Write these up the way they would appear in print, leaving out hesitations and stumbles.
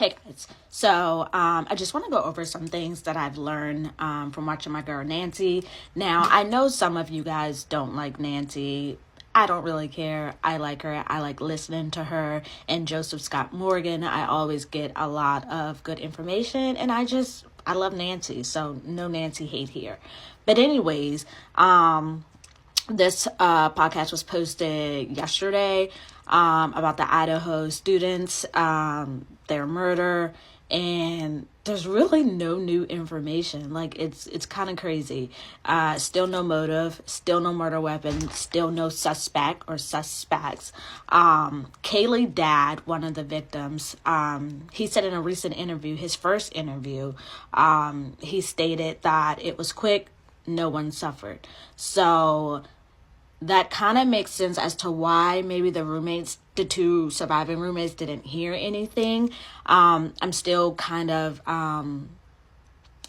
Hey guys, so I just want to go over some things that I've learned from watching my girl Nancy. Now, I know some of you guys don't like Nancy. I don't really care. I like her. I like listening to her. And Joseph Scott Morgan, I always get a lot of good information. And I love Nancy. So no Nancy hate here. But anyways, this podcast was posted yesterday about the Idaho students, their murder, and there's really no new information. Like, it's kind of crazy. Still no motive, still no murder weapon, still no suspect or suspects. Kaylee dad, one of the victims, he said in a recent interview, his first interview, he stated that it was quick, no one suffered. So that kind of makes sense as to why maybe the two surviving roommates didn't hear anything. I'm still kind of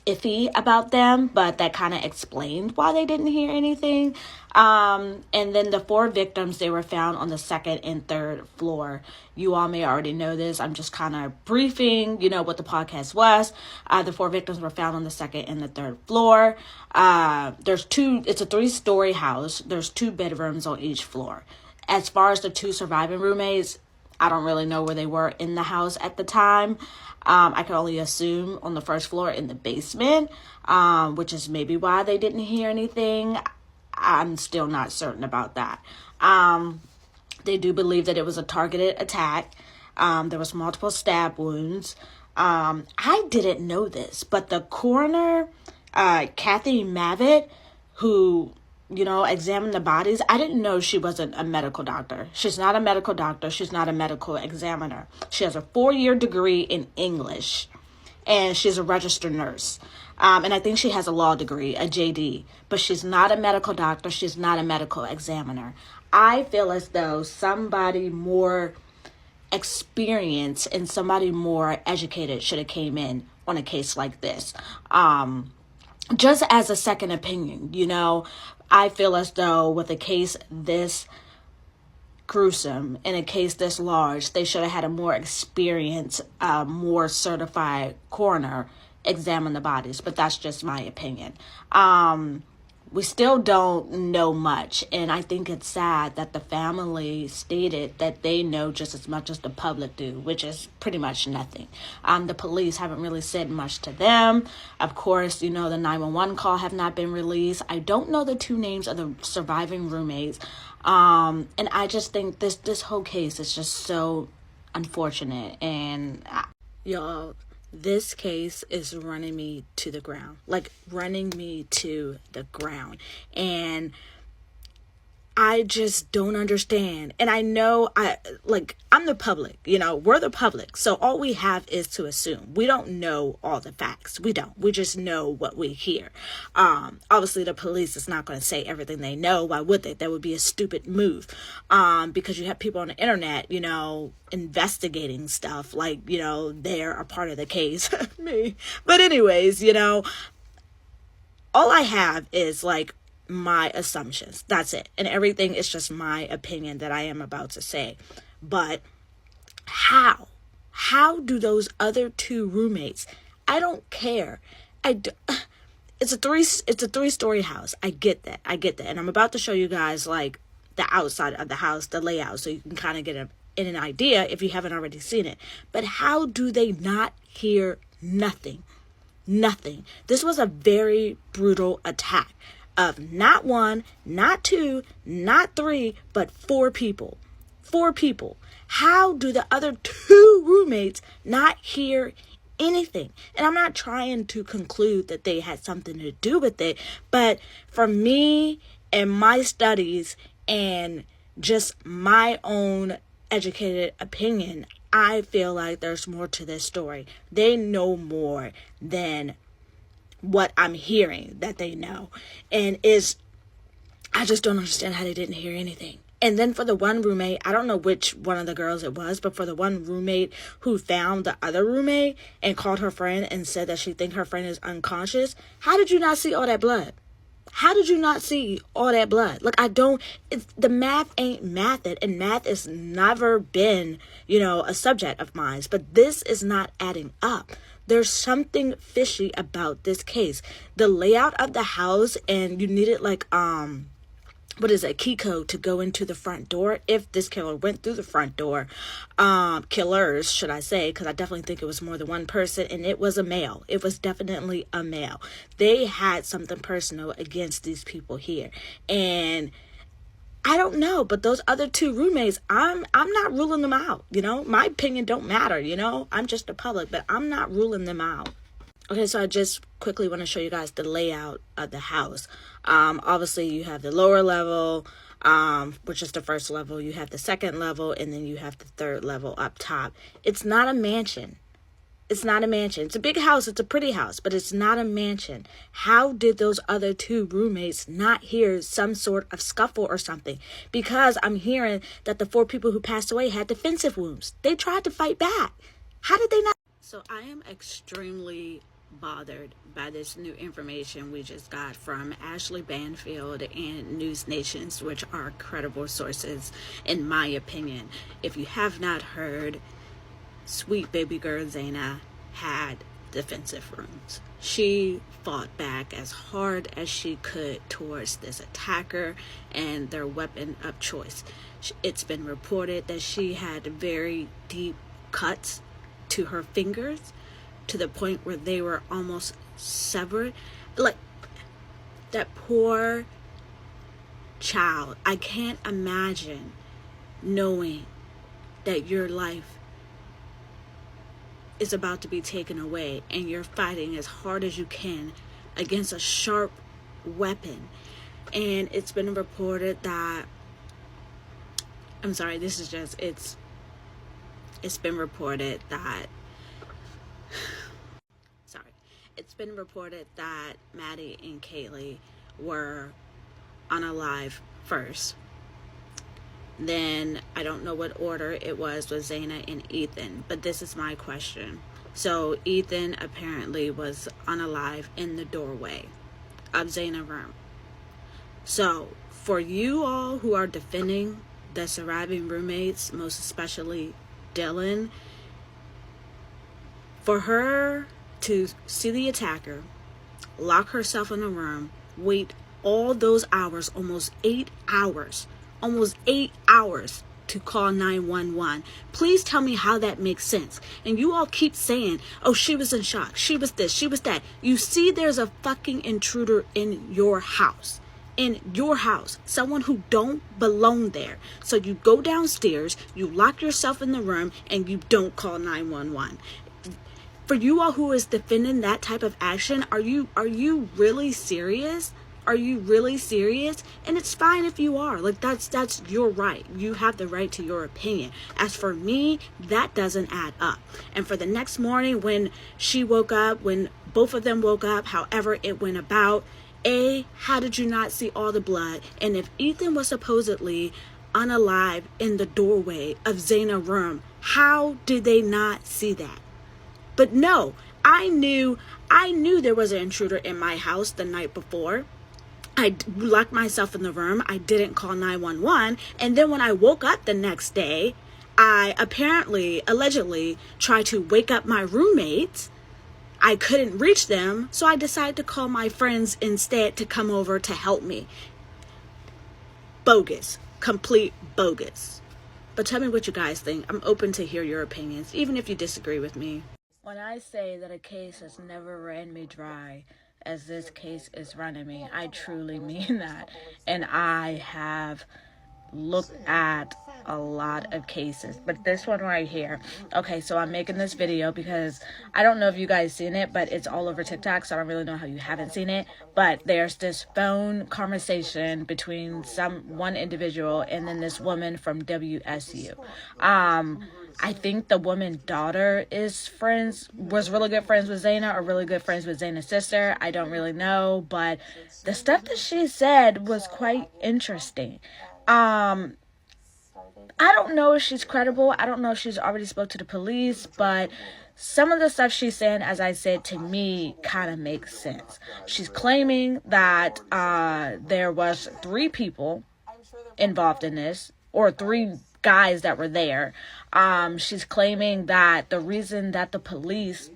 iffy about them, but that kind of explained why they didn't hear anything. And then the 4 victims, they were found on the 2nd and 3rd floor. You all may already know this. I'm just kind of briefing, what the podcast was. The 4 victims were found on the 2nd and the 3rd floor. It's a 3-story house. There's 2 bedrooms on each floor. As far as the 2 surviving roommates, I don't really know where they were in the house at the time. I can only assume on the 1st floor in the basement, which is maybe why they didn't hear anything. I'm still not certain about that. They do believe that it was a targeted attack. There was multiple stab wounds. I didn't know this, but the coroner, Kathy Mavitt, who examine the bodies. I didn't know she wasn't a medical doctor. She's not a medical doctor. She's not a medical examiner. She has a 4-year degree in English, and she's a registered nurse. And I think she has a law degree, a JD, but she's not a medical doctor. She's not a medical examiner. I feel as though somebody more experienced and somebody more educated should have came in on a case like this. Just as a second opinion, I feel as though with a case this gruesome and a case this large, they should have had a more experienced, more certified coroner examine the bodies. But that's just my opinion. We still don't know much, and I think it's sad that the family stated that they know just as much as the public do, which is pretty much nothing. The police haven't really said much to them. Of course, the 911 call have not been released. I don't know the 2 names of the surviving roommates, and I just think this whole case is just so unfortunate, and y'all, this case is running me to the ground, and I just don't understand. And I know I'm the public, we're the public. So all we have is to assume. We don't know all the facts. We don't. We just know what we hear. Obviously the police is not going to say everything they know. Why would they? That would be a stupid move. Because you have people on the internet, investigating stuff they're a part of the case. Me. But anyways, all I have is my assumptions. That's it. And everything is just my opinion that I am about to say. But how do those other 2 roommates, I don't care. It's a 3-story house. I get that. And I'm about to show you guys the outside of the house, the layout, so you can kind of get an idea if you haven't already seen it. But how do they not hear nothing? Nothing. This was a very brutal attack of not 1, not 2, not 3, but 4 people. 4 people. How do the other 2 roommates not hear anything? And I'm not trying to conclude that they had something to do with it, but for me and my studies and just my own educated opinion, I feel like there's more to this story. They know more than what I'm hearing that they know. And I just don't understand how they didn't hear anything. And then for the one roommate, I don't know which one of the girls it was, but for the one roommate who found the other roommate and called her friend and said that she think her friend is unconscious, how did you not see all that blood? How did you not see all that blood? Like, the math ain't mathed, and math has never been, a subject of mine, but this is not adding up. There's something fishy about this case. The layout of the house, and you needed a key code to go into the front door if this killer went through the front door. Killers, should I say, because I definitely think it was more than one person, and it was a male. It was definitely a male. They had something personal against these people here. And I don't know, but those other two roommates, I'm not ruling them out, My opinion don't matter, I'm just the public, but I'm not ruling them out. Okay, so I just quickly want to show you guys the layout of the house. Obviously, you have the lower level, which is the first level. You have the second level, and then you have the third level up top. It's not a mansion. It's not a mansion. It's a big house. It's a pretty house, but it's not a mansion. How did those other two roommates not hear some sort of scuffle or something? Because I'm hearing that the 4 people who passed away had defensive wounds. They tried to fight back. How did they not? So I am extremely bothered by this new information we just got from Ashley Banfield and News Nations, which are credible sources in my opinion. If you have not heard, sweet baby girl Zaina had defensive wounds. She fought back as hard as she could towards this attacker and their weapon of choice. It's been reported that she had very deep cuts to her fingers, to the point where they were almost severed. Like, that poor child. I can't imagine knowing that your life is about to be taken away and you're fighting as hard as you can against a sharp weapon. And it's been reported that, it's been reported that Maddie and Kaylee were unalive first. Then I don't know what order it was with Zaina and Ethan, but this is my question. So Ethan apparently was unalive in the doorway of Zaina's room. So for you all who are defending the surviving roommates, most especially Dylan, for her to see the attacker, lock herself in a room, wait all those hours, almost 8 hours to call 911. Please tell me how that makes sense. And you all keep saying, oh, she was in shock. She was this, she was that. You see there's a fucking intruder in your house. Someone who don't belong there. So you go downstairs, you lock yourself in the room, and you don't call 911. For you all who is defending that type of action, are you really serious? Are you really serious? And it's fine if you are. Like, that's your right. You have the right to your opinion. As for me, that doesn't add up. And for the next morning, when she woke up, when both of them woke up, however it went about, how did you not see all the blood? And if Ethan was supposedly unalive in the doorway of Zaina's room, how did they not see that? But no, I knew there was an intruder in my house the night before. I locked myself in the room. I didn't call 911. And then when I woke up the next day, I allegedly tried to wake up my roommates. I couldn't reach them, so I decided to call my friends instead to come over to help me. Bogus. Complete bogus. But tell me what you guys think. I'm open to hear your opinions, even if you disagree with me. When I say that a case has never ran me dry as this case is running me, I truly mean that. And I have looked at a lot of cases, but this one right here. Okay, so I'm making this video because I don't know if you guys seen it, but it's all over TikTok, so I don't really know how you haven't seen it. But there's this phone conversation between one individual and then this woman from WSU. I think the woman's daughter was really good friends with Zaina, or really good friends with Zaina's sister. I don't really know, but the stuff that she said was quite interesting. I don't know if she's credible. I don't know if she's already spoke to the police, but some of the stuff she's saying, as I said, to me kind of makes sense. She's claiming that there was 3 people involved in this, or 3 guys that were there. She's claiming that the reason that the police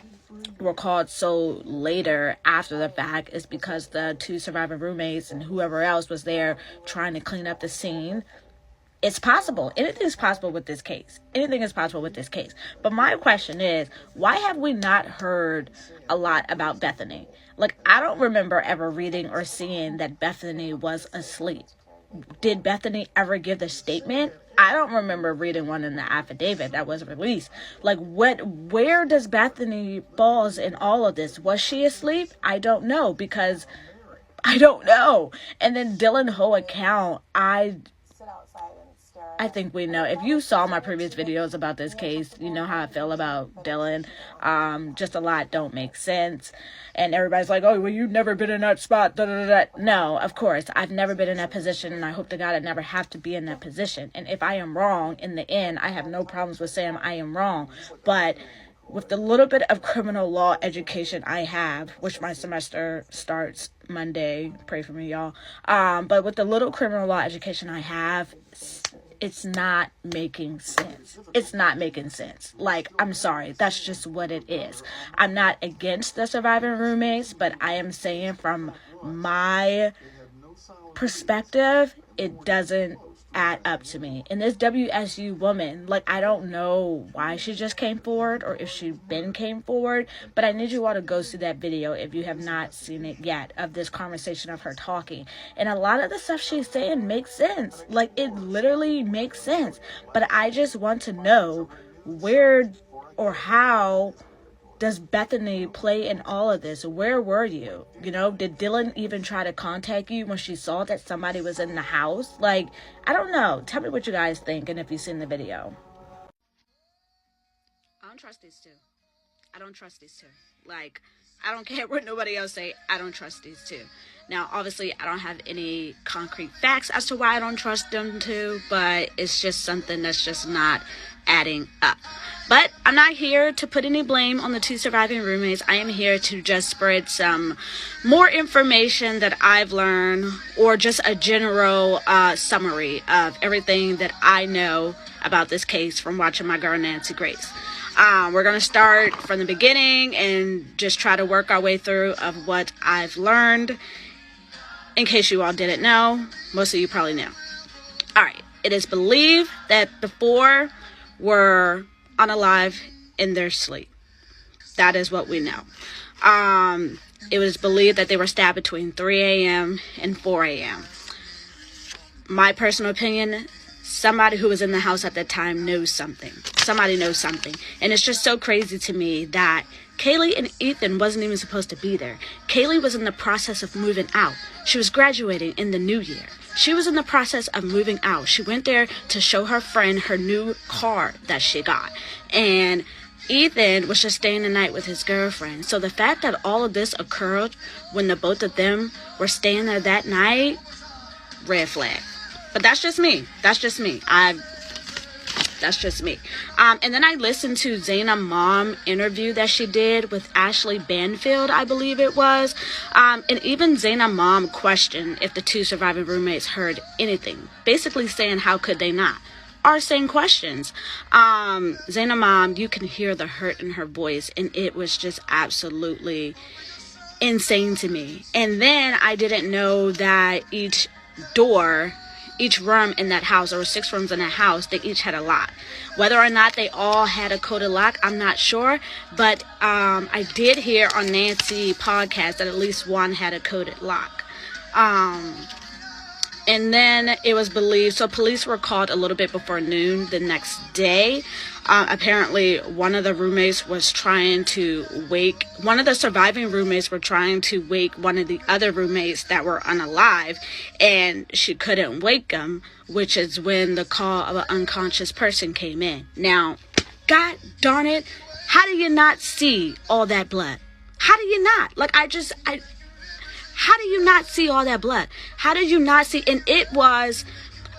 were called so later after the fact is because the 2 surviving roommates and whoever else was there trying to clean up the scene. It's possible. Anything is possible with this case. Anything is possible with this case. But my question is, why have we not heard a lot about Bethany? Like, I don't remember ever reading or seeing that Bethany was asleep. Did Bethany ever give the statement? I don't remember reading one in the affidavit that was released. Like, where does Bethany falls in all of this? Was she asleep? I don't know, because I don't know. And then Dylan Ho account, I think we know. If you saw my previous videos about this case, you know how I feel about Dylan. Just a lot don't make sense. And everybody's like, oh, well, you've never been in that spot. Da, da, da, da. No, of course. I've never been in that position, and I hope to God I never have to be in that position. And if I am wrong, in the end, I have no problems with saying I am wrong. But with the little bit of criminal law education I have, which my semester starts Monday, pray for me, y'all. But with the little criminal law education I have, it's not making sense. It's not making sense. Like, I'm sorry. That's just what it is. I'm not against the surviving roommates, but I am saying from my perspective, it doesn't add up to me. And this WSU woman, like, I don't know why she just came forward or if she came forward, but I need you all to go see that video if you have not seen it yet, of this conversation of her talking. And a lot of the stuff she's saying makes sense. Like, it literally makes sense. But I just want to know where or how does Bethany play in all of this? Where were you? You know, did Dylan even try to contact you when she saw that somebody was in the house? Like, I don't know. Tell me what you guys think and if you've seen the video. I don't trust these 2. I don't trust these 2. Like, I don't care what nobody else say. I don't trust these 2. Now, obviously, I don't have any concrete facts as to why I don't trust them 2, but it's just something that's just not adding up. But I'm not here to put any blame on the 2 surviving roommates. I am here to just spread some more information that I've learned, or just a general summary of everything that I know about this case from watching my girl Nancy Grace. We're going to start from the beginning and just try to work our way through of what I've learned. In case you all didn't know, most of you probably know. All right. It is believed that the 4 were unalive in their sleep. That is what we know. It was believed that they were stabbed between 3 a.m. and 4 a.m. My personal opinion, somebody who was in the house at that time knows something. Somebody knows something. And it's just so crazy to me that Kaylee and Ethan wasn't even supposed to be there. Kaylee was in the process of moving out. She was graduating in the new year. She was in the process of moving out. She went there to show her friend her new car that she got. And Ethan was just staying the night with his girlfriend. So the fact that all of this occurred when the both of them were staying there that night, red flag. But that's just me. That's just me. That's just me. And then I listened to Zaynab's mom interview that she did with Ashley Banfield, I believe it was. And even Zaynab's mom questioned if the 2 surviving roommates heard anything, basically saying how could they not? Our same questions. Zaynab's mom, you can hear the hurt in her voice, and it was just absolutely insane to me. And then I didn't know that each room in that house, there were 6 rooms in that house, they each had a lock. Whether or not they all had a coded lock, I'm not sure. But I did hear on Nancy's podcast that at least one had a coded lock. And then it was believed, so police were called a little bit before noon the next day. Apparently, one of the surviving roommates were trying to wake one of the other roommates that were unalive, and she couldn't wake them, which is when the call of an unconscious person came in. Now, God darn it, how do you not see all that blood? How do you not? How do you not see all that blood? How did you not see? And it was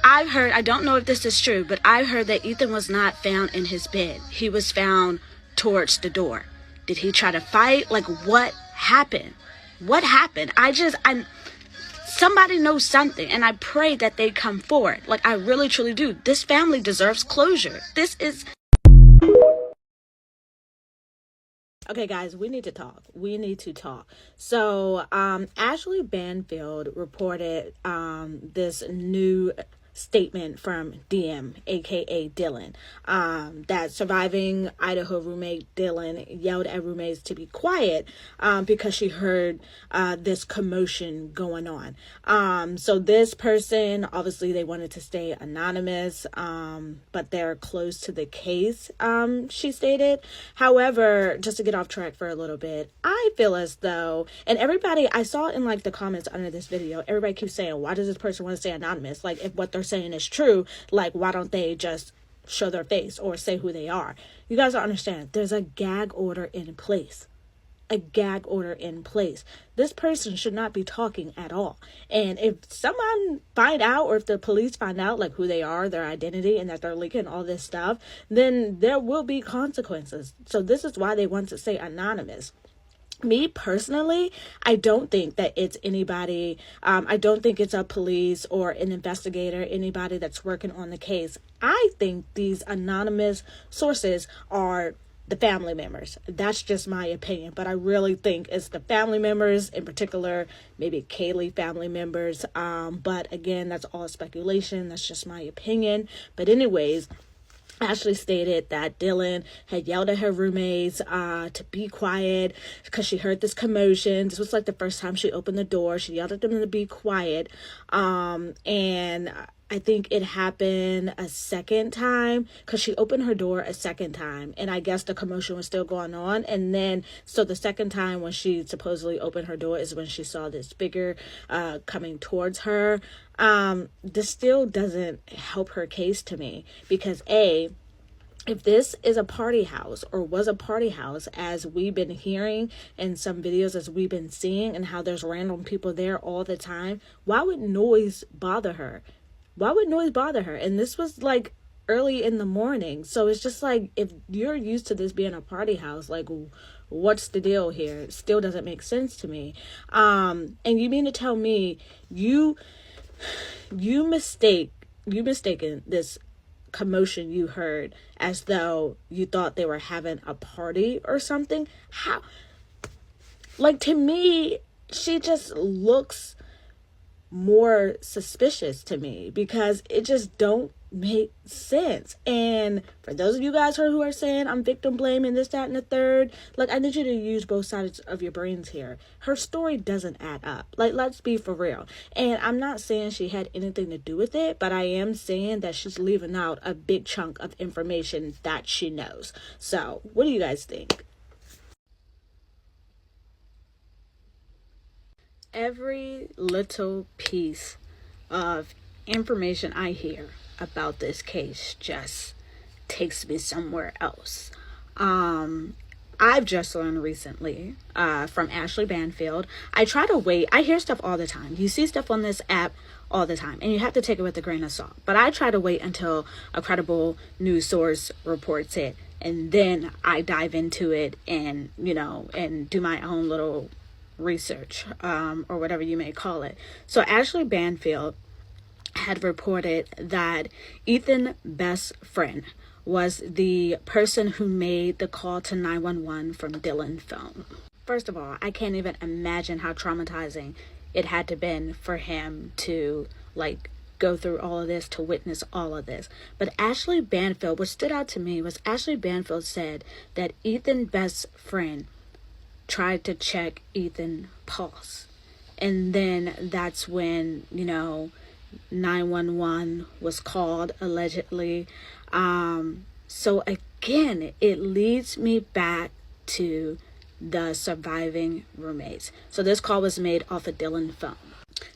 I've heard, I don't know if this is true, but I've heard that Ethan was not found in his bed. He was found towards the door. Did he try to fight? Like, what happened? What happened? Somebody knows something, and I pray that they come forward. Like, I really, truly do. This family deserves closure. This is... Okay, guys, we need to talk. We need to talk. So, Ashley Banfield reported this new statement from DM, aka Dylan, that surviving Idaho roommate Dylan yelled at roommates to be quiet because she heard this commotion going on. So this person, obviously they wanted to stay anonymous, but they're close to the case, she stated. However, just to get off track for a little bit, I feel as though, and everybody, I saw in like the comments under this video, everybody keeps saying, why does this person want to stay anonymous? Like, if what they're saying is true, like, why don't they just show their face or say who they are? You guys don't understand. There's a gag order in place. A gag order in place. This person should not be talking at all. And if someone find out, or if the police find out like who they are, their identity, and that they're leaking all this stuff, then there will be consequences. So this is why they want to stay anonymous. Me personally, I don't think that it's anybody, I don't think it's a police or an investigator, anybody that's working on the case. I think these anonymous sources are the family members. That's just my opinion, but I really think it's the family members, in particular, maybe Kaylee family members. But again, that's all speculation. That's just my opinion. But anyways, Ashley stated that Dylan had yelled at her roommates to be quiet because she heard this commotion. This was like the first time she opened the door. She yelled at them to be quiet. And I think it happened a second time because she opened her door a second time. And I guess the commotion was still going on. And then, so the second time when she supposedly opened her door is when she saw this figure coming towards her. This still doesn't help her case to me because if this is a party house or was a party house, as we've been hearing in some videos, as we've been seeing, and how there's random people there all the time, why would noise bother her? Why would noise bother her? And this was like early in the morning. So it's just like, if you're used to this being a party house, like, what's the deal here? It still doesn't make sense to me. And you mean to tell me you mistaken this commotion you heard as though you thought they were having a party or something? How? Like, to me, she just looks more suspicious to me because it just don't make sense. And for those of you guys who are saying I'm victim blaming this, that, and the third, like, I need you to use both sides of your brains here. Her story doesn't add up. Like, let's be for real. And I'm not saying she had anything to do with it, but I am saying that she's leaving out a big chunk of information that she knows. So what do you guys think? Every little piece of information I hear about this case just takes me somewhere else. I've just learned recently from Ashley Banfield. I try to wait. I hear stuff all the time. You see stuff on this app all the time, and you have to take it with a grain of salt. But I try to wait until a credible news source reports it, and then I dive into it and, and do my own little research, or whatever you may call it. So Ashley Banfield had reported that Ethan's best friend was the person who made the call to 911 from Dylan's phone. First of all, I can't even imagine how traumatizing it had to been for him to go through all of this, to witness all of this. But Ashley Banfield, what stood out to me was Ashley Banfield said that Ethan's best friend tried to check Ethan's pulse. And then that's when, 911 was called, allegedly. So again, it leads me back to the surviving roommates. So this call was made off of Dylan's phone.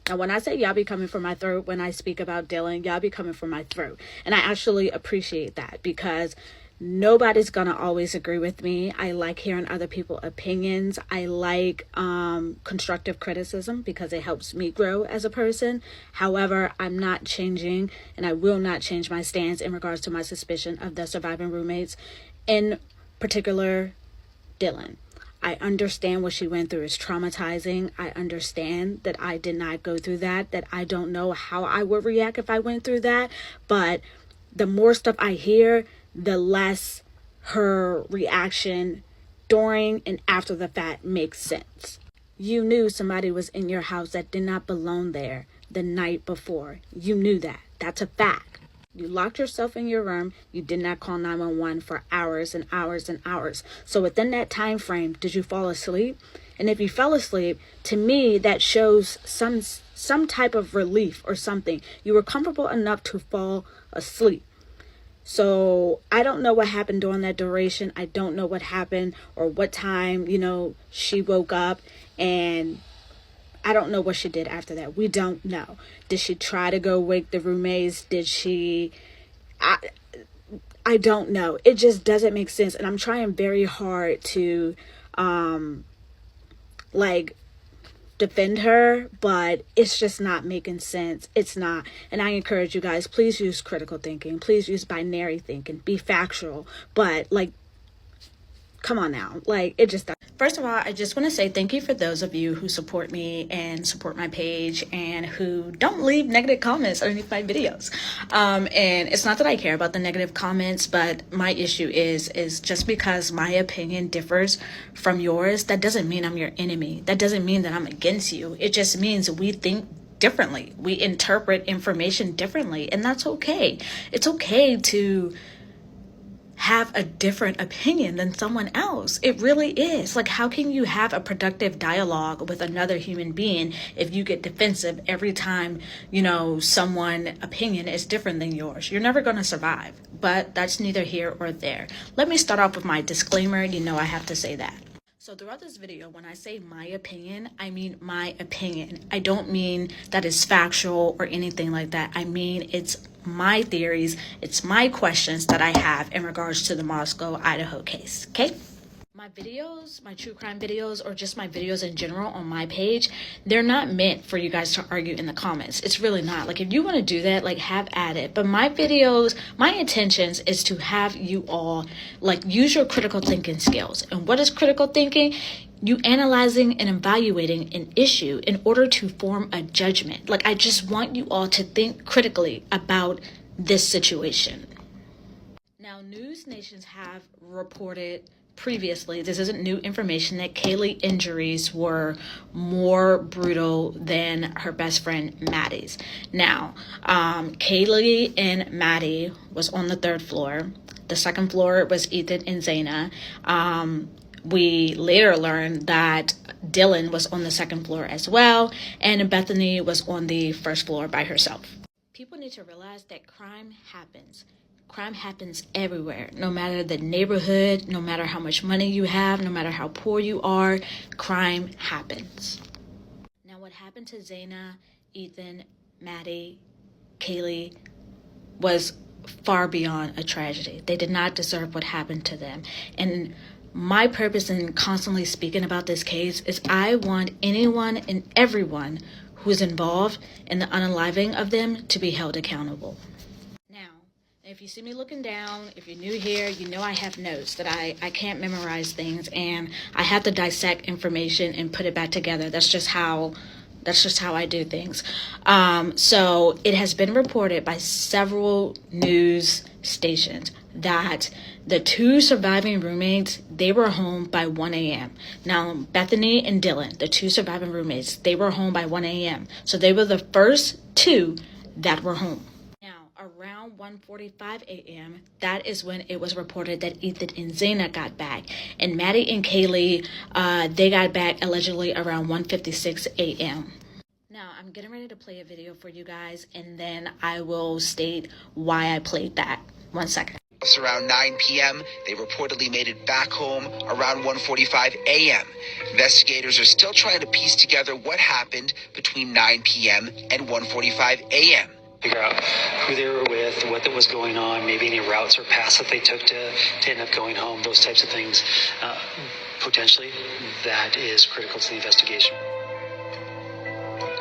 Now, when I say y'all be coming for my throat when I speak about Dylan, y'all be coming for my throat. And I actually appreciate that because Nobody's gonna always agree with me. I like hearing other people's opinions. I like constructive criticism because it helps me grow as a person. However, I'm not changing, and I will not change my stance in regards to my suspicion of the surviving roommates, in particular Dylan. I understand what she went through is traumatizing. I understand that I did not go through that I don't know how I would react if I went through that. But the more stuff I hear, the less her reaction during and after the fact makes sense. You knew somebody was in your house that did not belong there the night before. You knew that. That's a fact. You locked yourself in your room. You did not call 911 for hours and hours and hours. So within that time frame, did you fall asleep? And if you fell asleep, to me, that shows some type of relief or something. You were comfortable enough to fall asleep. So I don't know what happened during that duration. I don't know what happened or what time, she woke up, and I don't know what she did after that. We don't know. Did she try to go wake the roommates? Did she? I don't know. It just doesn't make sense. And I'm trying very hard to, defend her, but it's just not making sense. It's not. And I encourage you guys, please use critical thinking. Please use binary thinking. Be factual. But come on now. It just doesn't. First of all, I just want to say thank you for those of you who support me and support my page and who don't leave negative comments underneath my videos. And it's not that I care about the negative comments, but my issue is just because my opinion differs from yours, that doesn't mean I'm your enemy. That doesn't mean that I'm against you. It just means we think differently. We interpret information differently, and that's okay. It's okay to have a different opinion than someone else. It really is. How can you have a productive dialogue with another human being if you get defensive every time, someone opinion is different than yours? You're never going to survive. But that's neither here or there. Let me start off with my disclaimer. I have to say that. So throughout this video, when I say my opinion, I mean my opinion. I don't mean that it's factual or anything like that. I mean it's my theories, it's my questions that I have in regards to the Moscow, Idaho case, okay? My videos, my true crime videos, or just my videos in general on my page, they're not meant for you guys to argue in the comments. It's really not. If you want to do that, have at it. But my videos, my intentions is to have you all, use your critical thinking skills. And what is critical thinking? You analyzing and evaluating an issue in order to form a judgment. I just want you all to think critically about this situation. Now, news nations have reported previously, this isn't new information, that Kaylee injuries were more brutal than her best friend Maddie's. Now, Kaylee and Maddie was on the 3rd floor. The 2nd floor was Ethan and Zaina. We later learned that Dylan was on the 2nd floor as well, and Bethany was on the 1st floor by herself. People need to realize that crime happens. Crime happens everywhere, no matter the neighborhood, no matter how much money you have, no matter how poor you are, crime happens. Now, what happened to Zaina, Ethan, Maddie, Kaylee was far beyond a tragedy. They did not deserve what happened to them. And my purpose in constantly speaking about this case is I want anyone and everyone who is involved in the unaliving of them to be held accountable. If you see me looking down, if you're new here, I have notes that I can't memorize things, and I have to dissect information and put it back together. That's just how I do things. So it has been reported by several news stations that the 2 surviving roommates, they were home by 1 a.m. Now, Bethany and Dylan, the 2 surviving roommates, they were home by 1 a.m. So they were the first 2 that were home. Around 1:45 a.m., that is when it was reported that Ethan and Zaina got back. And Maddie and Kaylee, they got back allegedly around 1:56 a.m. Now, I'm getting ready to play a video for you guys, and then I will state why I played that. 1 second. Around 9 p.m., they reportedly made it back home around 1:45 a.m. Investigators are still trying to piece together what happened between 9 p.m. and 1:45 a.m. Figure out who they were with, what was going on, maybe any routes or paths that they took to end up going home, those types of things. Potentially, that is critical to the investigation.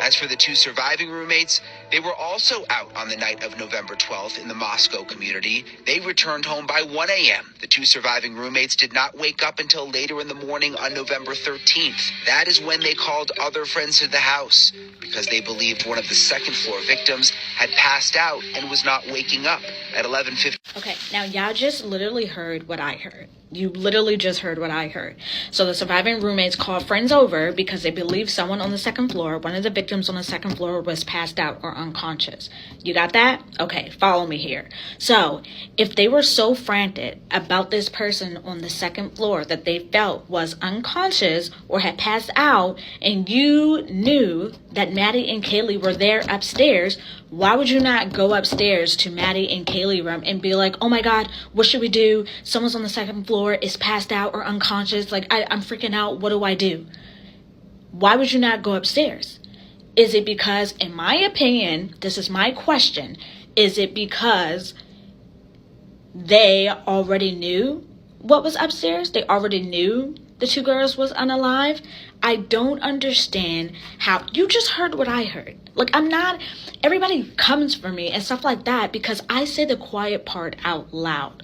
As for the two surviving roommates, they were also out on the night of November 12th in the Moscow community. They returned home by 1 a.m. The two surviving roommates did not wake up until later in the morning on November 13th. That is when they called other friends to the house because they believed one of the second floor victims had passed out and was not waking up at 11:50. Okay, now y'all just literally heard what I heard. You literally just heard what I heard. So the surviving roommates called friends over because they believed someone on the second floor, one of the victims on the second floor, was passed out or unconscious. You got that? Okay, follow me here. So if they were so frantic about this person on the second floor that they felt was unconscious or had passed out, and you knew that Maddie and Kaylee were there upstairs, why would you not go upstairs to Maddie and Kaylee room and be like, oh my God, what should we do? Someone's on the second floor, is passed out or unconscious. Like, I'm freaking out. What do I do? Why would you not go upstairs? Is it because, in my opinion, this is my question, is it because they already knew what was upstairs? They already knew the two girls was unalive? I don't understand how. You just heard what I heard. Like, everybody comes for me and stuff like that because I say the quiet part out loud.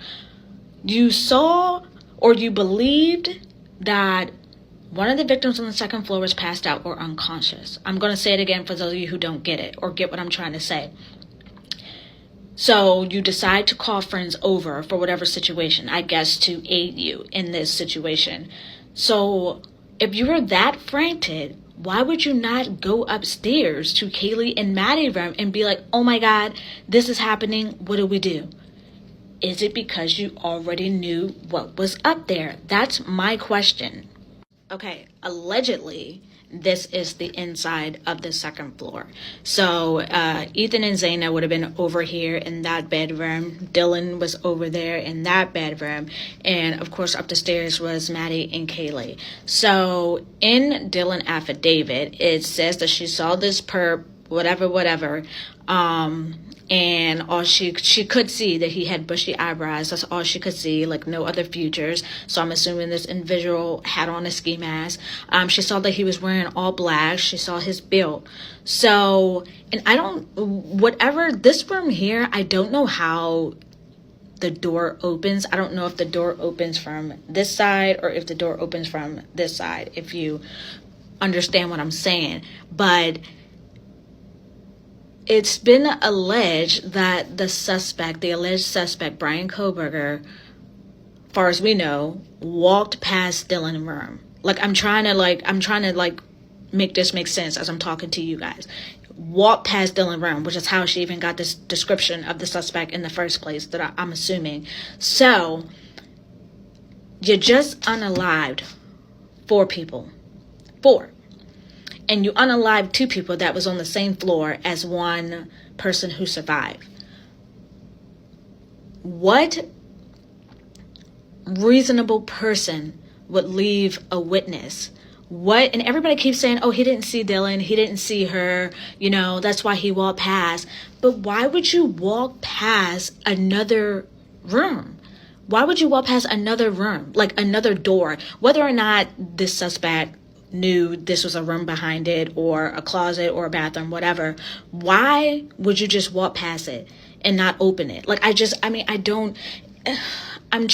You saw or you believed that one of the victims on the second floor was passed out or unconscious. I'm going to say it again for those of you who don't get it or get what I'm trying to say. So you decide to call friends over for whatever situation, I guess to aid you in this situation. So if you were that frantic, why would you not go upstairs to Kaylee and Maddie's room and be like, oh my God, this is happening. What do we do? Is it because you already knew what was up there? That's my question. Okay, allegedly, this is the inside of the second floor. So Ethan and Zaina would have been over here in that bedroom. Dylan was over there in that bedroom. And of course, up the stairs was Maddie and Kaylee. So in Dylan affidavit, it says that she saw this perp, whatever, and all she could see that he had bushy eyebrows. That's all she could see, like no other features. So I'm assuming this individual had on a ski mask. She saw that he was wearing all black. She saw his build. So, and whatever, this room here, I don't know how the door opens. I don't know if the door opens from this side or if the door opens from this side, if you understand what I'm saying. But it's been alleged that the alleged suspect, Brian Koberger, far as we know, walked past Dylan's room. I'm trying to make this make sense as I'm talking to you guys. Walked past Dylan's room, which is how she even got this description of the suspect in the first place, that I'm assuming. So, you just unalived 4 people. 4. And you unalived 2 people that was on the same floor as one person who survived. What reasonable person would leave a witness? And everybody keeps saying, oh, he didn't see Dylan, he didn't see her, that's why he walked past. But why would you walk past another room? Why would you walk past another room, like another door, whether or not this suspect knew this was a room behind it or a closet or a bathroom, whatever? Why would you just walk past it and not open it? I'm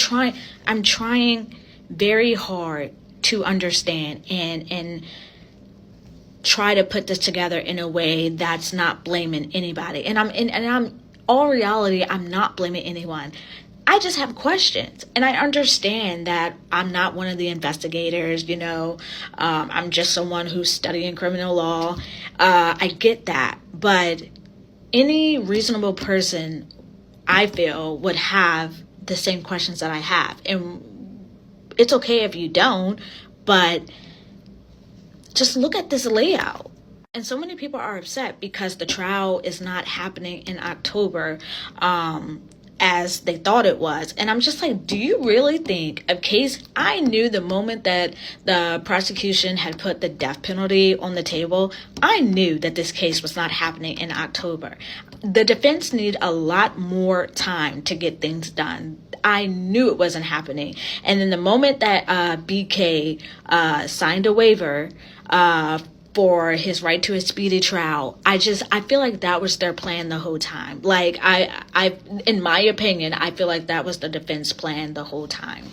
trying very hard to understand and try to put this together in a way that's not blaming anybody. And I'm all reality, I'm not blaming anyone. I just have questions, and I understand that I'm not one of the investigators, I'm just someone who's studying criminal law. I get that, but any reasonable person, I feel, would have the same questions that I have. And it's okay if you don't, but just look at this layout. And so many people are upset because the trial is not happening in October, as they thought it was. And I'm just like, do you really think a case? I knew the moment that the prosecution had put the death penalty on the table, I knew that this case was not happening in October. the defense needed a lot more time to get things done. I knew it wasn't happening. And then the moment that BK signed a waiver for his right to a speedy trial, I feel like that was their plan the whole time. Like in my opinion, I feel like that was the defense plan the whole time.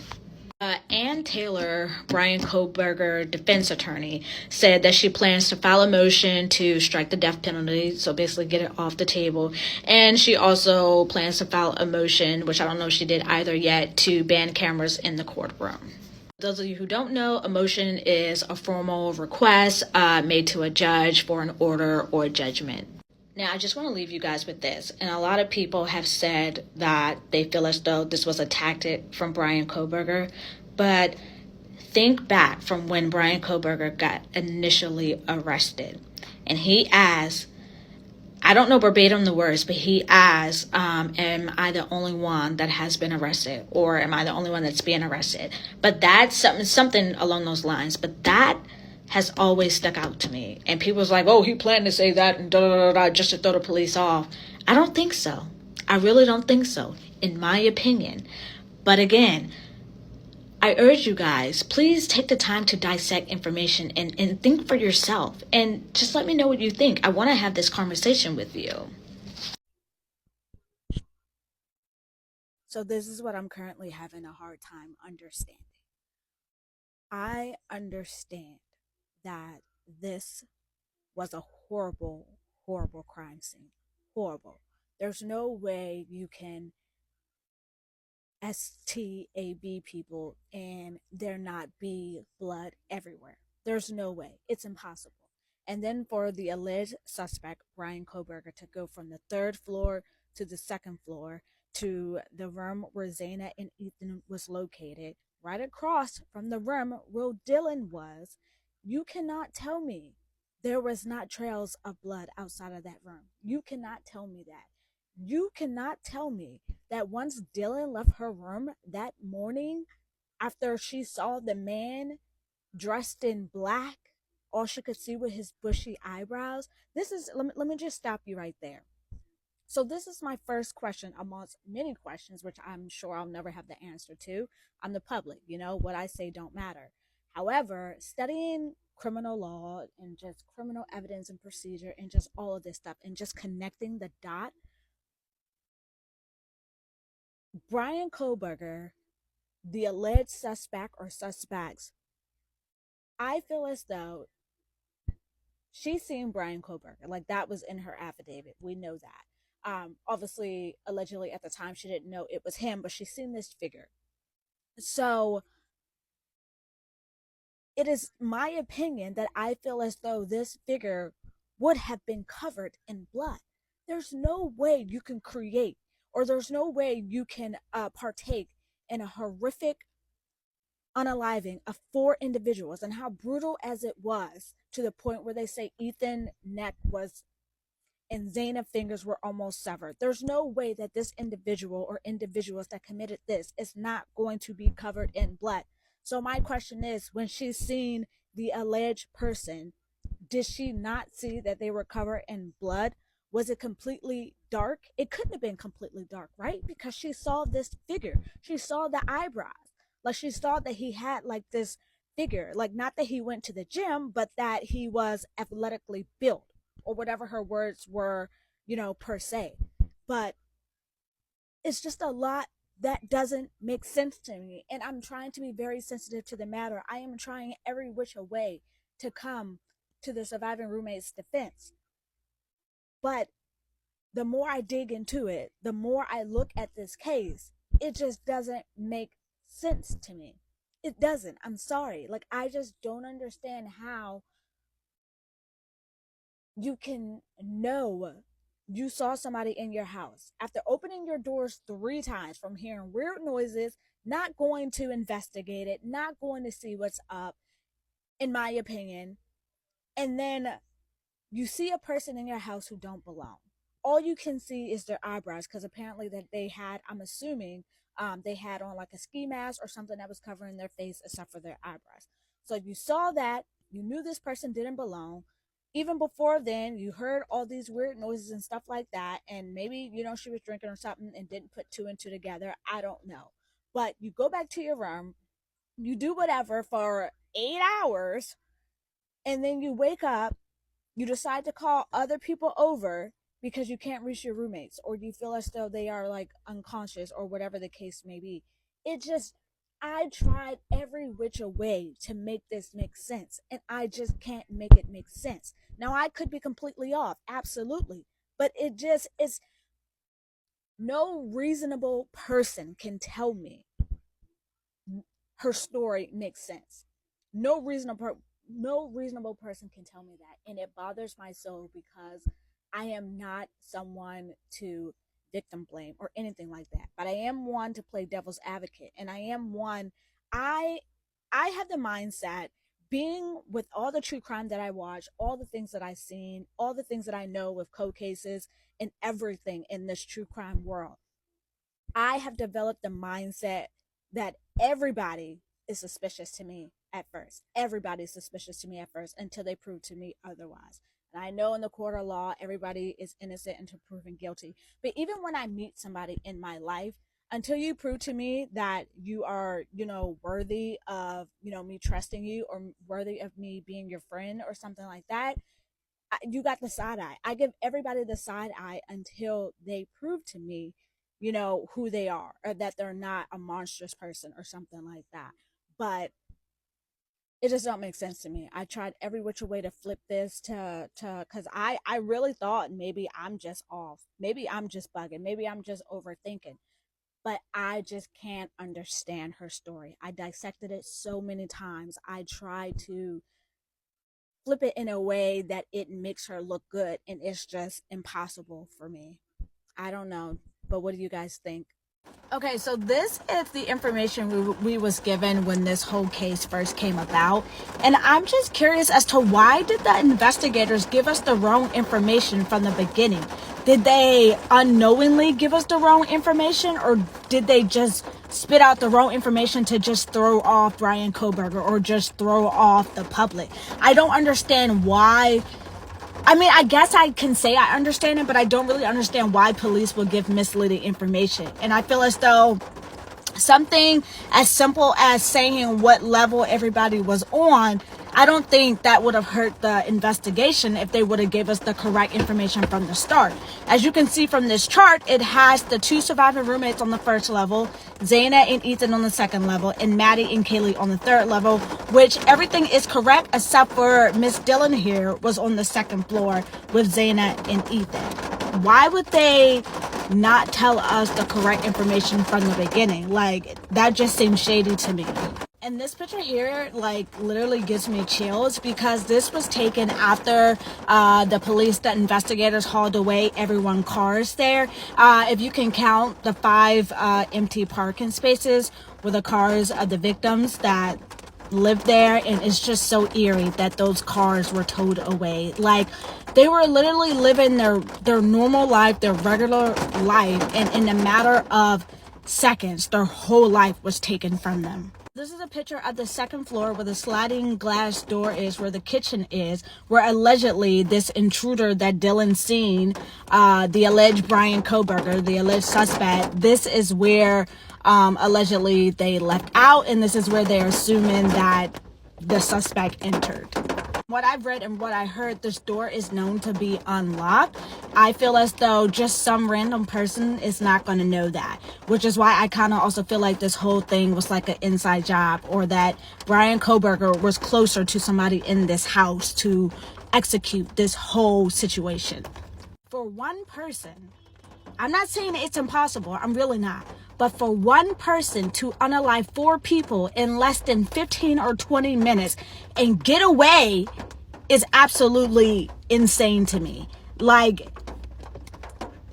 Ann Taylor, Brian Koberger defense attorney, said that she plans to file a motion to strike the death penalty, so basically get it off the table. And she also plans to file a motion, which I don't know if she did either yet, to ban cameras in the courtroom. Those of you who don't know, a motion is a formal request made to a judge for an order or judgment. Now, I just want to leave you guys with this. And a lot of people have said that they feel as though this was a tactic from Brian Koberger. But think back from when Brian Koberger got initially arrested. And he asked, I don't know verbatim the words, but he asked, am I the only one that has been arrested? Or am I the only one that's being arrested? But that's something along those lines. But that has always stuck out to me. And people's like, oh, he planned to say that and just to throw the police off. I don't think so. I really don't think so, in my opinion. But again, I urge you guys, please take the time to dissect information and think for yourself. And just let me know what you think. I want to have this conversation with you. So this is what I'm currently having a hard time understanding. I understand that this was a horrible, horrible crime scene. Horrible. There's no way you can STAB people and there not be blood everywhere. There's no way. It's impossible. And then for the alleged suspect, Brian Koberger, to go from the third floor to the second floor to the room where Zaina and Ethan was located, right across from the room where Dylan was, you cannot tell me there was not trails of blood outside of that room. You cannot tell me that. You cannot tell me that once Dylan left her room that morning after she saw the man dressed in black, all she could see were his bushy eyebrows. Let me just stop you right there. So this is my first question amongst many questions, which I'm sure I'll never have the answer to. I'm the public, what I say don't matter. However, studying criminal law and just criminal evidence and procedure and just all of this stuff and just connecting the dot, Brian Koberger, the alleged suspect or suspects, I feel as though she's seen Brian Koberger. Like, that was in her affidavit. We know that. Obviously, allegedly at the time, she didn't know it was him, but she's seen this figure. So it is my opinion that I feel as though this figure would have been covered in blood. There's no way you can create, or there's no way you can partake in a horrific unaliving of 4 individuals, and how brutal as it was, to the point where they say Ethan's neck was and Zaina's fingers were almost severed. There's no way that this individual or individuals that committed this is not going to be covered in blood. So my question is, when she's seen the alleged person, did she not see that they were covered in blood? Was it completely dark? It couldn't have been completely dark, right? Because she saw this figure. She saw the eyebrows. Like, she saw that he had like this figure, like, not that he went to the gym, but that he was athletically built, or whatever her words were, per se. But it's just a lot that doesn't make sense to me. And I'm trying to be very sensitive to the matter. I am trying every which way to come to the surviving roommate's defense. But the more I dig into it, the more I look at this case, it just doesn't make sense to me. It doesn't. I'm sorry. Like, I just don't understand how you can know you saw somebody in your house after opening your doors 3 times, from hearing weird noises, not going to investigate it, not going to see what's up, in my opinion, and then you see a person in your house who don't belong. All you can see is their eyebrows, because apparently that they had, I'm assuming, they had on like a ski mask or something that was covering their face except for their eyebrows. So you saw that, you knew this person didn't belong. even before then, you heard all these weird noises and stuff like that. And maybe, she was drinking or something and didn't put two and two together. I don't know. But you go back to your room, you do whatever for 8 hours, and then you wake up, you decide to call other people over because you can't reach your roommates, or you feel as though they are like unconscious, or whatever the case may be. It just, I tried every which way to make this make sense, and I just can't make it make sense. Now, I could be completely off, absolutely, but it just is. No reasonable person can tell me her story makes sense. No reasonable person can tell me that, and it bothers my soul because I am not someone to victim blame or anything like that, but I am one to play devil's advocate, and I am one. I i have the mindset, being with all the true crime that I watch, all the things that I've seen, all the things that I know with cold cases and everything in this true crime world, I have developed the mindset that everybody is suspicious to me at first. Everybody is suspicious to me at first until they prove to me otherwise. And I know in the court of law, everybody is innocent until proven guilty. But even when I meet somebody in my life, until you prove to me that you are, worthy of, me trusting you, or worthy of me being your friend or something like that, you got the side eye. I give everybody the side eye until they prove to me, who they are, or that they're not a monstrous person or something like that. But it just don't make sense to me. I tried every which way to flip this because I really thought maybe I'm just off. Maybe I'm just bugging. Maybe I'm just overthinking. But I just can't understand her story. I dissected it so many times. I tried to flip it in a way that it makes her look good, and it's just impossible for me. I don't know, but what do you guys think? Okay, so this is the information we was given when this whole case first came about, and I'm just curious as to why did the investigators give us the wrong information from the beginning? Did they unknowingly give us the wrong information, or did they just spit out the wrong information to just throw off Bryan Kohberger or just throw off the public? I don't understand why. I mean, I guess I can say I understand it, but I don't really understand why police will give misleading information. And I feel as though something as simple as saying what level everybody was on, I don't think that would have hurt the investigation if they would have gave us the correct information from the start. As you can see from this chart, it has the two surviving roommates on the first level, Zaina and Ethan on the second level, and Maddie and Kaylee on the third level, which everything is correct except for Miss Dillon here was on the second floor with Zaina and Ethan. Why would they not tell us the correct information from the beginning? Like, that just seems shady to me. And this picture here, like, literally gives me chills because this was taken after the investigators hauled away everyone's cars there. If you can count the 5 empty parking spaces were the cars of the victims that lived there, and it's just so eerie that those cars were towed away. Like, they were literally living their normal life, their regular life, and in a matter of seconds, their whole life was taken from them. This is a picture of the second floor where the sliding glass door is, where the kitchen is, where allegedly this intruder that Dylan seen, the alleged Bryan Kohberger, the alleged suspect, this is where allegedly they left out, and this is where they're assuming that the suspect entered. What I've read and what I heard, this door is known to be unlocked. I feel as though just some random person is not going to know that, which is why I kind of also feel like this whole thing was like an inside job, or that Bryan Kohberger was closer to somebody in this house to execute this whole situation. For one person, I'm not saying it's impossible, I'm really not, but for one person to unalive 4 people in less than 15 or 20 minutes and get away is absolutely insane to me. Like,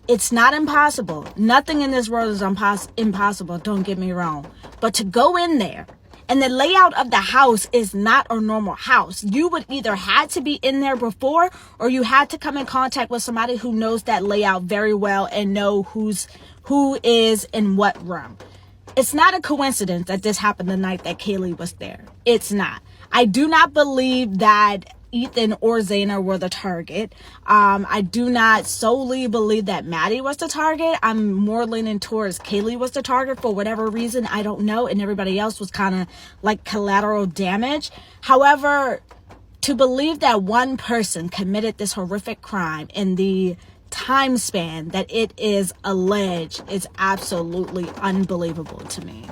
it's not impossible. Nothing in this world is impossible, don't get me wrong. But to go in there, and the layout of the house is not a normal house. You would either had to be in there before, or you had to come in contact with somebody who knows that layout very well and know who is in what room. It's not a coincidence that this happened the night that Kaylee was there. It's not. I do not believe that Ethan or Zaina were the target. I do not solely believe that Maddie was the target. I'm more leaning towards Kaylee was the target for whatever reason. I don't know. And everybody else was kind of like collateral damage. However, to believe that one person committed this horrific crime in the time span that it is alleged is absolutely unbelievable to me.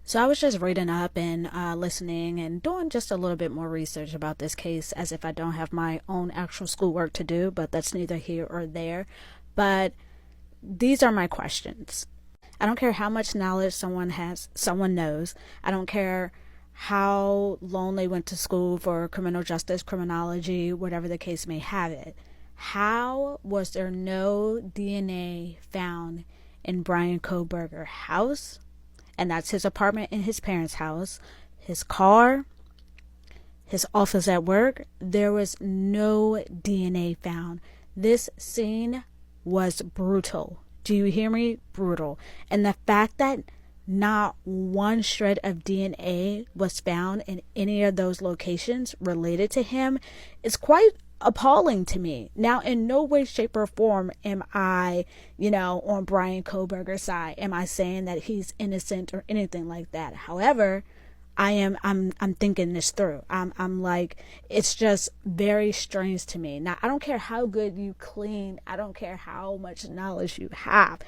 So I was just reading up and listening and doing just a little bit more research about this case, as if I don't have my own actual schoolwork to do, but that's neither here or there. But these are my questions. I don't care how much knowledge someone knows. I don't care how long they went to school for criminal justice, criminology, whatever the case may have it. How was there no DNA found in Brian Kohberger's house? And that's his apartment in his parents' house, his car, his office at work. There was no DNA found. This scene was brutal. Do you hear me? Brutal. And the fact that not one shred of DNA was found in any of those locations related to him is quite appalling to me. Now, in no way, shape, or form am I, on Brian Kohberger's side. Am I saying that he's innocent or anything like that? However, I'm thinking this through. I'm like, it's just very strange to me. Now, I don't care how good you clean. I don't care how much knowledge you have.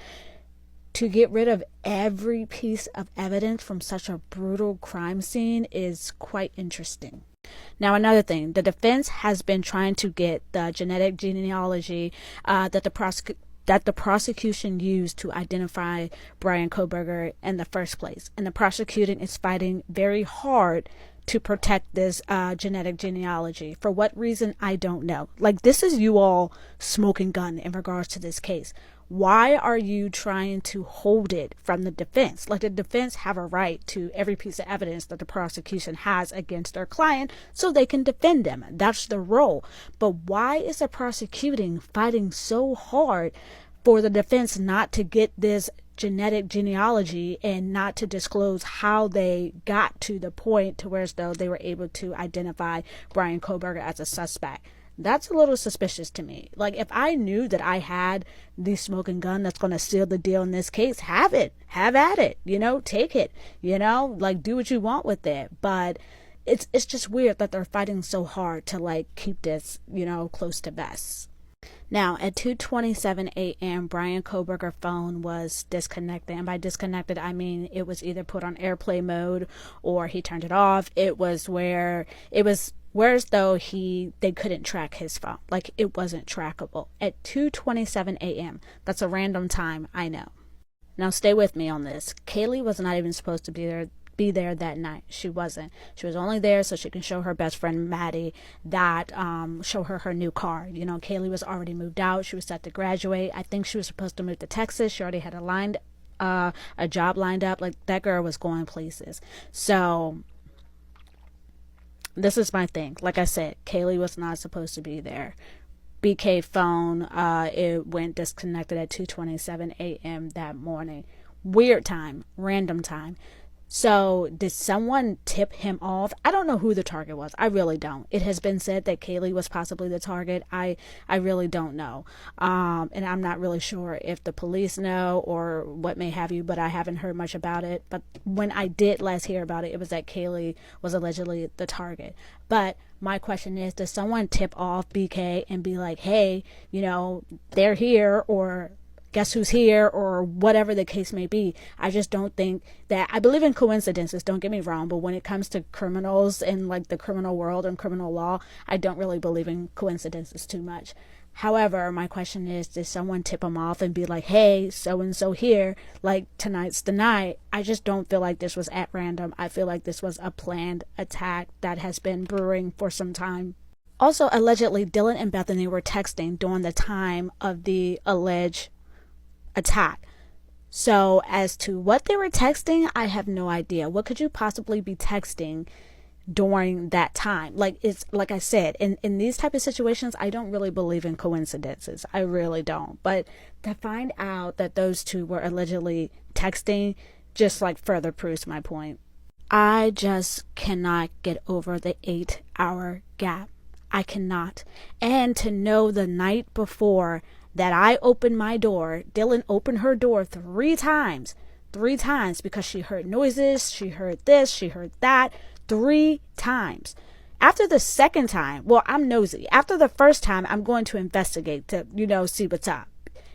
To get rid of every piece of evidence from such a brutal crime scene is quite interesting. Now, another thing, the defense has been trying to get the genetic genealogy that the prosecution used to identify Brian Kohberger in the first place. And the prosecuting is fighting very hard to protect this genetic genealogy. For what reason, I don't know. Like, this is you all smoking gun in regards to this case. Why are you trying to hold it from the defense? Like, the defense have a right to every piece of evidence that the prosecution has against their client so they can defend them. That's the role. But why is the prosecuting fighting so hard for the defense not to get this genetic genealogy and not to disclose how they got to the point to where as though they were able to identify Brian Kohberger as a suspect? That's a little suspicious to me. Like, if I knew that I had the smoking gun that's going to seal the deal in this case, have it. Have at it. Take it. Like, do what you want with it. But it's just weird that they're fighting so hard to, like, keep this, close to vest. Now, at 2:27 a.m., Brian Kohberger's phone was disconnected. And by disconnected, I mean it was either put on airplane mode or he turned it off. It was whereas though they couldn't track his phone. Like, it wasn't trackable. At 2:27 a.m., that's a random time, I know. Now, stay with me on this. Kaylee was not even supposed to be there that night. She wasn't. She was only there so she can show her best friend Maddie that show her new car. Kaylee was already moved out. She was set to graduate. I think she was supposed to move to Texas. She already had a job lined up. Like, that girl was going places. So this is my thing. Like I said, Kaylee was not supposed to be there. BK phone, it went disconnected at 2:27 a.m. that morning. Weird time, random time. So did someone tip him off? I don't know who the target was. I really don't. It has been said that Kaylee was possibly the target. I really don't know. And I'm not really sure if the police know or what may have you, but I haven't heard much about it. But when I did last hear about it, it was that Kaylee was allegedly the target. But my question is, does someone tip off BK and be like, hey, they're here, or guess who's here, or whatever the case may be? I just don't think that. I believe in coincidences, don't get me wrong, but when it comes to criminals and like the criminal world and criminal law, I don't really believe in coincidences too much. However, my question is, did someone tip them off and be like, hey, so and so here, like, tonight's the night? I just don't feel like this was at random. I feel like this was a planned attack that has been brewing for some time. Also, allegedly, Dylan and Bethany were texting during the time of the alleged attack. So as to what they were texting, I have no idea. What could you possibly be texting during that time? Like, it's like I said, in these type of situations, I don't really believe in coincidences. I really don't. But to find out that those two were allegedly texting just like further proves my point. I just cannot get over the 8-hour gap. I cannot. And to know the night before that I opened my door, Dylan opened her door 3 times. 3 times because she heard noises, she heard this, she heard that. 3 times. After the second time, well, I'm nosy. After the first time, I'm going to investigate to, see what's up.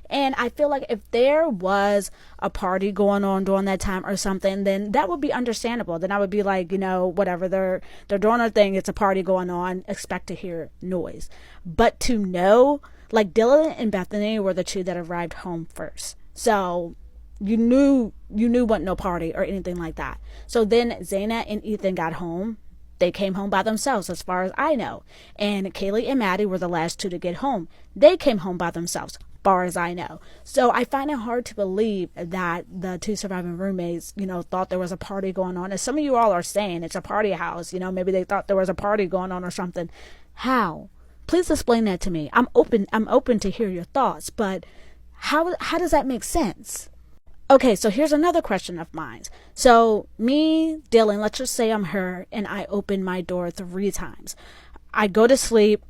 And I feel like if there was a party going on during that time or something, then that would be understandable. Then I would be like, whatever, they're doing their thing. It's a party going on. Expect to hear noise. But to know, like Dylan and Bethany were the 2 that arrived home first. So you knew wasn't no party or anything like that. So then Zaina and Ethan got home. They came home by themselves, as far as I know. And Kaylee and Maddie were the last 2 to get home. They came home by themselves, far as I know. So I find it hard to believe that the 2 surviving roommates, thought there was a party going on. As some of you all are saying, it's a party house. Maybe they thought there was a party going on or something. How? Please explain that to me. I'm open to hear your thoughts, but how does that make sense? Okay, so here's another question of mine. So me, Dylan, let's just say I'm her, and I open my door 3 times. I go to sleep.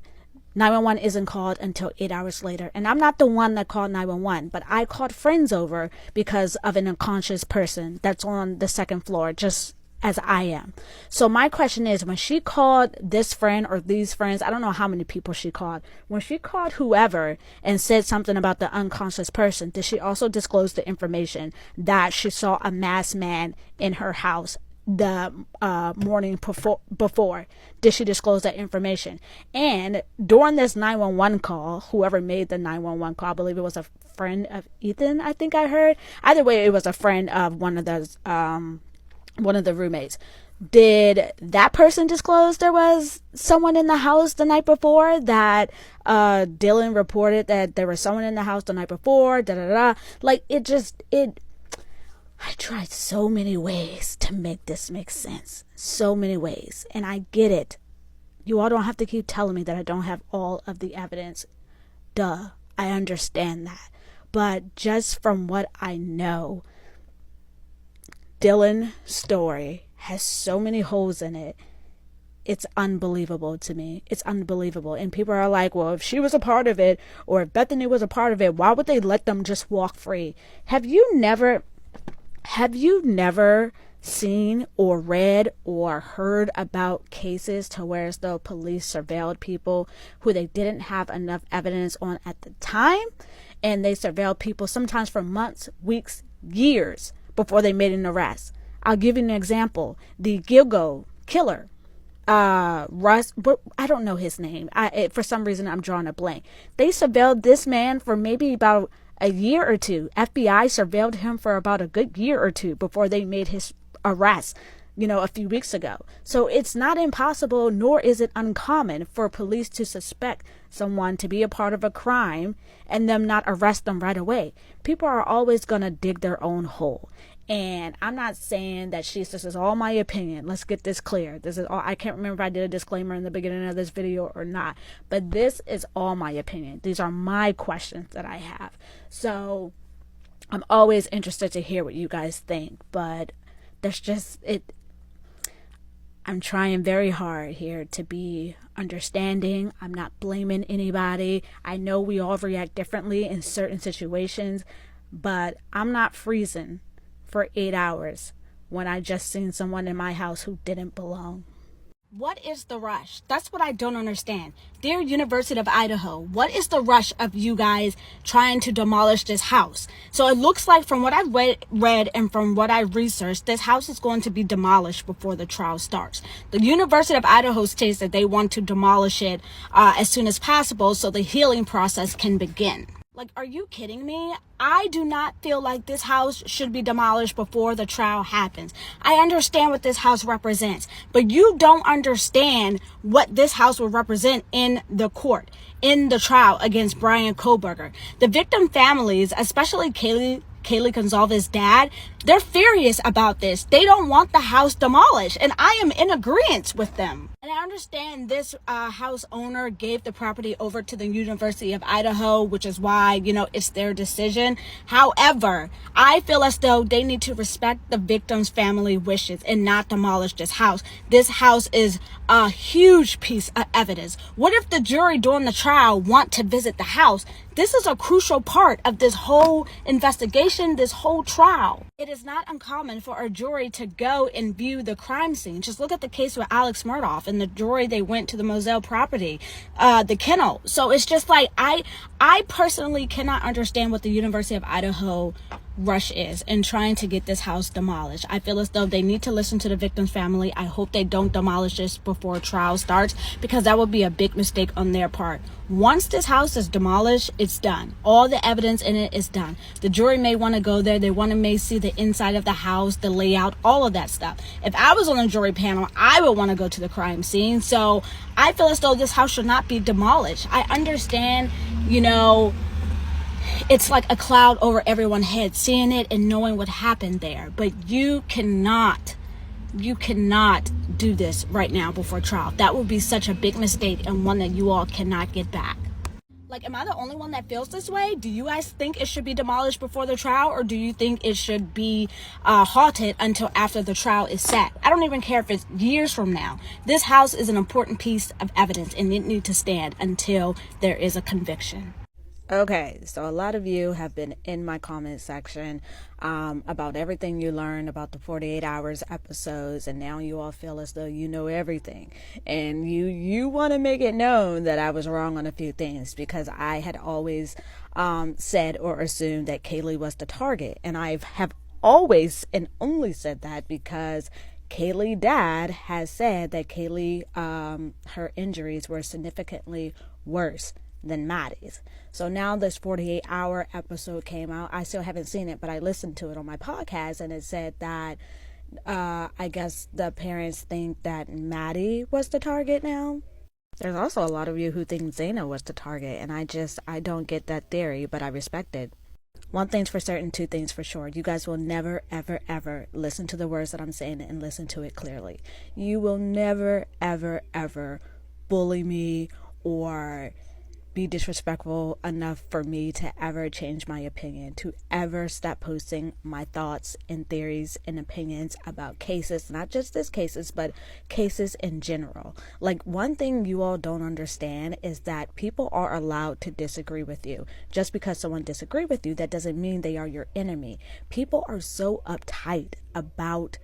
911 isn't called until 8 hours later. And I'm not the one that called 911, but I called friends over because of an unconscious person that's on the 2nd floor, just as I am. So my question is, when she called this friend or these friends, I don't know how many people she called, when she called whoever and said something about the unconscious person, did she also disclose the information that she saw a masked man in her house the morning before? Did she disclose that information? And during this 911 call, whoever made the 911 call, I believe it was a friend of Ethan, I think I heard. Either way, it was a friend of one of the roommates. Did that person disclose there was someone in the house the night before? That Dylan reported that there was someone in the house the night before? Like, I tried so many ways to make this make sense. So many ways. And I get it. You all don't have to keep telling me that I don't have all of the evidence. Duh. I understand that. But just from what I know, Dylan's story has so many holes in it. It's unbelievable to me. It's unbelievable. And people are like, well, if she was a part of it, or if Bethany was a part of it, why would they let them just walk free? Have you never seen or read or heard about cases to where as though police surveilled people who they didn't have enough evidence on at the time, and they surveilled people sometimes for months, weeks, years before they made an arrest? I'll give you an example. The Gilgo killer, Russ, but I don't know his name. For some reason, I'm drawing a blank. They surveilled this man for maybe about a year or 2. FBI surveilled him for about a good year or 2 before they made his arrest, a few weeks ago. So it's not impossible, nor is it uncommon for police to suspect someone to be a part of a crime and them not arrest them right away. People are always going to dig their own hole. And I'm not saying that this is all my opinion. Let's get this clear. This is all. I can't remember if I did a disclaimer in the beginning of this video or not, but this is all my opinion. These are my questions that I have. So I'm always interested to hear what you guys think, but I'm trying very hard here to be understanding. I'm not blaming anybody. I know we all react differently in certain situations, but I'm not freezing for 8 hours when I just seen someone in my house who didn't belong. What is the rush? That's what I don't understand. Dear University of Idaho, what is the rush of you guys trying to demolish this house? So it looks like from what I've read and from what I researched, this house is going to be demolished before the trial starts. The University of Idaho states that they want to demolish it as soon as possible so the healing process can begin. Like, are you kidding me? I do not feel like this house should be demolished before the trial happens. I understand what this house represents, but you don't understand what this house will represent in the court, in the trial against Brian Koberger. The victim families, especially Kaylee Gonzalez's dad, they're furious about this. They don't want the house demolished, and I am in agreement with them. And I understand this house owner gave the property over to the University of Idaho, which is why, it's their decision. However, I feel as though they need to respect the victim's family wishes and not demolish this house. This house is a huge piece of evidence. What if the jury during the trial want to visit the house? This is a crucial part of this whole investigation, this whole trial. It is not uncommon for a jury to go and view the crime scene. Just look at the case with Alex Murdaugh and the jury, they went to the Moselle property, the kennel. So it's just like, I personally cannot understand what the University of Idaho rush is in trying to get this house demolished. I feel as though they need to listen to the victim's family. I hope they don't demolish this before trial starts, because that would be a big mistake on their part. Once this house is demolished, it's done. All the evidence in it is done. The jury may want to go there. They may see the inside of the house, the layout, all of that stuff. If I was on a jury panel, I would want to go to the crime scene. So I feel as though this house should not be demolished. I understand, it's like a cloud over everyone's head, seeing it and knowing what happened there. But you cannot do this right now before trial. That would be such a big mistake, and one that you all cannot get back. Like, am I the only one that feels this way? Do you guys think it should be demolished before the trial, or do you think it should be halted until after the trial is set? I don't even care if it's years from now. This house is an important piece of evidence, and it needs to stand until there is a conviction. Okay, so a lot of you have been in my comment section about everything you learned about the 48 Hours episodes, and now you all feel as though you know everything, and you want to make it known that I was wrong on a few things, because I had always said or assumed that Kaylee was the target, and I have always and only said that because Kaylee's dad has said that Kaylee, her injuries were significantly worse than Maddie's. So now this 48-hour episode came out. I still haven't seen it, but I listened to it on my podcast, and it said that I guess the parents think that Maddie was the target now. There's also a lot of you who think Zaina was the target, and I don't get that theory, but I respect it. One thing's for certain, two things for sure. You guys will never, ever, ever listen to the words that I'm saying and listen to it clearly. You will never, ever, ever bully me or be disrespectful enough for me to ever change my opinion, to ever stop posting my thoughts and theories and opinions about cases, not just this cases, but cases in general. Like, one thing you all don't understand is that people are allowed to disagree with you. Just because someone disagrees with you, that doesn't mean they are your enemy. People are so uptight about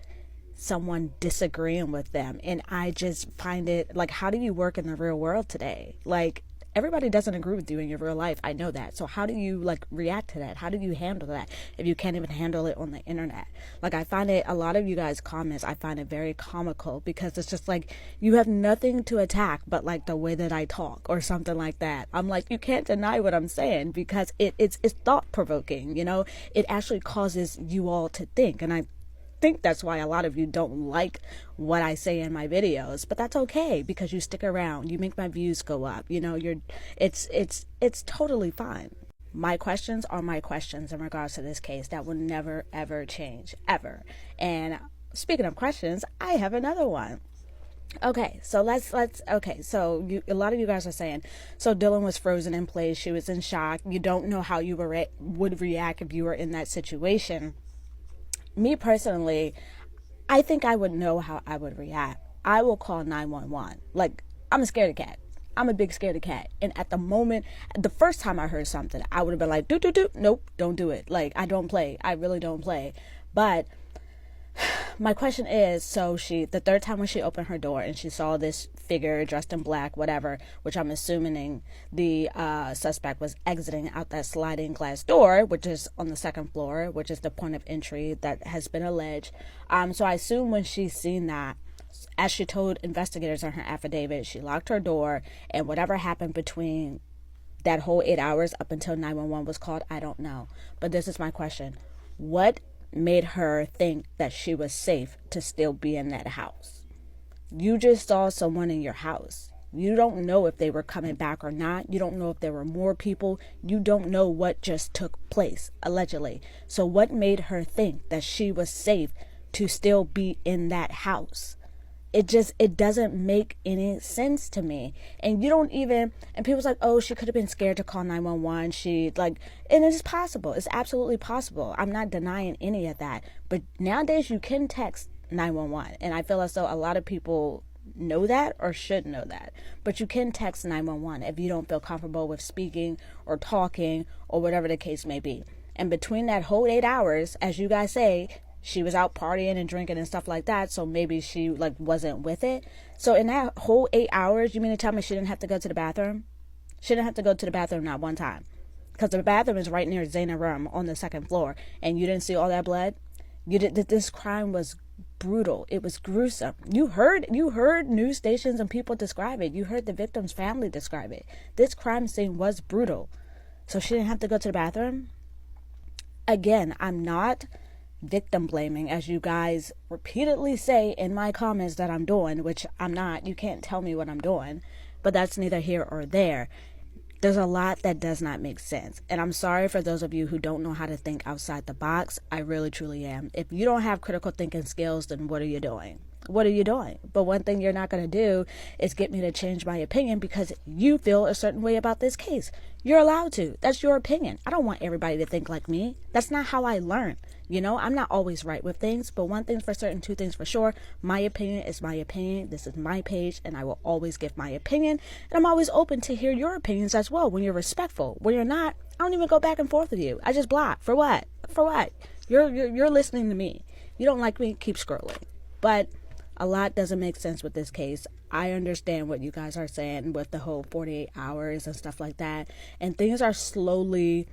someone disagreeing with them, and I just find it like, how do you work in the real world today? Like, everybody doesn't agree with you in your real life. I know that. So how do you react to that? How do you handle that if you can't even handle it on the internet? Like, I find it, a lot of you guys' comments, I find it very comical, because it's just like, you have nothing to attack but like the way that I talk or something like that. I'm like, you can't deny what I'm saying, because it's thought provoking, it actually causes you all to think. And I think that's why a lot of you don't like what I say in my videos, but that's okay, because you stick around, you make my views go up, it's totally fine. My questions are my questions in regards to this case. That will never ever change, ever. And speaking of questions, I have another one. Okay, so so a lot of you guys are saying, so Dylan was frozen in place, she was in shock, you don't know how you would react if you were in that situation. Me personally, I think I would know how I would react. I will call 911. Like, I'm a scaredy cat. I'm a big scaredy cat. And at the moment, the first time I heard something, I would have been like, nope, don't do it. Like, I don't play. I really don't play. But my question is, so the third time when she opened her door and she saw this figure dressed in black, whatever, which I'm assuming the suspect was exiting out that sliding glass door, which is on the second floor, which is the point of entry that has been alleged. So I assume when she's seen that, as she told investigators in her affidavit, she locked her door, and whatever happened between that whole 8 hours up until 911 was called, I don't know. But this is my question. What made her think that she was safe to still be in that house? You just saw someone in your house. You don't know if they were coming back or not. You don't know if there were more people. You don't know what just took place, allegedly. So what made her think that she was safe to still be in that house? it doesn't make any sense to me. And you don't even, and people's like, oh, she could have been scared to call 911. She like, and it's possible. It's absolutely possible. I'm not denying any of that. But nowadays you can text 911. And I feel as though a lot of people know that or should know that. But you can text 911 if you don't feel comfortable with speaking or talking or whatever the case may be. And between that whole 8 hours, as you guys say, she was out partying and drinking and stuff like that, so maybe she like wasn't with it. So in that whole 8 hours, you mean to tell me she didn't have to go to the bathroom? She didn't have to go to the bathroom not one time, because the bathroom is right near Zaina's room on the second floor, and you didn't see all that blood. You did. This crime was brutal. It was gruesome. You heard news stations and people describe it. You heard the victim's family describe it. This crime scene was brutal. So she didn't have to go to the bathroom. Again, I'm not victim blaming, as you guys repeatedly say in my comments that I'm doing, which I'm not. You can't tell me what I'm doing, but that's neither here or there. There's a lot that does not make sense, and I'm sorry for those of you who don't know how to think outside the box. I really truly am. If you don't have critical thinking skills, then what are you doing? What are you doing? But one thing you're not going to do is get me to change my opinion because you feel a certain way about this case. You're allowed to. That's your opinion. I don't want everybody to think like me. That's not how I learn. You know, I'm not always right with things, but one thing's for certain, two things for sure. My opinion is my opinion. This is my page, and I will always give my opinion. And I'm always open to hear your opinions as well when you're respectful. When you're not, I don't even go back and forth with you. I just block. For what? For what? You're listening to me. You don't like me? Keep scrolling. But a lot doesn't make sense with this case. I understand what you guys are saying with the whole 48 hours and stuff like that. And things are slowly,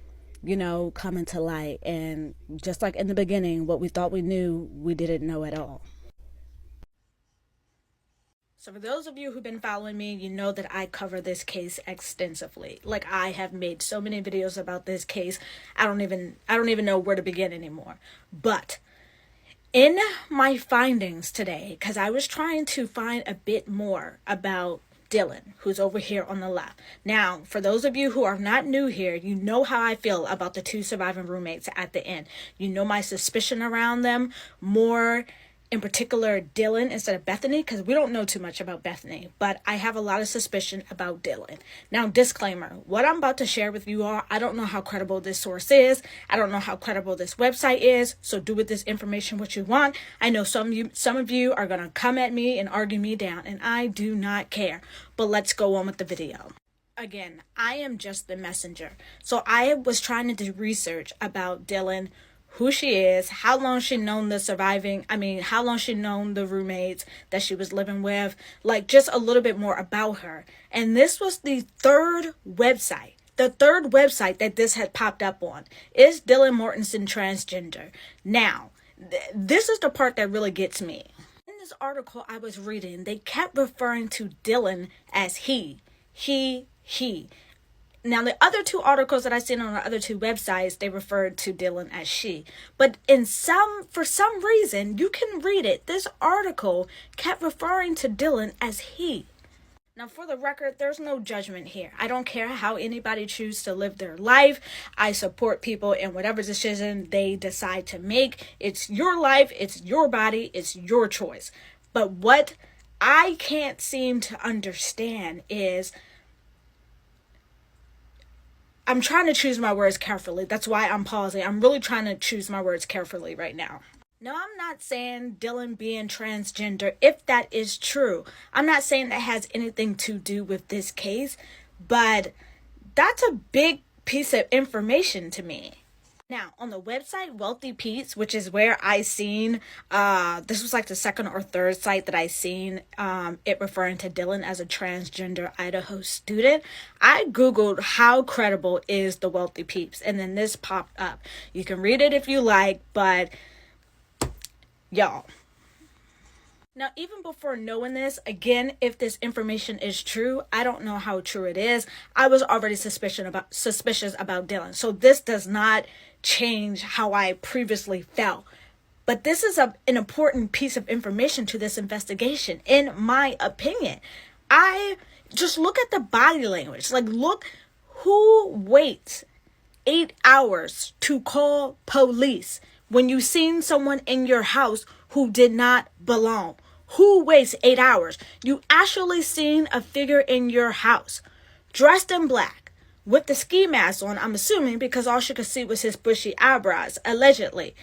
you know, coming to light. And just like in the beginning, what we thought we knew, we didn't know at all. So for those of you who've been following me, you know that I cover this case extensively. Like, I have made so many videos about this case. I don't even know where to begin anymore. But in my findings today, because I was trying to find a bit more about Dylan, who's over here on the left. Now, for those of you who are not new here, you know how I feel about the two surviving roommates at the end. You know my suspicion around them, more in particular Dylan instead of Bethany, because we don't know too much about Bethany, but I have a lot of suspicion about Dylan. Now, disclaimer, what I'm about to share with you all, I don't know how credible this source is. I don't know how credible this website is, so do with this information what you want. I know some of you are going to come at me and argue me down, and I do not care. But let's go on with the video. Again, I am just the messenger. So I was trying to do research about Dylan, who she is, how long she known how long she known the roommates that she was living with, like just a little bit more about her. And this was the third website that this had popped up on. Is Dylan Mortensen transgender? Now, this is the part that really gets me. In this article I was reading, they kept referring to Dylan as he. Now, the other two articles that I seen on the other two websites, they referred to Dylan as she. But for some reason, you can read it. This article kept referring to Dylan as he. Now, for the record, there's no judgment here. I don't care how anybody chooses to live their life. I support people in whatever decision they decide to make. It's your life. It's your body. It's your choice. But what I can't seem to understand is, I'm trying to choose my words carefully. That's why I'm pausing. I'm really trying to choose my words carefully right now. Now, I'm not saying Dylan being transgender, if that is true. I'm not saying that has anything to do with this case, but that's a big piece of information to me. Now, on the website Wealthy Pete's, which is where I seen, this was like the second or third site that I seen it referring to Dylan as a transgender Idaho student. I Googled how credible is the Wealthy Pete's, and then this popped up. You can read it if you like, but y'all. Now, even before knowing this, again, if this information is true, I don't know how true it is. I was already suspicious about Dylan. So this does not change how I previously felt. But this is an important piece of information to this investigation, in my opinion. I just look at the body language. Like, look, who waits 8 hours to call police when you seen someone in your house who did not belong? Who waits 8 hours? You actually seen a figure in your house, dressed in black, with the ski mask on, I'm assuming, because all she could see was his bushy eyebrows, allegedly.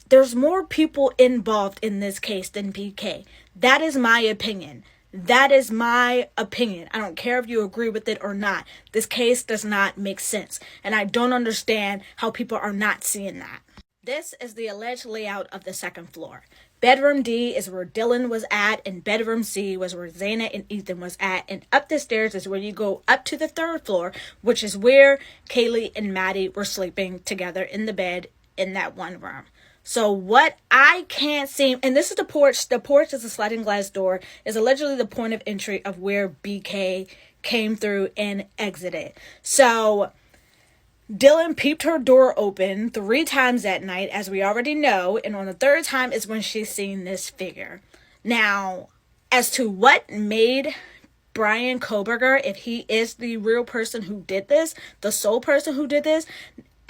There's more people involved in this case than BK. That is my opinion. That is my opinion. I don't care if you agree with it or not. This case does not make sense. And I don't understand how people are not seeing that. This is the alleged layout of the second floor. Bedroom D is where Dylan was at, and bedroom C was where Zaina and Ethan was at, and up the stairs is where you go up to the third floor, which is where Kaylee and Maddie were sleeping together in the bed in that one room. So what I can't see, and this is the porch is a sliding glass door, is allegedly the point of entry of where BK came through and exited. So Dylan peeped her door open 3 times that night, as we already know, and on the 3rd time is when she's seen this figure. Now, as to what made Bryan Kohberger, if he is the real person who did this, the sole person who did this,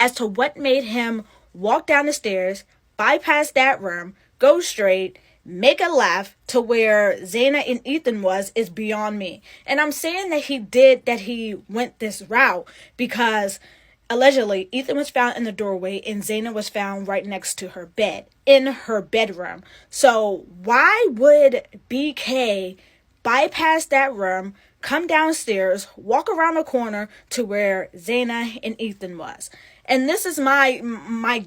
as to what made him walk down the stairs, bypass that room, go straight, make a left to where Zaina and Ethan was, is beyond me. And I'm saying that he went this route because allegedly Ethan was found in the doorway and Zaina was found right next to her bed, in her bedroom. So why would BK bypass that room, come downstairs, walk around the corner to where Zaina and Ethan was? And this is my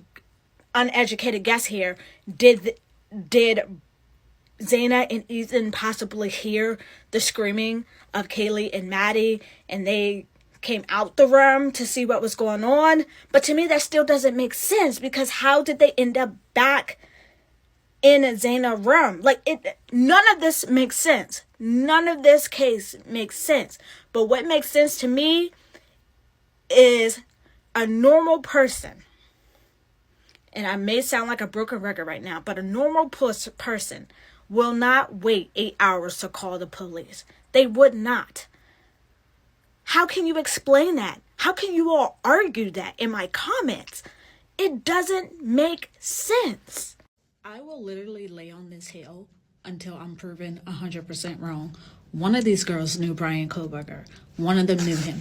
uneducated guess here. Did Zaina and Ethan possibly hear the screaming of Kaylee and Maddie, and they came out the room to see what was going on? But to me, that still doesn't make sense, because how did they end up back in Zaina's room? None of this makes sense. None of this case makes sense. But what makes sense to me is a normal person, and I may sound like a broken record right now, but a normal person will not wait 8 hours to call the police. They would not. How can you explain that? How can you all argue that in my comments? It doesn't make sense. I will literally lay on this hill until I'm proven 100% wrong. One of these girls knew Bryan Kohberger. One of them knew him.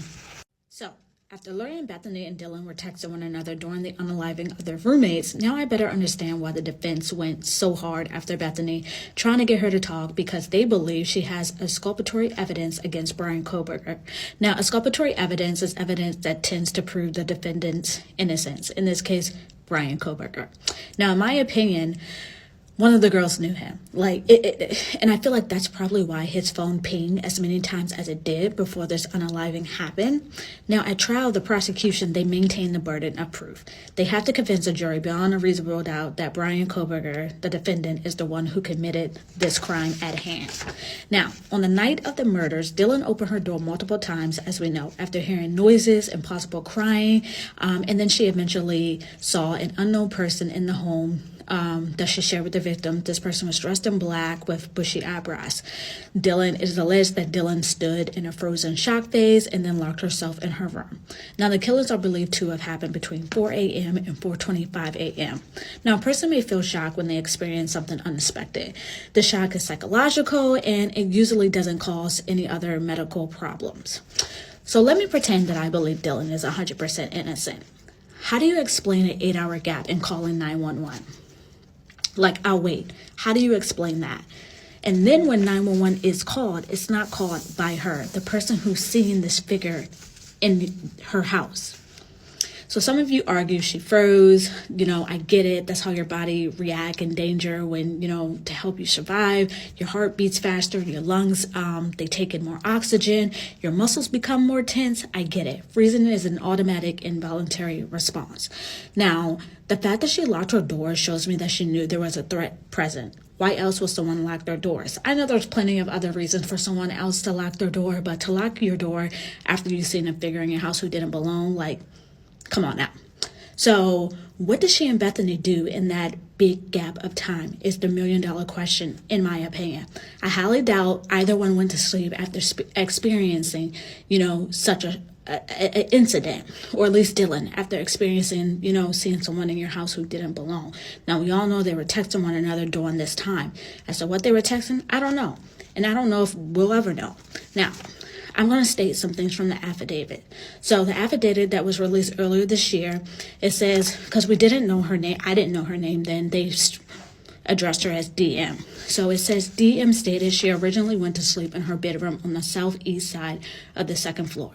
So, after learning Bethany and Dylan were texting one another during the unaliving of their roommates, now I better understand why the defense went so hard after Bethany, trying to get her to talk because they believe she has exculpatory evidence against Bryan Kohberger. Now, exculpatory evidence is evidence that tends to prove the defendant's innocence. In this case, Bryan Kohberger. Now, in my opinion, one of the girls knew him. And I feel like that's probably why his phone pinged as many times as it did before this unaliving happened. Now, at trial, the prosecution, they maintain the burden of proof. They have to convince a jury beyond a reasonable doubt that Bryan Kohberger, the defendant, is the one who committed this crime at hand. Now, on the night of the murders, Dylan opened her door multiple times, as we know, after hearing noises and possible crying. And then she eventually saw an unknown person in the home that she shared with the victim. This person was dressed in black with bushy eyebrows. It is alleged that Dylan stood in a frozen shock phase and then locked herself in her room. Now, the killings are believed to have happened between 4 a.m. and 4:25 a.m. Now, a person may feel shocked when they experience something unexpected. The shock is psychological, and it usually doesn't cause any other medical problems. So let me pretend that I believe Dylan is 100% innocent. How do you explain an 8-hour gap in calling 911? I'll wait. How do you explain that? And then when 911 is called, it's not called by her, the person who's seeing this figure in her house. So some of you argue she froze. I get it. That's how your body reacts in danger when, to help you survive. Your heart beats faster. Your lungs, they take in more oxygen. Your muscles become more tense. I get it. Freezing is an automatic involuntary response. Now, the fact that she locked her door shows me that she knew there was a threat present. Why else would someone lock their doors? I know there's plenty of other reasons for someone else to lock their door, but to lock your door after you've seen a figure in your house who didn't belong, come on now. So what did she and Bethany do in that big gap of time is the $1 million question, in my opinion. I highly doubt either one went to sleep after experiencing, such a an incident, or at least Dylan, after experiencing, seeing someone in your house who didn't belong. Now, we all know they were texting one another during this time. As to what they were texting, I don't know. And I don't know if we'll ever know. Now, I'm going to state some things from the affidavit. So the affidavit that was released earlier this year, it says, because we didn't know her name, I didn't know her name then, they addressed her as DM. So it says DM stated she originally went to sleep in her bedroom on the southeast side of the second floor.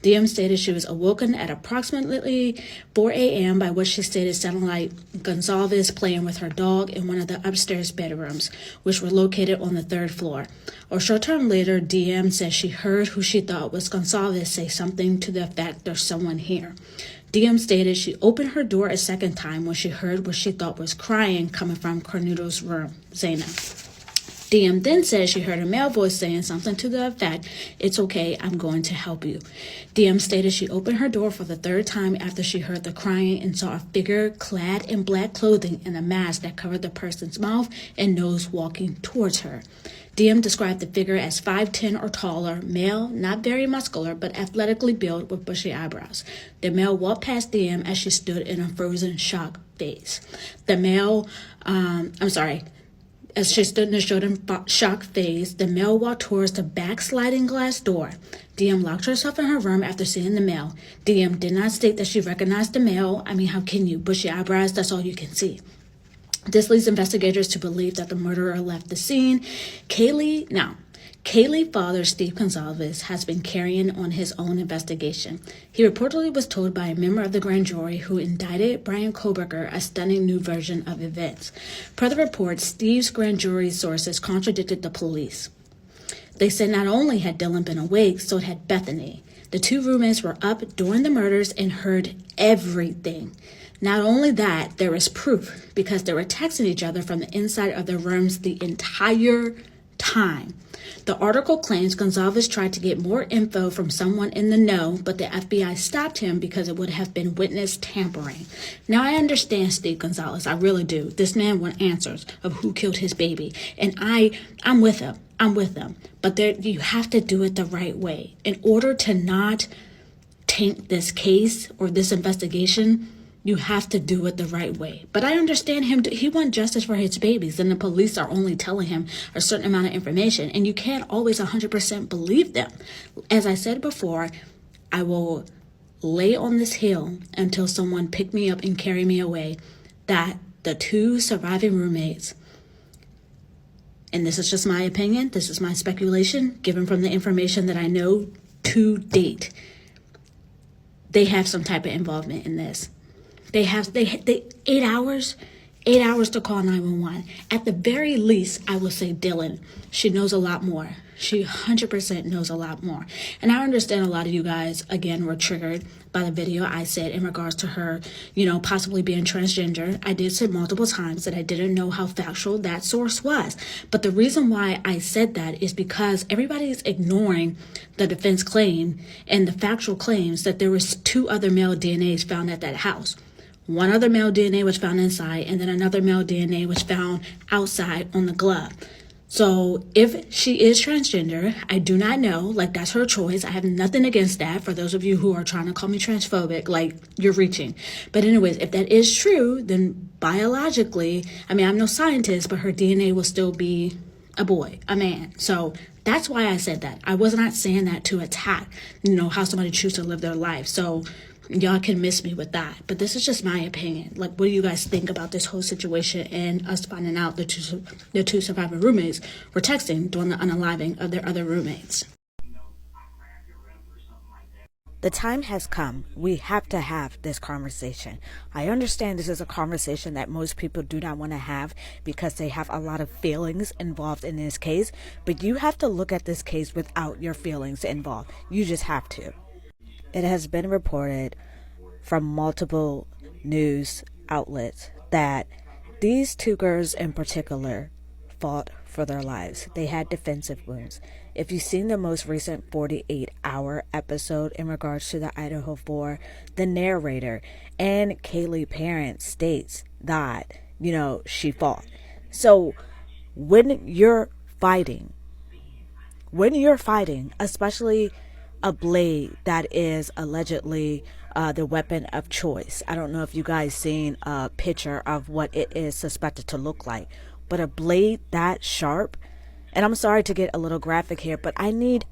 DM stated she was awoken at approximately 4 a.m. by what she stated sounded like Gonzalez playing with her dog in one of the upstairs bedrooms, which were located on the third floor. A short time later, DM said she heard who she thought was Gonzalez say something to the effect, "There's someone here." DM stated she opened her door a second time when she heard what she thought was crying coming from Cornudo's room, Zaina. DM then said she heard a male voice saying something to the effect, "It's okay, I'm going to help you." DM stated she opened her door for the third time after she heard the crying and saw a figure clad in black clothing and a mask that covered the person's mouth and nose walking towards her. DM described the figure as 5'10" or taller, male, not very muscular, but athletically built with bushy eyebrows. The male walked past DM as she stood in a frozen shock phase. As she stood in a shock phase, the male walked towards the backsliding glass door. DM locked herself in her room after seeing the male. DM did not state that she recognized the male. I mean, how can you? Bushy eyebrows, that's all you can see. This leads investigators to believe that the murderer left the scene. Kaylee's father, Steve Gonzalez, has been carrying on his own investigation. He reportedly was told by a member of the grand jury who indicted Brian Koberger a stunning new version of events. Per the report, Steve's grand jury sources contradicted the police. They said not only had Dylan been awake, so had Bethany. The two roommates were up during the murders and heard everything. Not only that, there is proof because they were texting each other from the inside of their rooms the entire time. The article claims Gonzalez tried to get more info from someone in the know, but the FBI stopped him because it would have been witness tampering. Now, I understand Steve Gonzalez. I really do. This man wants answers of who killed his baby. And I'm with him. But you have to do it the right way. In order to not taint this case or this investigation, you have to do it the right way. But I understand him. He wants justice for his babies, and the police are only telling him a certain amount of information, and you can't always 100% believe them. As I said before, I will lay on this hill until someone pick me up and carry me away that the two surviving roommates, and this is just my opinion, this is my speculation, given from the information that I know to date, they have some type of involvement in this. They 8 hours to call 911. At the very least, I will say Dylan. She knows a lot more. She 100% knows a lot more. And I understand a lot of you guys, again, were triggered by the video I said in regards to her, possibly being transgender. I did say multiple times that I didn't know how factual that source was. But the reason why I said that is because everybody's ignoring the defense claim and the factual claims that there was 2 other male DNAs found at that house. One other male DNA was found inside, and then another male DNA was found outside on the glove. So if she is transgender, I do not know, that's her choice. I have nothing against that. For those of you who are trying to call me transphobic, you're reaching. But anyways, if that is true, then biologically, I'm no scientist, but her DNA will still be a boy, a man. So that's why I said that. I was not saying that to attack, how somebody chooses to live their life. So y'all can miss me with that, but this is just my opinion. What do you guys think about this whole situation and us finding out the two surviving roommates were texting during the unaliving of their other roommates? The time has come. We have to have this conversation. I understand this is a conversation that most people do not want to have because they have a lot of feelings involved in this case, but you have to look at this case without your feelings involved. You just have to. It has been reported from multiple news outlets that these 2 girls in particular fought for their lives. They had defensive wounds. If you've seen the most recent 48-hour episode in regards to the IDAHO4, the narrator and Kaylee's parents states that, she fought. So when you're fighting, especially a blade that is allegedly the weapon of choice. I don't know if you guys seen a picture of what it is suspected to look like, but a blade that sharp. And I'm sorry to get a little graphic here, but I need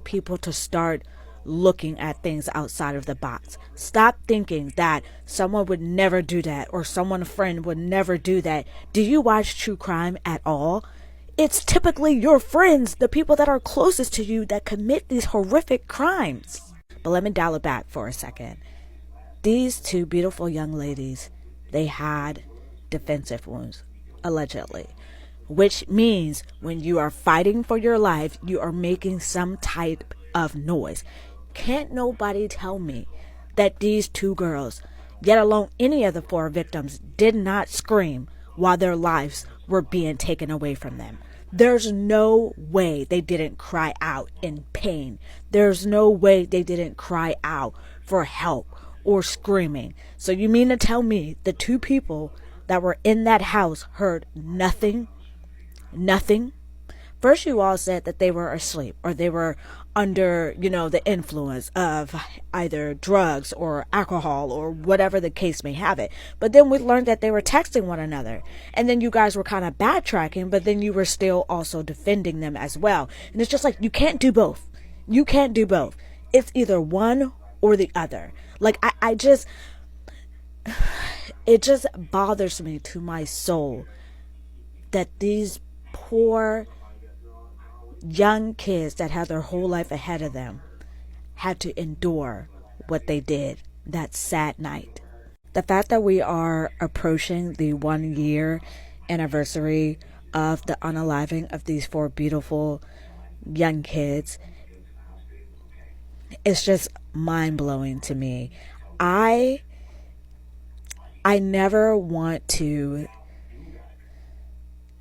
people to start looking at things outside of the box. Stop thinking that someone would never do that, or a friend would never do that. Do you watch true crime at all? It's typically your friends, the people that are closest to you, that commit these horrific crimes. But let me dial it back for a second. These two beautiful young ladies, they had defensive wounds, allegedly. Which means when you are fighting for your life, you are making some type of noise. Can't nobody tell me that these two girls, yet alone any of the 4 victims, did not scream while their lives were being taken away from them. There's no way they didn't cry out in pain. There's no way they didn't cry out for help or screaming. So you mean to tell me the 2 people that were in that house heard nothing? Nothing? First, you all said that they were asleep, or they were under, the influence of either drugs or alcohol or whatever the case may have it. But then we learned that they were texting one another. And then you guys were kind of backtracking, but then you were still also defending them as well. And it's just like, you can't do both. You can't do both. It's either one or the other. Like, it just bothers me to my soul that these poor young kids that had their whole life ahead of them had to endure what they did that sad night. The fact that we are approaching the 1-year anniversary of the unaliving of these 4 beautiful young kids is just mind-blowing to me. I never want to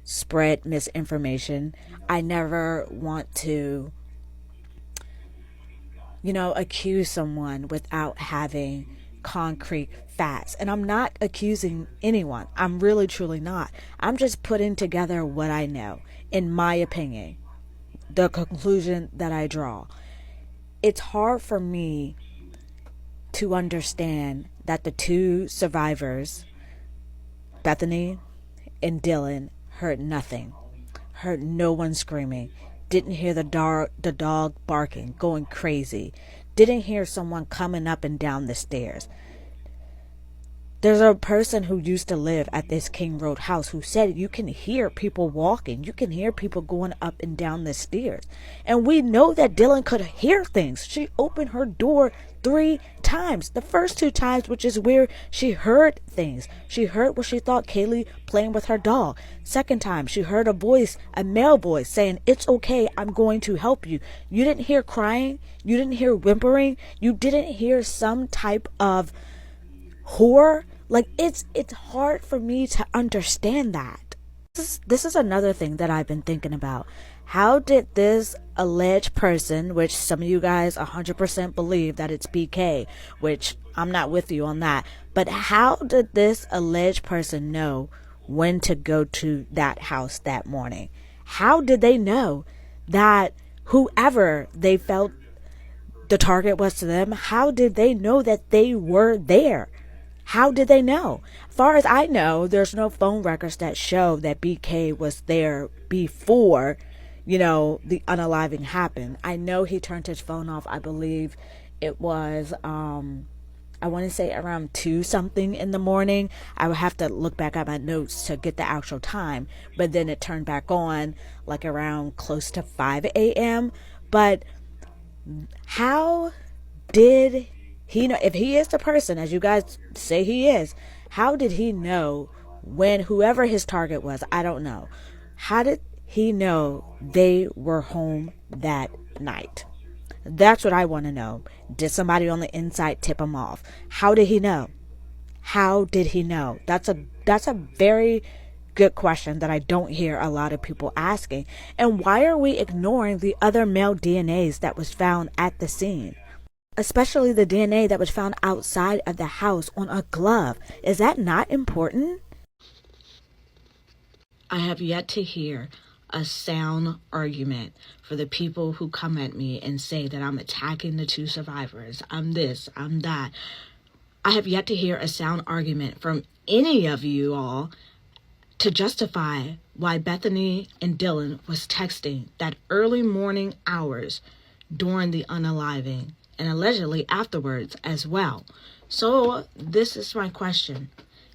spread misinformation. I never want to, accuse someone without having concrete facts. And I'm not accusing anyone. I'm really, truly not. I'm just putting together what I know, in my opinion, the conclusion that I draw. It's hard for me to understand that the 2 survivors, Bethany and Dylan, heard nothing, heard no one screaming, didn't hear the dog barking, going crazy, didn't hear someone coming up and down the stairs. There's a person who used to live at this King Road house who said you can hear people walking, you can hear people going up and down the stairs. And we know that Dylan could hear things. She opened her door 3 times. The first 2 times, which is where she heard things. She heard what she thought Kaylee playing with her dog. Second time, she heard a voice, a male voice, saying, "It's okay, I'm going to help you." You didn't hear crying. You didn't hear whimpering. You didn't hear some type of horror. Like, it's hard for me to understand that. This is another thing that I've been thinking about. How did this alleged person, which some of you guys 100% believe that it's BK, which I'm not with you on that, but how did this alleged person know when to go to that house that morning? How did they know that whoever they felt the target was to them, how did they know that they were there? How did they know? As far as I know, there's no phone records that show that BK was there before, the unaliving happened. I know he turned his phone off. I believe it was, I want to say around 2 something in the morning. I would have to look back at my notes to get the actual time. But then it turned back on like around close to 5 a.m. But how did he know, if he is the person, as you guys say he is, how did he know when whoever his target was? I don't know. How did he know they were home that night? That's what I want to know. Did somebody on the inside tip him off? How did he know? How did he know? That's a very good question that I don't hear a lot of people asking. And why are we ignoring the other male DNAs that was found at the scene? Especially the DNA that was found outside of the house on a glove. Is that not important? I have yet to hear a sound argument for the people who come at me and say that I'm attacking the two survivors. I'm this, I'm that. I have yet to hear a sound argument from any of you all to justify why Bethany and Dylan was texting that early morning hours during the unaliving and allegedly afterwards as well. So this is my question.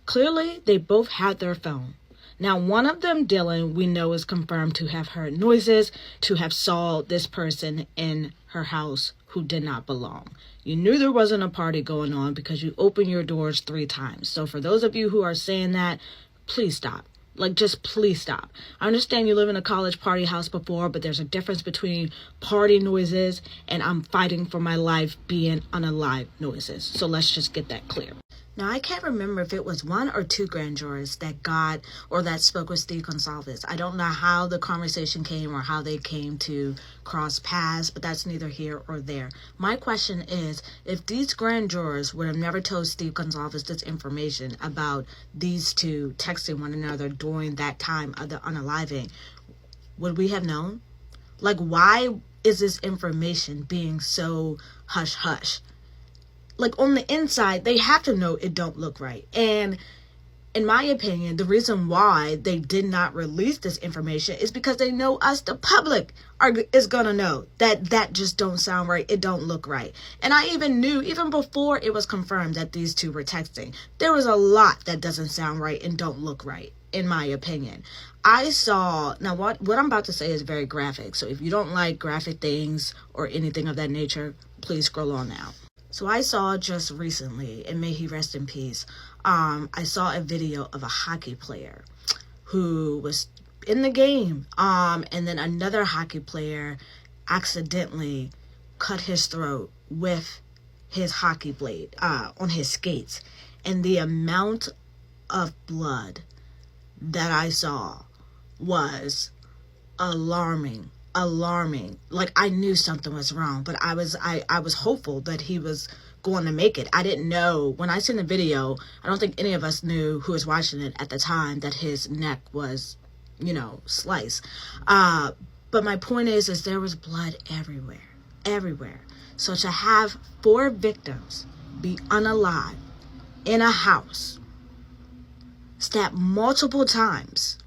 Clearly, they both had their phone. Now, one of them, Dylan, we know is confirmed to have heard noises, to have saw this person in her house who did not belong. You knew there wasn't a party going on because you opened your doors 3 times. So for those of you who are saying that, please stop. Like, just please stop. I understand you live in a college party house before, but there's a difference between party noises and I'm fighting for my life being unalive noises. So let's just get that clear. Now, I can't remember if it was 1 or 2 grand jurors that got or that spoke with Steve Gonsalves. I don't know how the conversation came or how they came to cross paths, but that's neither here or there. My question is, if these grand jurors would have never told Steve Gonsalves this information about these two texting one another during that time of the unaliving, would we have known? Like, why is this information being so hush-hush? Like, on the inside, they have to know it don't look right. And in my opinion, the reason why they did not release this information is because they know us, the public, is going to know that just don't sound right. It don't look right. And I even knew, even before it was confirmed that these two were texting, there was a lot that doesn't sound right and don't look right, in my opinion. I saw, now what I'm about to say is very graphic. So if you don't like graphic things or anything of that nature, please scroll on now. So I saw just recently, and may he rest in peace, I saw a video of a hockey player who was in the game, and then another hockey player accidentally cut his throat with his hockey blade on his skates. And the amount of blood that I saw was alarming. Like, I knew something was wrong, but I was hopeful that he was going to make it. I didn't know, when I seen the video, I don't think any of us knew who was watching it at the time that his neck was, sliced. But my point is there was blood everywhere. So to have 4 victims be unalive in a house, stabbed multiple times,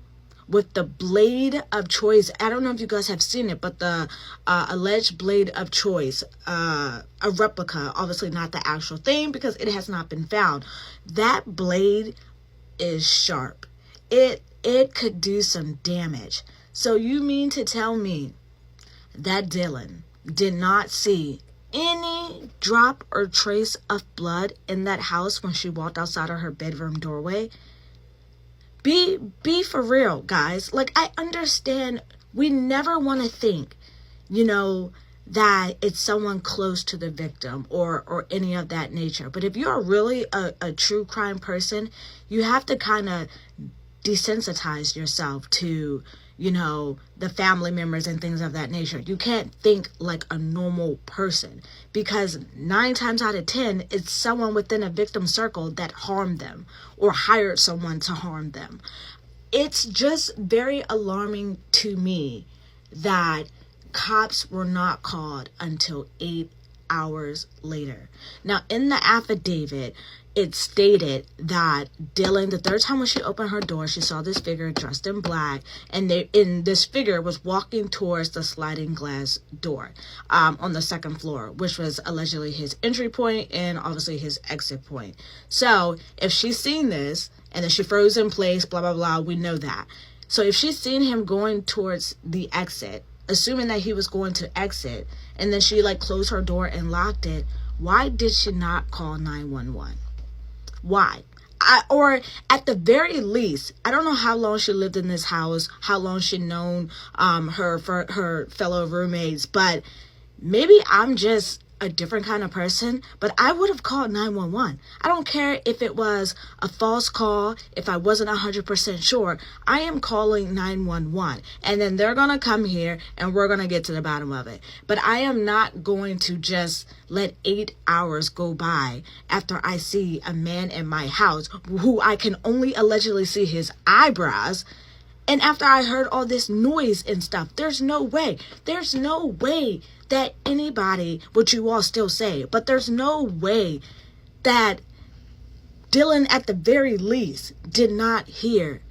with the blade of choice. I don't know if you guys have seen it, but the alleged blade of choice, a replica, obviously not the actual thing because it has not been found. That blade is sharp. It could do some damage. So you mean to tell me that Dylan did not see any drop or trace of blood in that house when she walked outside of her bedroom doorway? Be for real, guys. Like, I understand we never want to think, that it's someone close to the victim or any of that nature. But if you're really a true crime person, you have to kind of desensitize yourself to, the family members and things of that nature. You can't think like a normal person because 9 times out of 10, it's someone within a victim circle that harmed them or hired someone to harm them. It's just very alarming to me that cops were not called until 8 hours later. Now, in the affidavit, it stated that Dylan, the 3rd time when she opened her door, she saw this figure dressed in black, and this figure was walking towards the sliding glass door on the 2nd floor, which was allegedly his entry point and obviously his exit point. So if she's seen this and then she froze in place, blah, blah, blah, we know that. So if she's seen him going towards the exit, assuming that he was going to exit, and then she closed her door and locked it, why did she not call 911? Why? Or at the very least, I don't know how long she lived in this house, how long she known her fellow roommates, but maybe I'm just a different kind of person, but I would have called 911. I don't care if it was a false call, if I wasn't 100% sure. I am calling 911, and then they're going to come here and we're going to get to the bottom of it. But I am not going to just let 8 hours go by after I see a man in my house who I can only allegedly see his eyebrows, And after I heard all this noise and stuff, there's no way that anybody, which you all still say, but there's no way that Dylan at the very least did not hear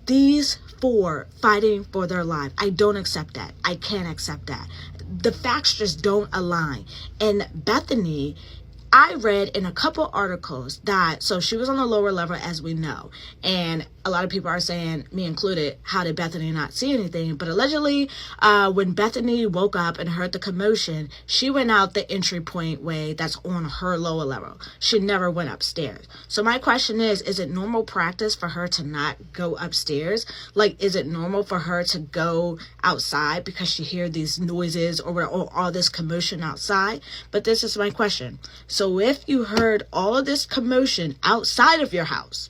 these four fighting for their life. I don't accept that. I can't accept that. The facts just don't align. And Bethany, I read in a couple articles that, so she was on the lower level, as we know, and a lot of people are saying, me included, how did Bethany not see anything? But allegedly, when Bethany woke up and heard the commotion, she went out the entry point way that's on her lower level. She never went upstairs. So my question is it normal practice for her to not go upstairs? Like, is it normal for her to go outside because she hears these noises or all this commotion outside? But this is my question. So if you heard all of this commotion outside of your house,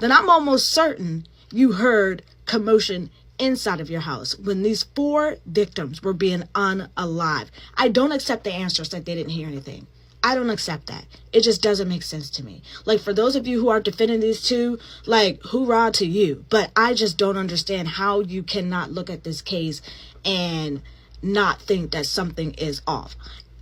then I'm almost certain you heard commotion inside of your house when these four victims were being unalive. I don't accept the answers that they didn't hear anything. I don't accept that. It just doesn't make sense to me. Like, for those of you who are defending these two, like, hoorah to you. But I just don't understand how you cannot look at this case and not think that something is off.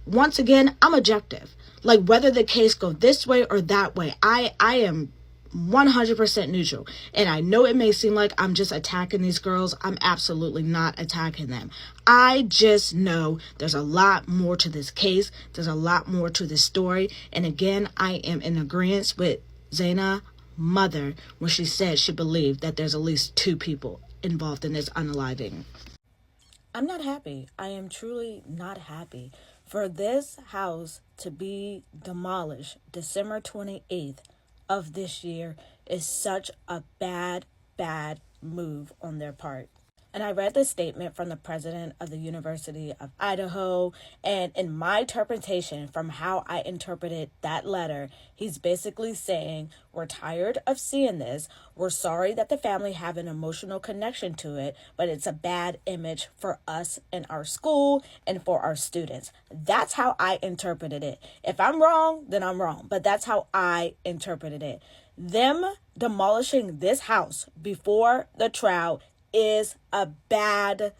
Once again, I'm objective. Like, whether the case go this way or that way, I am 100% neutral. And I know it may seem like I'm just attacking these girls. I'm absolutely not attacking them. I just know there's a lot more to this case. There's a lot more to this story. And again, I am in agreement with Zaina's mother when she said she believed that there's at least two people involved in this unaliving. I'm not happy. I am truly not happy. For this house to be demolished December 28th of this year is such a bad move on their part. And I read the statement from the president of the University of Idaho, and in my interpretation, from how I interpreted that letter, he's basically saying, we're tired of seeing this. We're sorry that the family have an emotional connection to it, but it's a bad image for us and our school and for our students. That's how I interpreted it. If I'm wrong, then I'm wrong, but that's how I interpreted it. Them demolishing this house before the trial is a bad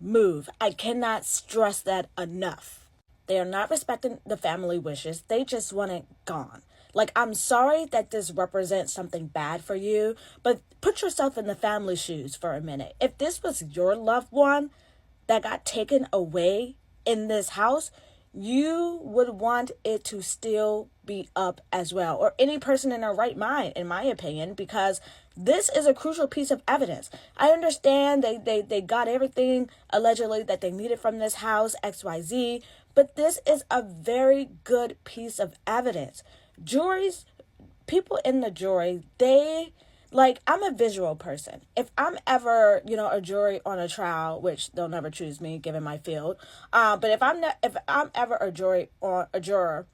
move. I cannot stress that enough. They are not respecting the family wishes. They just want it gone. Like, I'm sorry that this represents something bad for you, but put yourself in the family shoes for a minute. If this was your loved one that got taken away in this house, you would want it to still be up as well, or any person in their right mind, in my opinion, because this is a crucial piece of evidence. I understand they got everything allegedly that they needed from this house, XYZ, but this is a very good piece of evidence. Juries, people in the jury, I'm a visual person. If I'm ever, a jury on a trial, which they'll never choose me given my field, but if I'm ever a juror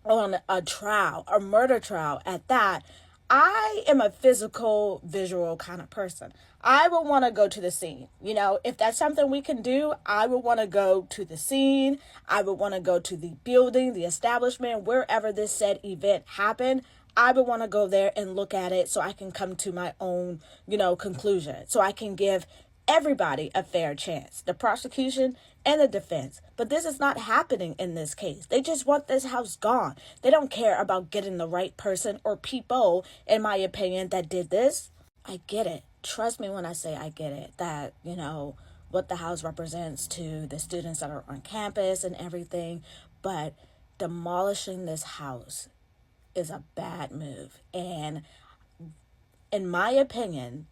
on a trial, a murder trial at that, I am a physical, visual kind of person. I would want to go to the scene. If that's something we can do, I would want to go to the scene. I would want to go to the building, the establishment, wherever this said event happened. I would want to go there and look at it so I can come to my own, conclusion. So I can give everybody a fair chance, the prosecution and the defense. But this is not happening in this case. They just want this house gone. They don't care about getting the right person or people, in my opinion, that did this. I get it. Trust me when I say I get it, that, what the house represents to the students that are on campus and everything. But demolishing this house is a bad move. And in my opinion,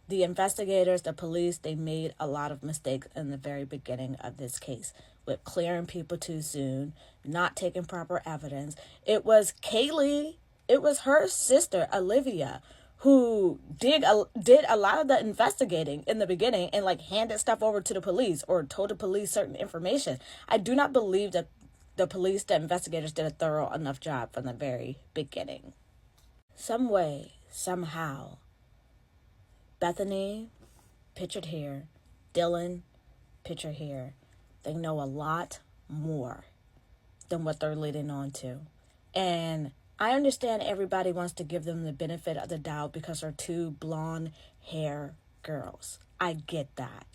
the investigators, the police, they made a lot of mistakes in the very beginning of this case with clearing people too soon, not taking proper evidence. It was Kaylee, it was her sister, Olivia, who did a lot of the investigating in the beginning and handed stuff over to the police or told the police certain information. I do not believe that the police, the investigators did a thorough enough job from the very beginning. Some way, somehow, Bethany, pictured here, Dylan, pictured here, they know a lot more than what they're leading on to. And I understand everybody wants to give them the benefit of the doubt because they're two blonde hair girls. I get that.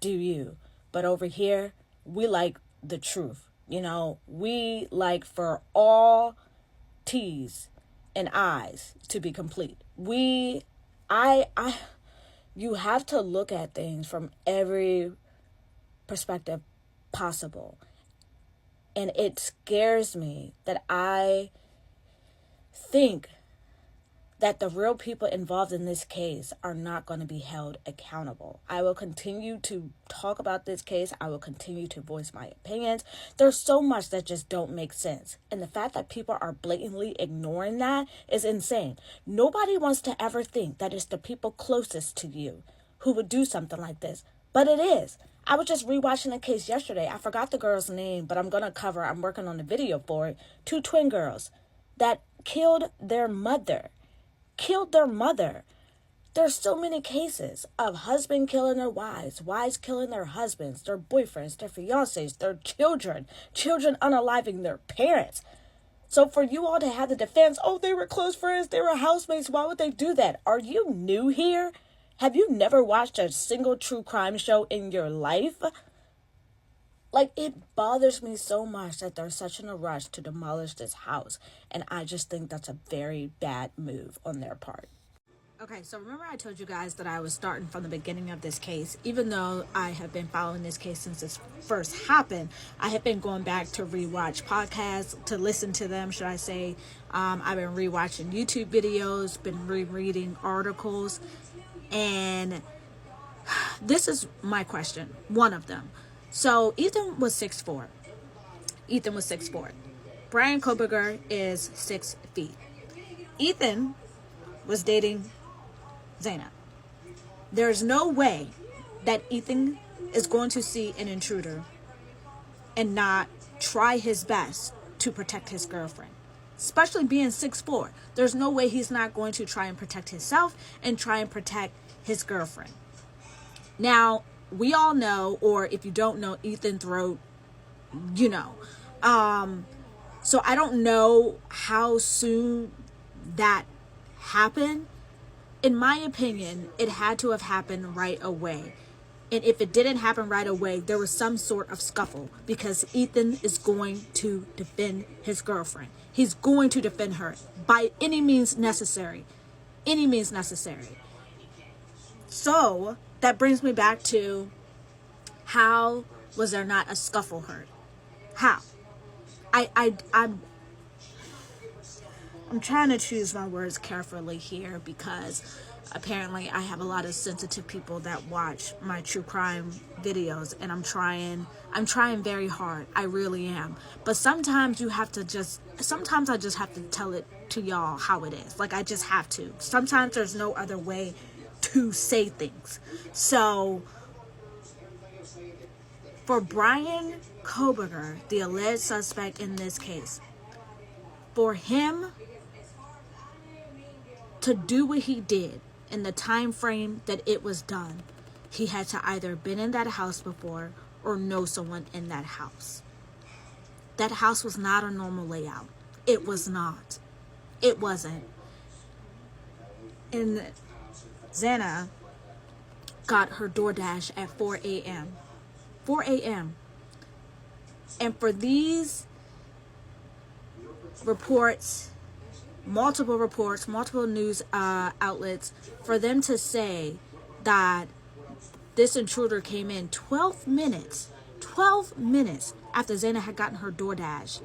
Do you? But over here, we like the truth. We like for all T's and I's to be complete. You have to look at things from every perspective possible. And it scares me that I think that the real people involved in this case are not going to be held accountable. I will continue to talk about this case. I will continue to voice my opinions. There's so much that just don't make sense. And the fact that people are blatantly ignoring that is insane. Nobody wants to ever think that it's the people closest to you who would do something like this. But it is. I was just rewatching a case yesterday. I forgot the girl's name, but I'm working on the video for it. 2 twin girls that killed their mother. There's so many cases of husband killing their wives, wives killing their husbands, their boyfriends, their fiancés, their children unaliving their parents. So for you all to have the defense, oh, they were close friends, they were housemates, why would they do that? Are you new here? Have you never watched a single true crime show in your life? It bothers me so much that they're such in a rush to demolish this house. And I just think that's a very bad move on their part. Okay, so remember I told you guys that I was starting from the beginning of this case. Even though I have been following this case since this first happened, I have been going back to rewatch podcasts, to listen to them, should I say. I've been rewatching YouTube videos, been rereading articles. And this is my question, one of them. So Ethan was 6'4". Brian Koberger is 6 feet. Ethan was dating Zaina. There's no way that Ethan is going to see an intruder and not try his best to protect his girlfriend. Especially being 6'4". There's no way he's not going to try and protect himself and try and protect his girlfriend. Now, we all know, or if you don't know, Ethan throat, So I don't know how soon that happened. In my opinion, it had to have happened right away. And if it didn't happen right away, there was some sort of scuffle, because Ethan is going to defend his girlfriend. He's going to defend her by any means necessary. So that brings me back to, how was there not a scuffle heard? How? I'm trying to choose my words carefully here, because apparently I have a lot of sensitive people that watch my true crime videos, and I'm trying very hard. I really am. But sometimes I just have to tell it to y'all how it is. I just have to. Sometimes there's no other way to say things. So for Brian Koberger, the alleged suspect in this case, for him to do what he did in the time frame that it was done, he had to either been in that house before or know someone in that house. That house was not a normal layout. It was not. It wasn't. And Zaina got her DoorDash at 4 a.m. 4 a.m. And for these reports, multiple news outlets, for them to say that this intruder came in 12 minutes after Zaina had gotten her DoorDash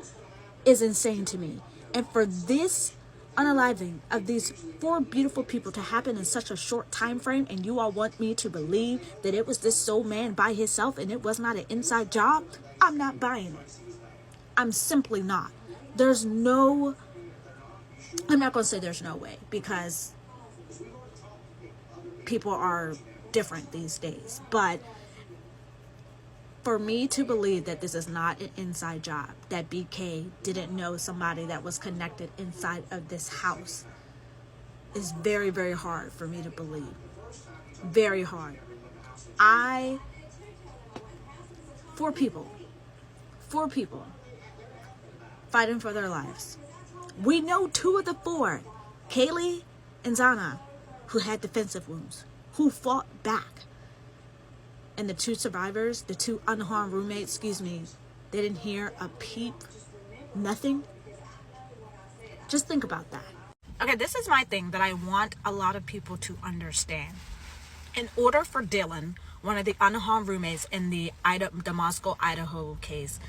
is insane to me. And for this unaliving of these 4 beautiful people to happen in such a short time frame, and you all want me to believe that it was this sole man by himself and it was not an inside job, I'm not buying it. I'm simply not. I'm not going to say there's no way, because people are different these days. But for me to believe that this is not an inside job, that BK didn't know somebody that was connected inside of this house, is very, very hard for me to believe. Very hard. 4 people fighting for their lives. We know 2 of the 4, Kaylee and Zana, who had defensive wounds, who fought back. And the 2 survivors, the 2 unharmed roommates, they didn't hear a peep, nothing. Just think about that. Okay, this is my thing that I want a lot of people to understand. In order for Dylan, one of the unharmed roommates in the Moscow, Idaho case,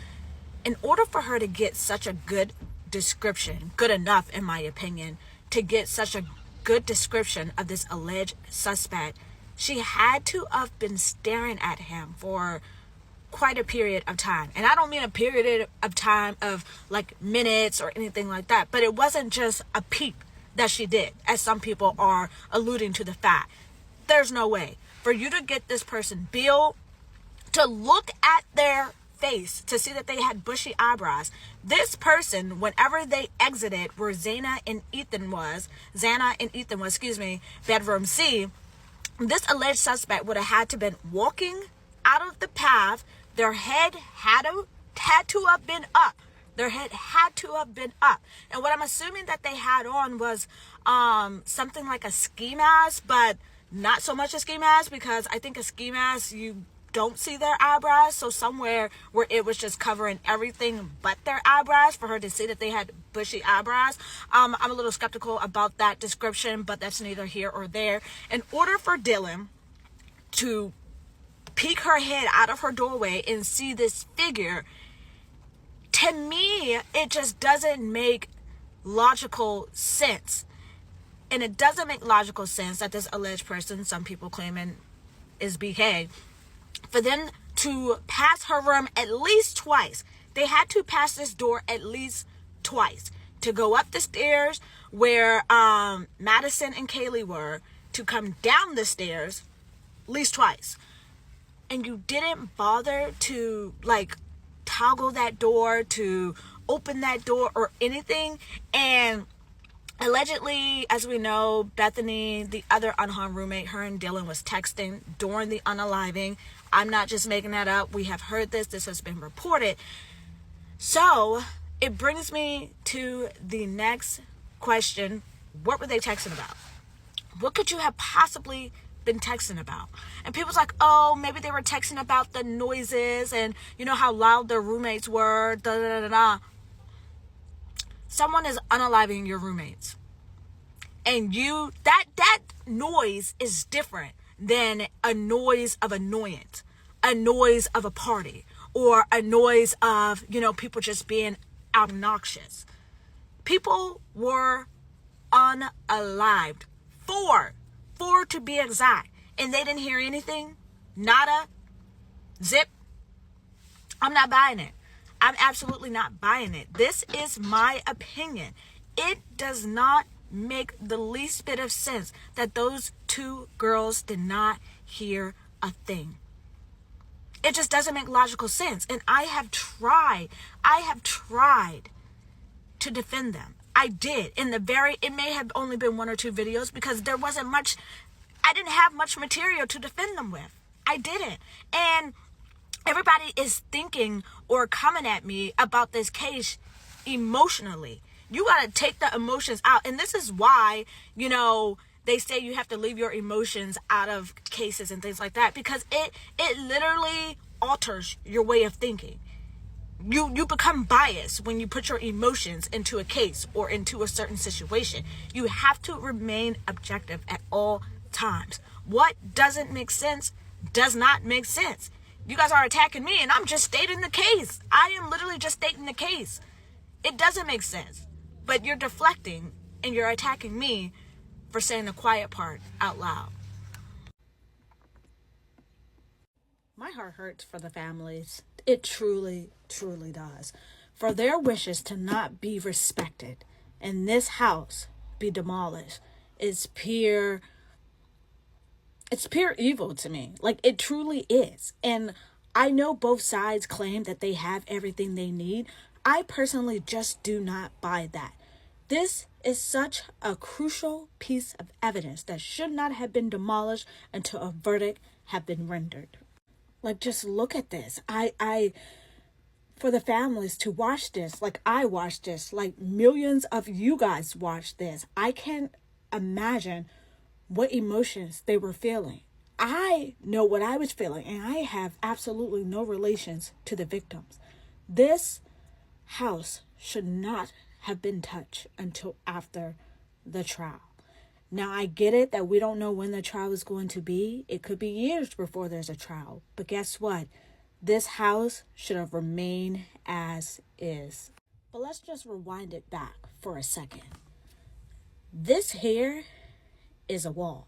in order for her to get such a good description, good enough in my opinion, to get such a good description of this alleged suspect, she had to have been staring at him for quite a period of time. And I don't mean a period of time of like minutes or anything like that, but it wasn't just a peep that she did, as some people are alluding to the fact. There's no way for you to get this person, Bill, to look at their face to see that they had bushy eyebrows. This person, whenever they exited where Xana and Ethan was, bedroom C, this alleged suspect would have had to been walking out of the path. Their head had to have been up. Their head had to have been up. And what I'm assuming that they had on was something like a ski mask, but not so much a ski mask, because I think a ski mask, you don't see their eyebrows. So somewhere where it was just covering everything but their eyebrows for her to see that they had bushy eyebrows. I'm a little skeptical about that description, but that's neither here or there. In order for Dylan to peek her head out of her doorway and see this figure, to me, it just doesn't make logical sense. And it doesn't make logical sense that this alleged person, some people claiming is BK, for them to pass her room at least twice. They had to pass this door at least twice. To go up the stairs where Madison and Kaylee were, to come down the stairs at least twice. And you didn't bother to like toggle that door, to open that door or anything. And allegedly, as we know, Bethany, the other unharmed roommate, her and Dylan was texting during the unaliving. I'm not just making that up. We have heard this. This has been reported. So it brings me to the next question. What were they texting about? What could you have possibly been texting about? And people's like, oh, maybe they were texting about the noises and you know how loud their roommates were, da da da da. Someone is unaliving your roommates, and you that noise is different than a noise of annoyance, a noise of a party, or a noise of, you know, people just being obnoxious. People were unalived, four to be exact, and they didn't hear anything. Nada, zip. I'm not buying it. I'm absolutely not buying it. This is my opinion. It does not make the least bit of sense that those 2 girls did not hear a thing. It just doesn't make logical sense. And I have tried to defend them. I did. It may have only been 1 or 2 videos because there wasn't much, I didn't have much material to defend them with. I didn't. And everybody is thinking or coming at me about this case emotionally. You got to take the emotions out. And this is why, you know, they say you have to leave your emotions out of cases and things like that, because it literally alters your way of thinking. You become biased when you put your emotions into a case or into a certain situation. You have to remain objective at all times. What doesn't make sense does not make sense. You guys are attacking me and I'm just stating the case. I am literally just stating the case. It doesn't make sense. But you're deflecting and you're attacking me for saying the quiet part out loud. My heart hurts for the families. It truly, truly does. For their wishes to not be respected and this house be demolished is pure evil to me. Like, it truly is. And I know both sides claim that they have everything they need. I personally just do not buy that. This is such a crucial piece of evidence that should not have been demolished until a verdict had been rendered. Like, just look at this. for the families to watch this, like I watched this, like millions of you guys watched this. I can't imagine what emotions they were feeling. I know what I was feeling, and I have absolutely no relations to the victims. This house should not have been touched until after the trial. Now, I get it that we don't know when the trial is going to be. It could be years before there's a trial. But guess what? This house should have remained as is. But let's just rewind it back for a second. This here is a wall.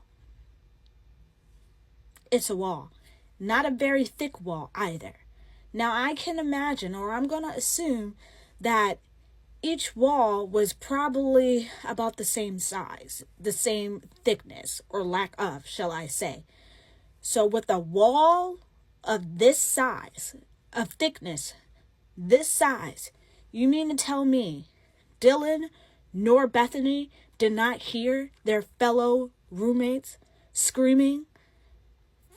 It's a wall. Not a very thick wall either. Now, I can imagine, or I'm going to assume, that each wall was probably about the same size, the same thickness, or lack of, shall I say. So with a wall of this size, of thickness, this size, you mean to tell me Dylan nor Bethany did not hear their fellow roommates screaming,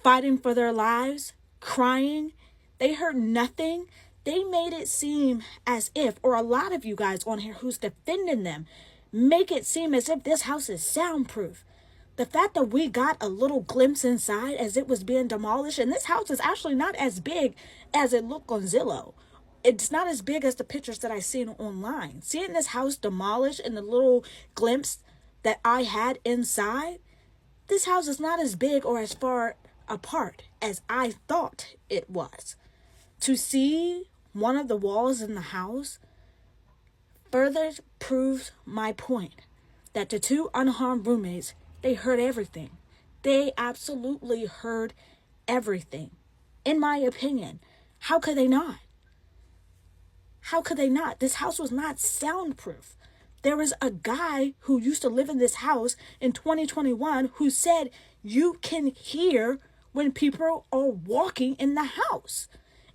fighting for their lives, crying? They heard nothing. They made it seem as if, or a lot of you guys on here who's defending them, make it seem as if this house is soundproof. The fact that we got a little glimpse inside as it was being demolished, and this house is actually not as big as it looked on Zillow. It's not as big as the pictures that I seen online. Seeing this house demolished and the little glimpse that I had inside, this house is not as big or as far apart as I thought it was. To see one of the walls in the house further proves my point that the two unharmed roommates, they heard everything. They absolutely heard everything. In my opinion, how could they not? How could they not? This house was not soundproof. There was a guy who used to live in this house in 2021 who said you can hear when people are walking in the house.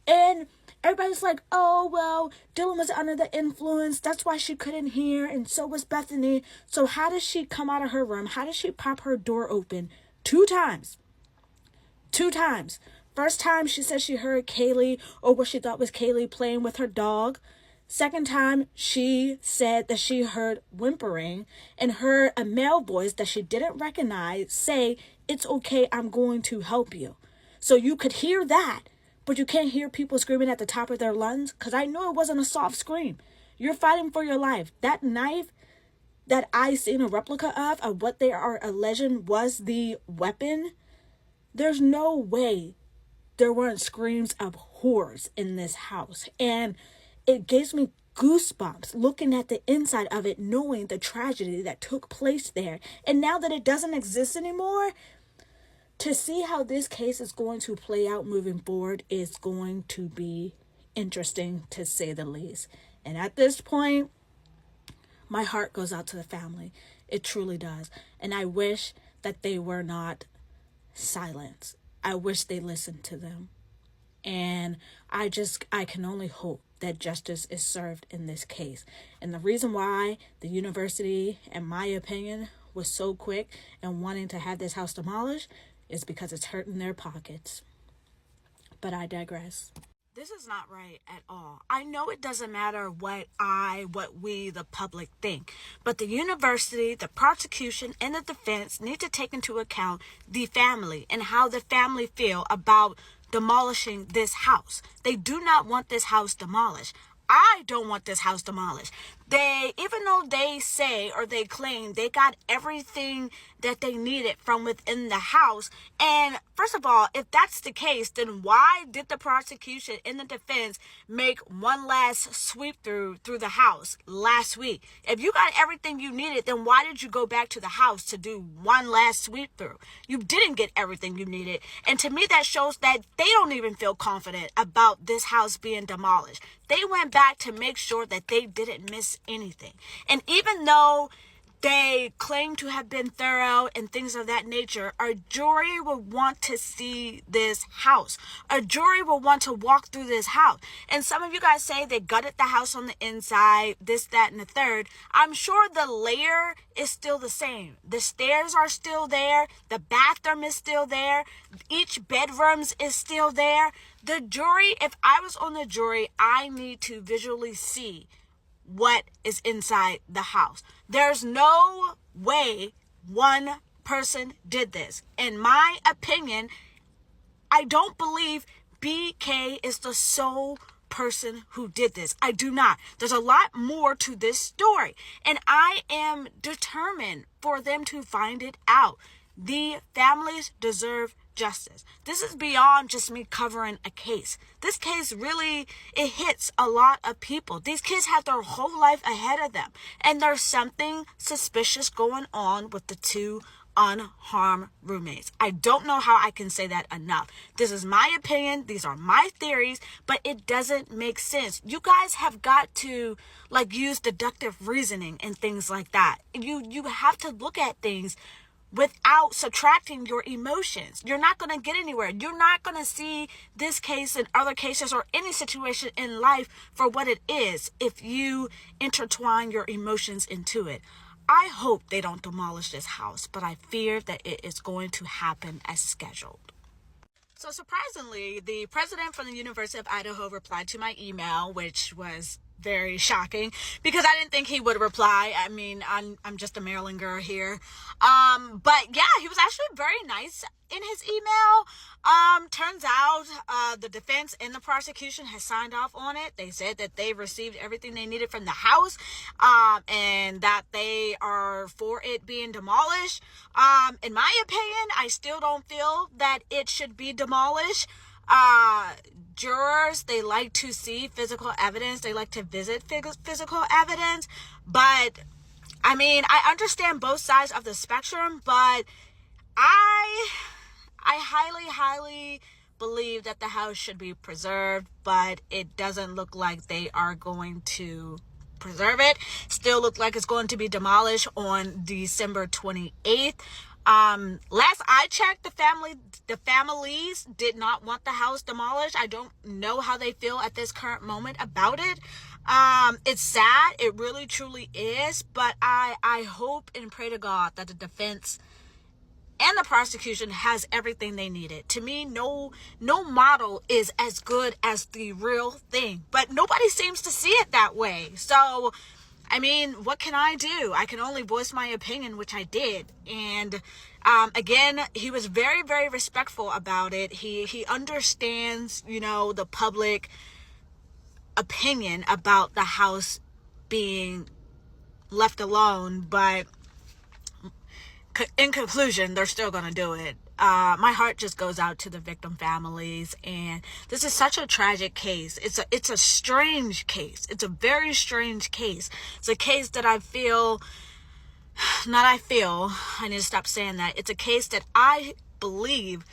And everybody's like, oh, well, Dylan was under the influence. That's why she couldn't hear. And so was Bethany. So how does she come out of her room? How does she pop her door open? 2 times. 2 times. First time she said she heard Kaylee, or what she thought was Kaylee, playing with her dog. Second time she said that she heard whimpering and heard a male voice that she didn't recognize say, it's okay, I'm going to help you. So you could hear that. But you can't hear people screaming at the top of their lungs, because I know it wasn't a soft scream. You're fighting for your life. That knife that I seen a replica of what they are alleging was the weapon, there's no way there weren't screams of horrors in this house. And it gives me goosebumps looking at the inside of it, knowing the tragedy that took place there. And now that it doesn't exist anymore, to see how this case is going to play out moving forward is going to be interesting, to say the least. And at this point, my heart goes out to the family. It truly does. And I wish that they were not silenced. I wish they listened to them. And I can only hope that justice is served in this case. And the reason why the university, in my opinion, was so quick and wanting to have this house demolished is because it's hurting their pockets. But I digress. This is not right at all. I know it doesn't matter what we, the public, think. But the university, the prosecution, and the defense need to take into account the family and how the family feel about demolishing this house. They do not want this house demolished. I don't want this house demolished. Even though they say or they claim they got everything that they needed from within the house. And first of all, if that's the case, then why did the prosecution and the defense make one last sweep through the house last week? If you got everything you needed, then why did you go back to the house to do one last sweep through? You didn't get everything you needed. And to me, that shows that they don't even feel confident about this house being demolished. They went back to make sure that they didn't miss anything. And even though they claim to have been thorough and things of that nature, a jury will want to see this house. A jury will want to walk through this house. And some of you guys say they gutted the house on the inside, this, that, and the third. I'm sure the layer is still the same. The stairs are still there. The bathroom is still there. Each bedrooms is still there. The jury, if I was on the jury, I need to visually see what is inside the house. There's no way one person did this. In my opinion, I don't believe BK is the sole person who did this. I do not. There's a lot more to this story, and I am determined for them to find it out. The families deserve justice. This is beyond just me covering a case. This case really, it hits a lot of people. These kids have their whole life ahead of them, and there's something suspicious going on with the two unharmed roommates. I don't know how I can say that enough. This is my opinion. These are my theories, but it doesn't make sense. You guys have got to use deductive reasoning and things like that. You have to look at things without subtracting your emotions. You're not going to get anywhere. You're not going to see this case and other cases or any situation in life for what it is if you intertwine your emotions into it. I hope they don't demolish this house, but I fear that it is going to happen as scheduled. So surprisingly, the president from the University of Idaho replied to my email, which was very shocking because I didn't think he would reply. I mean, I'm just a Maryland girl here. But yeah, he was actually very nice in his email. Turns out the defense and the prosecution has signed off on it. They said that they received everything they needed from the house, and that they are for it being demolished. In my opinion, I still don't feel that it should be demolished. Jurors, they like to see physical evidence. They like to visit physical evidence. But, I mean, I understand both sides of the spectrum, but I highly believe that the house should be preserved, but it doesn't look like they are going to preserve it. Still look like it's going to be demolished on December 28th. Last I checked, the families did not want the house demolished. I don't know how they feel at this current moment about it. It's sad. It really, truly is. But I hope and pray to God that the defense and the prosecution has everything they needed. To me, no model is as good as the real thing. But nobody seems to see it that way. So, I mean, what can I do? I can only voice my opinion, which I did. And again, he was very, very respectful about it. He understands, the public opinion about the house being left alone. But in conclusion, they're still going to do it. My heart just goes out to the victim families, and this is such a tragic case. It's a strange case. It's a very strange case. It's a case that I need to stop saying that. It's a case that I believe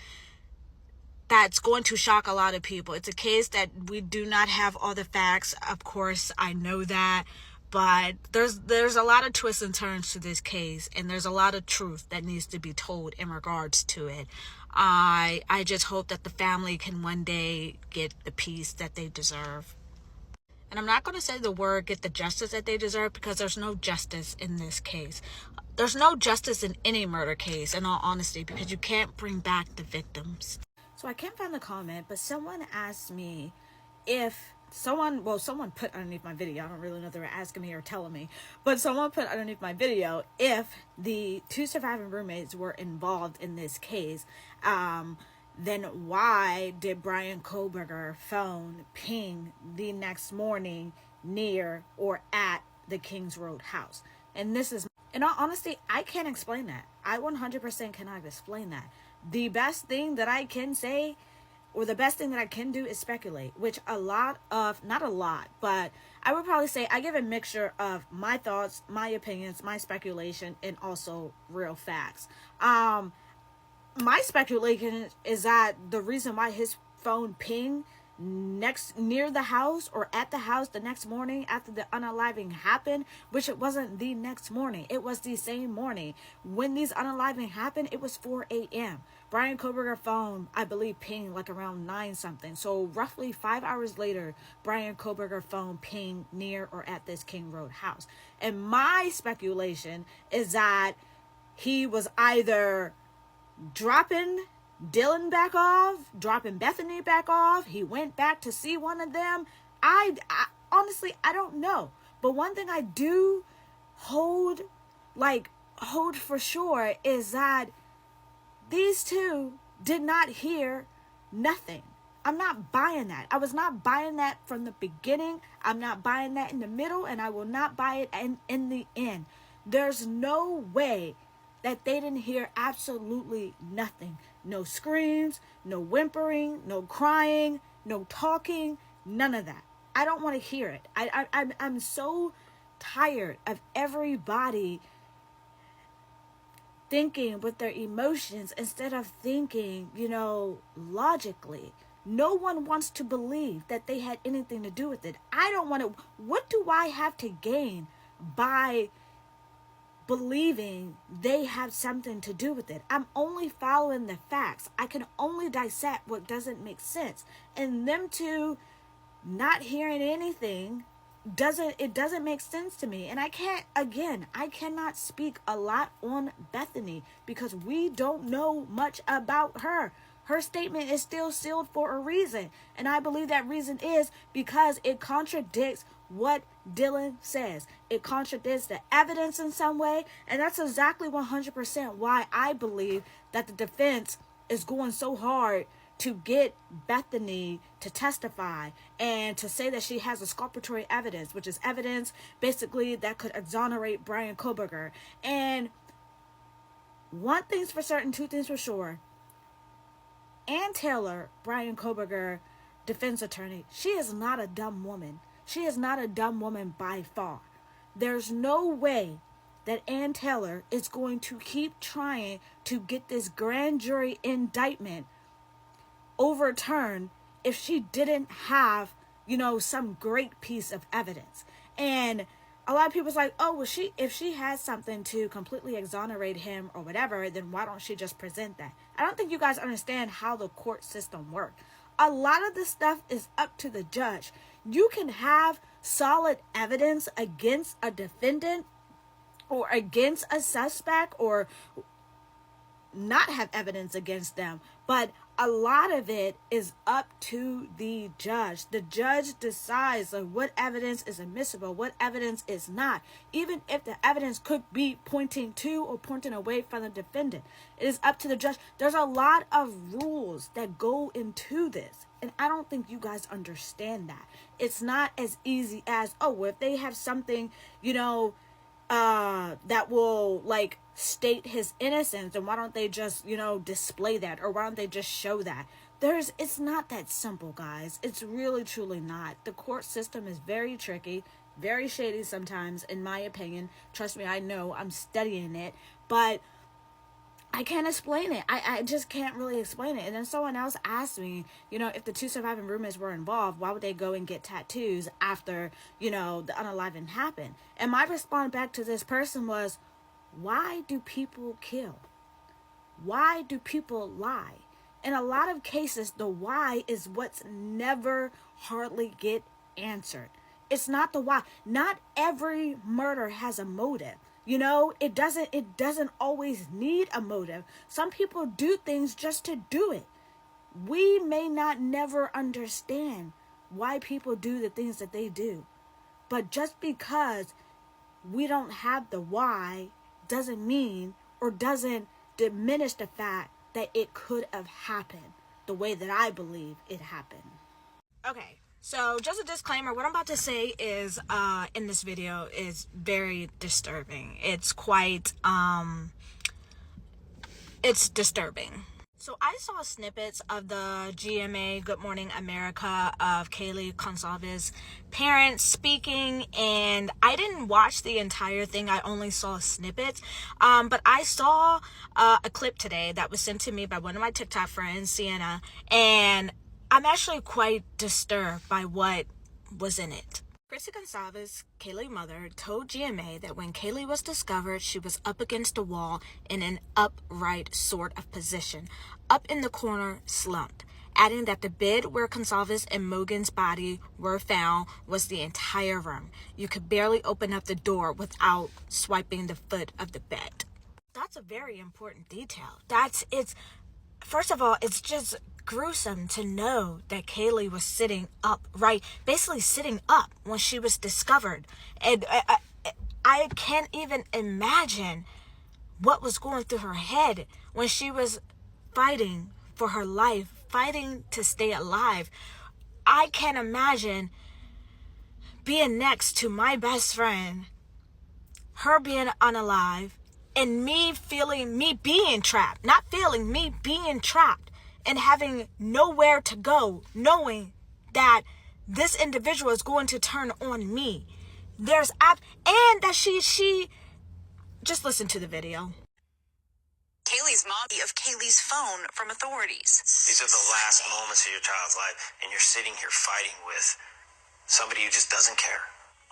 that's going to shock a lot of people. It's a case that we do not have all the facts. Of course, I know that. But there's a lot of twists and turns to this case, and there's a lot of truth that needs to be told in regards to it. I just hope that the family can one day get the peace that they deserve. And I'm not going to say the word get the justice that they deserve, because there's no justice in this case. There's no justice in any murder case, in all honesty, because you can't bring back the victims. So I can't find the comment, but someone asked me if someone put underneath my video, I don't really know if they were asking me or telling me, but someone put underneath my video if the two surviving roommates were involved in this case, then why did Brian Kohlberger phone ping the next morning near or at the Kings Road house? And this is, in all honesty, I can't explain that. I 100% cannot explain that. The best thing that I can say, or the best thing that I can do, is speculate, which not a lot, but I would probably say I give a mixture of my thoughts, my opinions, my speculation, and also real facts. My speculation is that the reason why his phone pinged near the house or at the house the next morning after the unaliving happened, which it wasn't the next morning, it was the same morning. When these unaliving happened, it was 4 a.m. Brian Koberger's phone, I believe, pinged like around 9 something. So roughly 5 hours later, Brian Koberger's phone pinged near or at this King Road house. And my speculation is that he was either dropping Dylan back off, dropping Bethany back off. He went back to see one of them. I honestly, I don't know. But one thing I do hold for sure is that these two did not hear nothing. I'm not buying that. I was not buying that from the beginning. I'm not buying that in the middle, and I will not buy it in the end. There's no way that they didn't hear absolutely nothing. No screams, no whimpering, no crying, no talking, none of that. I don't want to hear it. I'm so tired of everybody thinking with their emotions instead of thinking, logically. No one wants to believe that they had anything to do with it. I don't want to. What do I have to gain by believing they have something to do with it? I'm only following the facts. I can only dissect what doesn't make sense. And them two not hearing anything doesn't make sense to me. And I cannot speak a lot on Bethany because we don't know much about her. Her statement is still sealed for a reason. And I believe that reason is because it contradicts what Dylan says. It contradicts the evidence in some way. And that's exactly 100% why I believe that the defense is going so hard to get Bethany to testify and to say that she has exculpatory evidence, which is evidence basically that could exonerate Brian Koberger. And one thing's for certain, two things for sure. Ann Taylor, Brian Koberger, defense attorney, she is not a dumb woman. She is not a dumb woman by far. There's no way that Ann Taylor is going to keep trying to get this grand jury indictment overturned if she didn't have, some great piece of evidence. And a lot of people's like, oh, well, if she has something to completely exonerate him or whatever, then why don't she just present that? I don't think you guys understand how the court system works. A lot of this stuff is up to the judge. You can have solid evidence against a defendant or against a suspect or not have evidence against them, but a lot of it is up to the judge. The judge decides what evidence is admissible, what evidence is not, even if the evidence could be pointing to or pointing away from the defendant. It is up to the judge. There's a lot of rules that go into this, and I don't think you guys understand that. It's not as easy as, if they have something, that will state his innocence, and why don't they just display that, or why don't they just show that? It's not that simple, guys. It's really truly not. The court system is very tricky, very shady sometimes, in my opinion. Trust me, I know. I'm studying it, but I can't explain it. I just can't really explain it. And then someone else asked me, if the two surviving roommates were involved, why would they go and get tattoos after, the unaliving happened? And my response back to this person was, why do people kill? Why do people lie? In a lot of cases, the why is what's never hardly get answered. It's not the why. Not every murder has a motive. It doesn't always need a motive. Some people do things just to do it. We may not never understand why people do the things that they do. But just because we don't have the why doesn't mean or doesn't diminish the fact that it could have happened the way that I believe it happened. Okay. So just a disclaimer, what I'm about to say is in this video is very disturbing. It's quite it's disturbing. So I saw snippets of the GMA Good Morning America of Kaylee Consalves' parents speaking, and I didn't watch the entire thing. I only saw snippets, but I saw a clip today that was sent to me by one of my TikTok friends, Sienna, and I'm actually quite disturbed by what was in it. Christy Gonzalez, Kaylee's mother, told GMA that when Kaylee was discovered, she was up against a wall in an upright sort of position, up in the corner, slumped, adding that the bed where Gonzalez and Mogan's body were found was the entire room. You could barely open up the door without swiping the foot of the bed. That's a very important detail. First of all, it's just gruesome to know that Kaylee was sitting upright, basically sitting up when she was discovered. And I can't even imagine what was going through her head when she was fighting for her life, fighting to stay alive. I can't imagine being next to my best friend, her being unalive, and me being trapped, me being trapped and having nowhere to go, knowing that this individual is going to turn on me. And that she just listen to the video. Kaylee's mom of Kaylee's phone from authorities. These are the last moments of your child's life, and you're sitting here fighting with somebody who just doesn't care.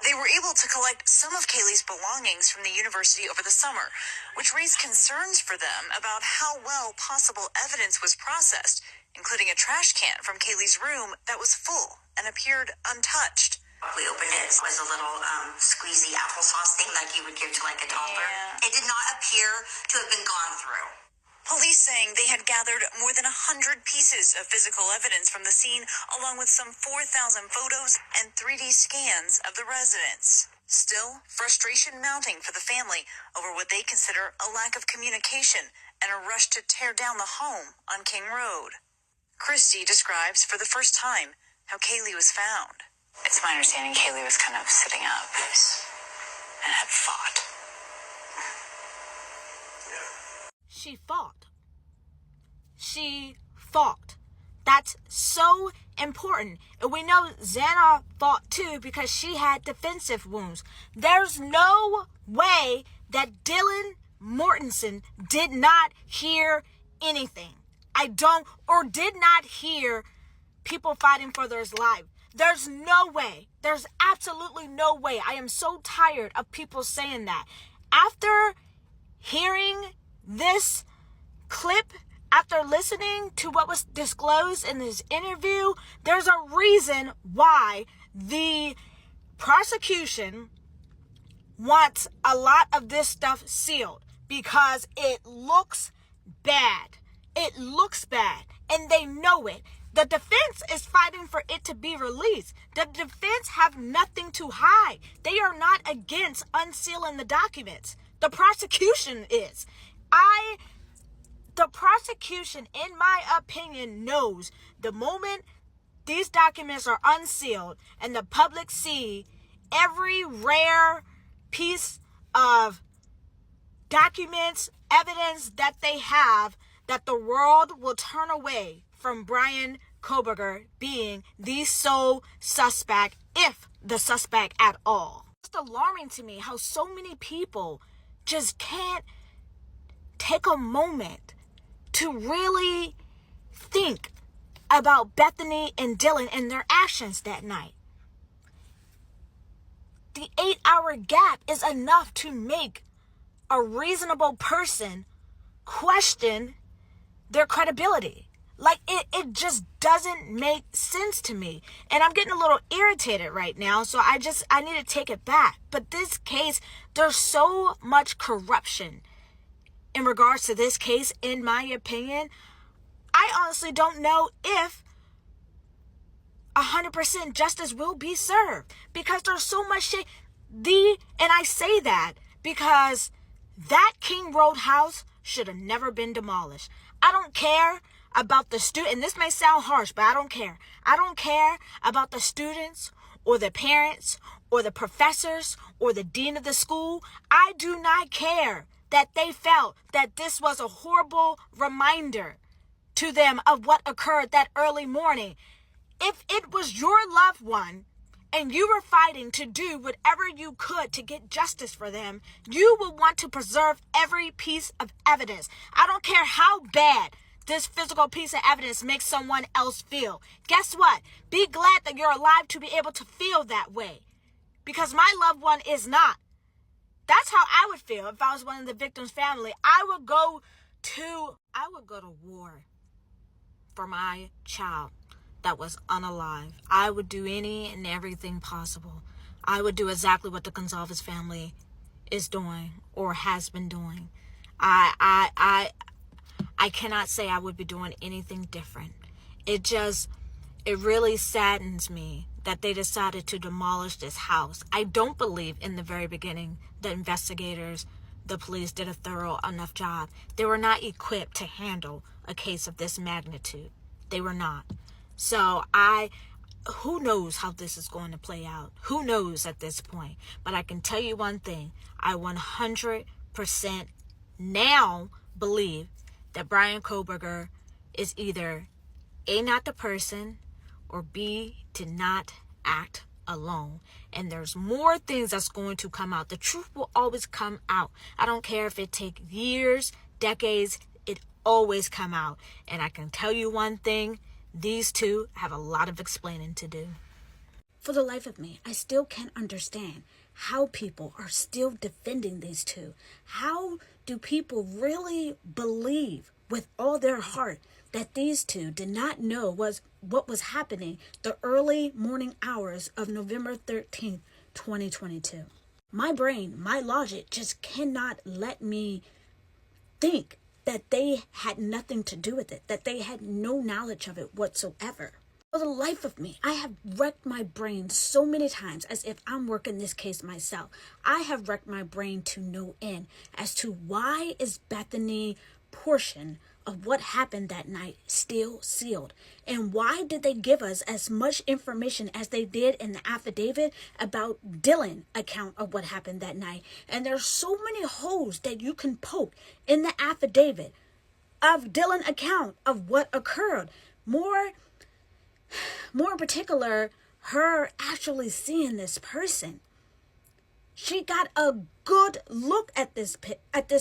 They were able to collect some of Kaylee's belongings from the university over the summer, which raised concerns for them about how well possible evidence was processed, including a trash can from Kaylee's room that was full and appeared untouched. We opened it. It was a little squeezy applesauce thing like you would give to like a toddler. Yeah. It did not appear to have been gone through. Police saying they had gathered more than 100 pieces of physical evidence from the scene, along with some 4,000 photos and 3D scans of the residence. Still, frustration mounting for the family over what they consider a lack of communication and a rush to tear down the home on King Road. Christy describes for the first time how Kaylee was found. It's my understanding Kaylee was kind of sitting up and had fought. She fought. That's so important. And we know Xana fought too because she had defensive wounds. There's no way that Dylan Mortensen did not hear anything. Did not hear people fighting for their life. There's no way. There's absolutely no way. I am so tired of people saying that. After hearing this clip, after listening to what was disclosed in this interview, there's a reason why the prosecution wants a lot of this stuff sealed, because it looks bad. It looks bad, and they know it. The defense is fighting for it to be released. The defense have nothing to hide. They are not against unsealing the documents. The prosecution is. The prosecution, in my opinion, knows the moment these documents are unsealed and the public see every rare piece of documents, evidence that they have, that the world will turn away from Bryan Kohberger being the sole suspect, if the suspect at all. It's alarming to me how so many people just can't take a moment to really think about Bethany and Dylan and their actions that night. The 8-hour gap is enough to make a reasonable person question their credibility. Like, it just doesn't make sense to me. And I'm getting a little irritated right now, so I need to take it back. But this case, there's so much corruption in regards to this case, in my opinion. I honestly don't know if 100% justice will be served, because there's so much shit. And I say that because that King Road house should have never been demolished. I don't care about the student, and this may sound harsh, but I don't care. I don't care about the students or the parents or the professors or the dean of the school. I do not care that they felt that this was a horrible reminder to them of what occurred that early morning. If it was your loved one and you were fighting to do whatever you could to get justice for them, you will want to preserve every piece of evidence. I don't care how bad this physical piece of evidence makes someone else feel. Guess what? Be glad that you're alive to be able to feel that way. Because my loved one is not. That's how I would feel if I was one of the victims' family. I would go to war for my child that was unalive. I would do any and everything possible. I would do exactly what the Gonzalez family is doing or has been doing. I cannot say I would be doing anything different. It really saddens me that they decided to demolish this house. I don't believe in the very beginning the investigators, the police did a thorough enough job. They were not equipped to handle a case of this magnitude. They were not. So who knows how this is going to play out? Who knows at this point? But I can tell you one thing. I 100% now believe that Brian Koberger is either A, not the person, or B, did not act alone. And there's more things that's going to come out. The truth will always come out. I don't care if it takes years, decades, it always come out. And I can tell you one thing, these two have a lot of explaining to do. For the life of me, I still can't understand how people are still defending these two. How do people really believe with all their heart that these two did not know what was happening the early morning hours of November 13th, 2022? My brain, my logic just cannot let me think that they had nothing to do with it, that they had no knowledge of it whatsoever. For the life of me, I have wrecked my brain so many times as if I'm working this case myself. I have wrecked my brain to no end as to why is Bethany portion of what happened that night still sealed? And why did they give us as much information as they did in the affidavit about Dylan's account of what happened that night? And there's so many holes that you can poke in the affidavit of Dylan's account of what occurred. More in particular, her actually seeing this person. She got a good look at this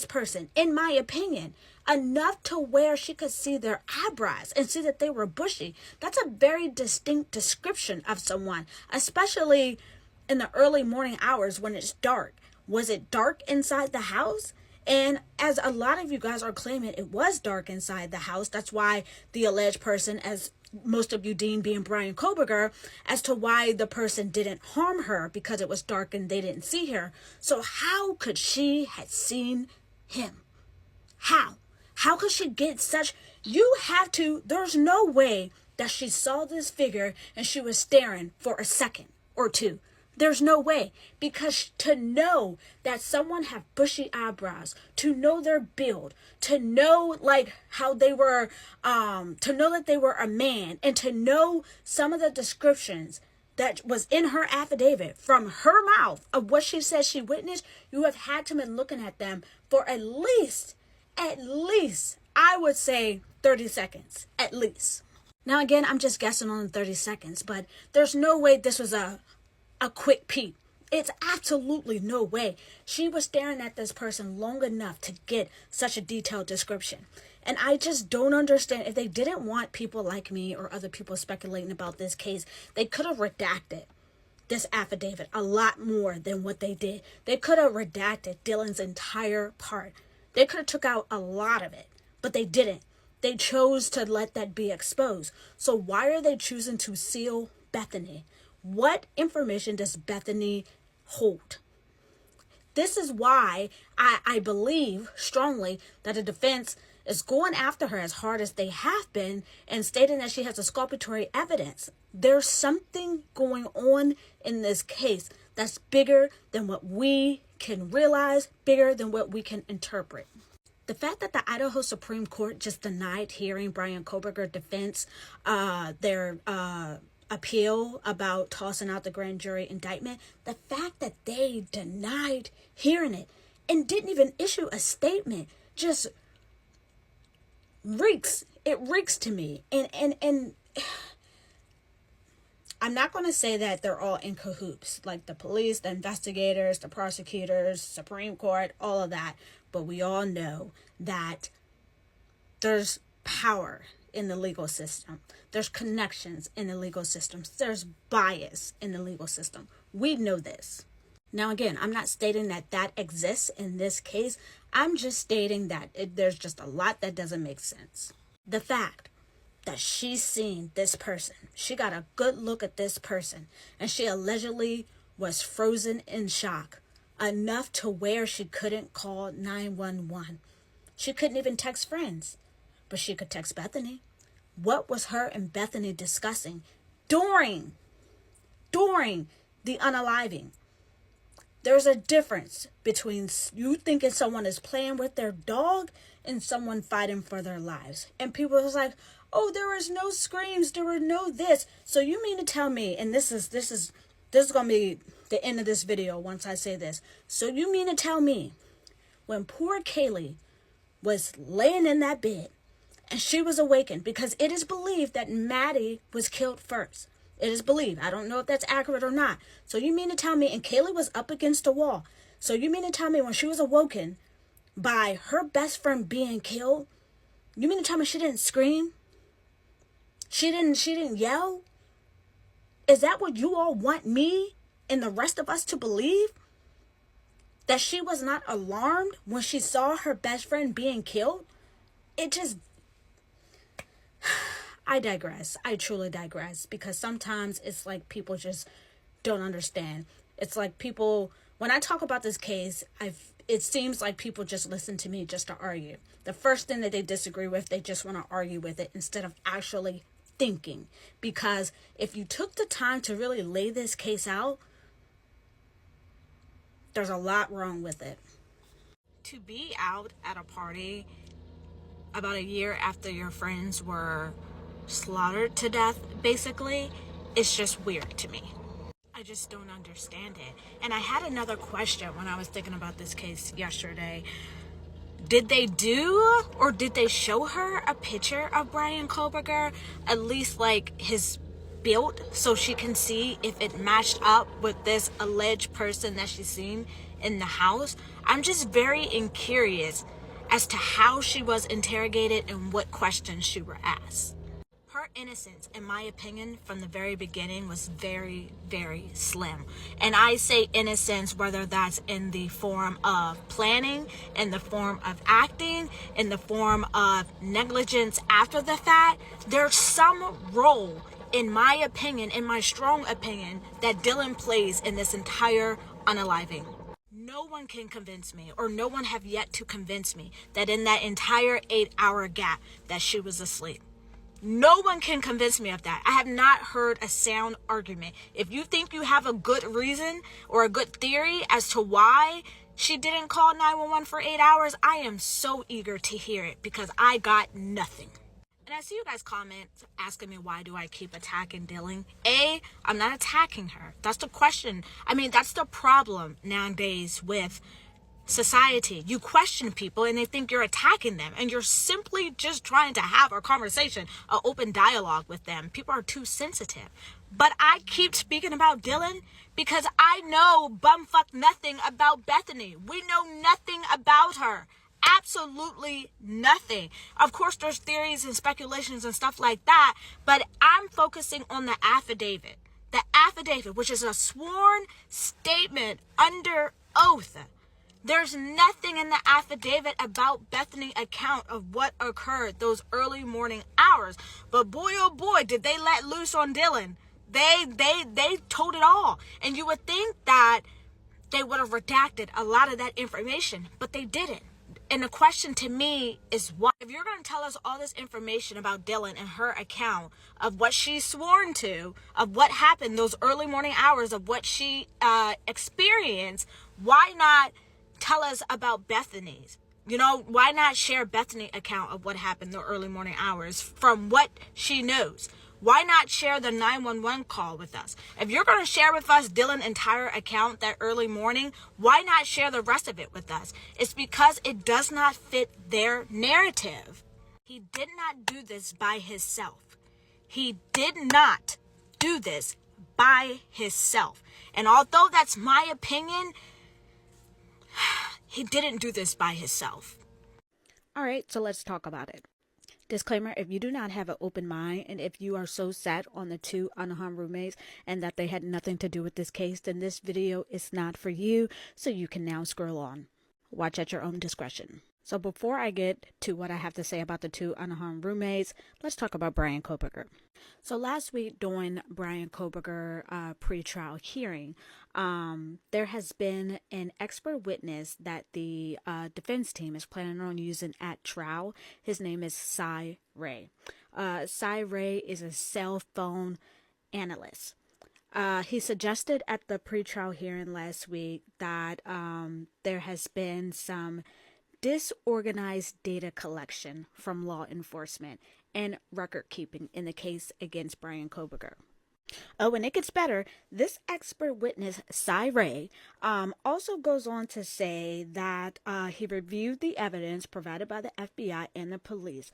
person, in my opinion, enough to where she could see their eyebrows and see that they were bushy. That's a very distinct description of someone, especially in the early morning hours when it's dark. Was it dark inside the house? And as a lot of you guys are claiming, it was dark inside the house. That's why the alleged person, as most of you deem being Brian Koberger, as to why the person didn't harm her, because it was dark and they didn't see her. So how could she have seen him? How could she get such... There's no way that she saw this figure and she was staring for a second or two. There's no way, because to know that someone have bushy eyebrows, to know their build, to know like how they were, to know that they were a man, and to know some of the descriptions that was in her affidavit from her mouth of what she says she witnessed, you have had to been looking at them for at least, I would say 30 seconds, at least. Now again, I'm just guessing on 30 seconds, but there's no way this was a quick peek. It's absolutely no way. She was staring at this person long enough to get such a detailed description. And I just don't understand. If they didn't want people like me or other people speculating about this case, they could have redacted this affidavit a lot more than what they did. They could have redacted Dylan's entire part. They could have took out a lot of it, but they didn't. They chose to let that be exposed. So why are they choosing to seal Bethany? What information does Bethany hold? This is why I believe strongly that the defense is going after her as hard as they have been and stating that she has exculpatory evidence. There's something going on in this case that's bigger than what we can realize, bigger than what we can interpret. The fact that the Idaho Supreme Court just denied hearing Brian Koberger's defense, their appeal about tossing out the grand jury indictment, the fact that they denied hearing it and didn't even issue a statement just reeks to me. And I'm not going to say that they're all in cahoots, like the police, the investigators, the prosecutors, Supreme Court, all of that, but we all know that there's power in the legal system. There's connections in the legal system. There's bias in the legal system. We know this. Now, again, I'm not stating that that exists in this case. I'm just stating that there's just a lot that doesn't make sense. The fact that she's seen this person, she got a good look at this person, and she allegedly was frozen in shock enough to where she couldn't call 911. She couldn't even text friends, but she could text Bethany. What was her and Bethany discussing during the unaliving? There's a difference between you thinking someone is playing with their dog and someone fighting for their lives. And people was like, oh, there was no screams, there were no this. So you mean to tell me, and this is gonna be the end of this video once I say this. So you mean to tell me when poor Kaylee was laying in that bed and she was awakened, because it is believed that Maddie was killed first. It is believed. I don't know if that's accurate or not. So you mean to tell me, and Kaylee was up against the wall. So you mean to tell me when she was awoken by her best friend being killed, you mean to tell me she didn't scream? She didn't yell? Is that what you all want me and the rest of us to believe? That she was not alarmed when she saw her best friend being killed? It just... I digress. I truly digress, because sometimes it's like people just don't understand. It's like people, when I talk about this case, it seems like people just listen to me just to argue. The first thing that they disagree with, they just want to argue with it instead of actually thinking. Because if you took the time to really lay this case out, there's a lot wrong with it. To be out at a party about a year after your friends were slaughtered to death, basically, it's just weird to me. I just don't understand it. And I had another question when I was thinking about this case yesterday. Did they do, or did they show her a picture of Brian Koberger, at least like his build, so she can see if it matched up with this alleged person that she's seen in the house? I'm just very curious as to how she was interrogated and what questions she were asked. Her innocence, in my opinion, from the very beginning was very, very slim. And I say innocence, whether that's in the form of planning, in the form of acting, in the form of negligence after the fact. There's some role, in my opinion, in my strong opinion, that Dylan plays in this entire unaliving. No one can convince me, or no one have yet to convince me, that in that entire 8-hour gap that she was asleep. No one can convince me of that. I have not heard a sound argument. If you think you have a good reason or a good theory as to why she didn't call 911 for 8 hours, I am so eager to hear it, because I got nothing. And I see you guys comment asking me, why do I keep attacking Dylan? I'm not attacking her. That's the question. I mean, that's the problem nowadays with society. You question people and they think you're attacking them, and you're simply just trying to have a conversation, an open dialogue with them. People are too sensitive. But I keep speaking about Dylan because I know bumfuck nothing about Bethany. We know nothing about her. Absolutely nothing. Of course, there's theories and speculations and stuff like that, but I'm focusing on the affidavit. The affidavit, which is a sworn statement under oath. There's nothing in the affidavit about Bethany's account of what occurred those early morning hours. But boy, oh boy, did they let loose on Dylan. They told it all. And you would think that they would have redacted a lot of that information, but they didn't. And the question to me is why? If you're going to tell us all this information about Dylan and her account of what she's sworn to, of what happened those early morning hours, of what she experienced, why not tell us about Bethany's? You know, why not share Bethany's account of what happened the early morning hours from what she knows? Why not share the 911 call with us? If you're going to share with us Dylan's entire account that early morning, why not share the rest of it with us? It's because it does not fit their narrative. He did not do this by himself. He did not do this by himself. And although that's my opinion, he didn't do this by himself. All right, so let's talk about it. Disclaimer, if you do not have an open mind and if you are so set on the two unharmed roommates and that they had nothing to do with this case, then this video is not for you, so you can now scroll on. Watch at your own discretion. So before I get to what I have to say about the two unharmed roommates, let's talk about Bryan Kohberger. So last week during Bryan Kohberger pre-trial hearing, there has been an expert witness that the defense team is planning on using at trial. His name is Cy Ray. Cy Ray is a cell phone analyst. He suggested at the pre-trial hearing last week that there has been some disorganized data collection from law enforcement and record keeping in the case against Bryan Kohberger. Oh, and it gets better. This expert witness, Cy Ray, also goes on to say that he reviewed the evidence provided by the FBI and the police.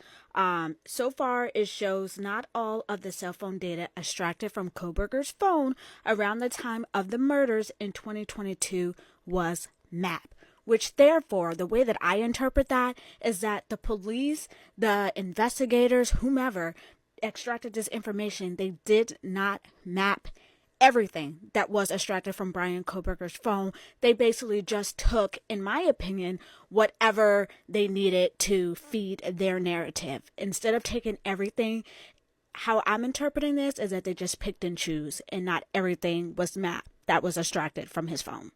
So far, it shows not all of the cell phone data extracted from Kohberger's phone around the time of the murders in 2022 was mapped. Which therefore, the way that I interpret that is that the police, the investigators, whomever extracted this information, they did not map everything that was extracted from Bryan Kohberger's phone. They basically just took, in my opinion, whatever they needed to feed their narrative. Instead of taking everything, how I'm interpreting this is that they just picked and choose and not everything was mapped that was extracted from his phone.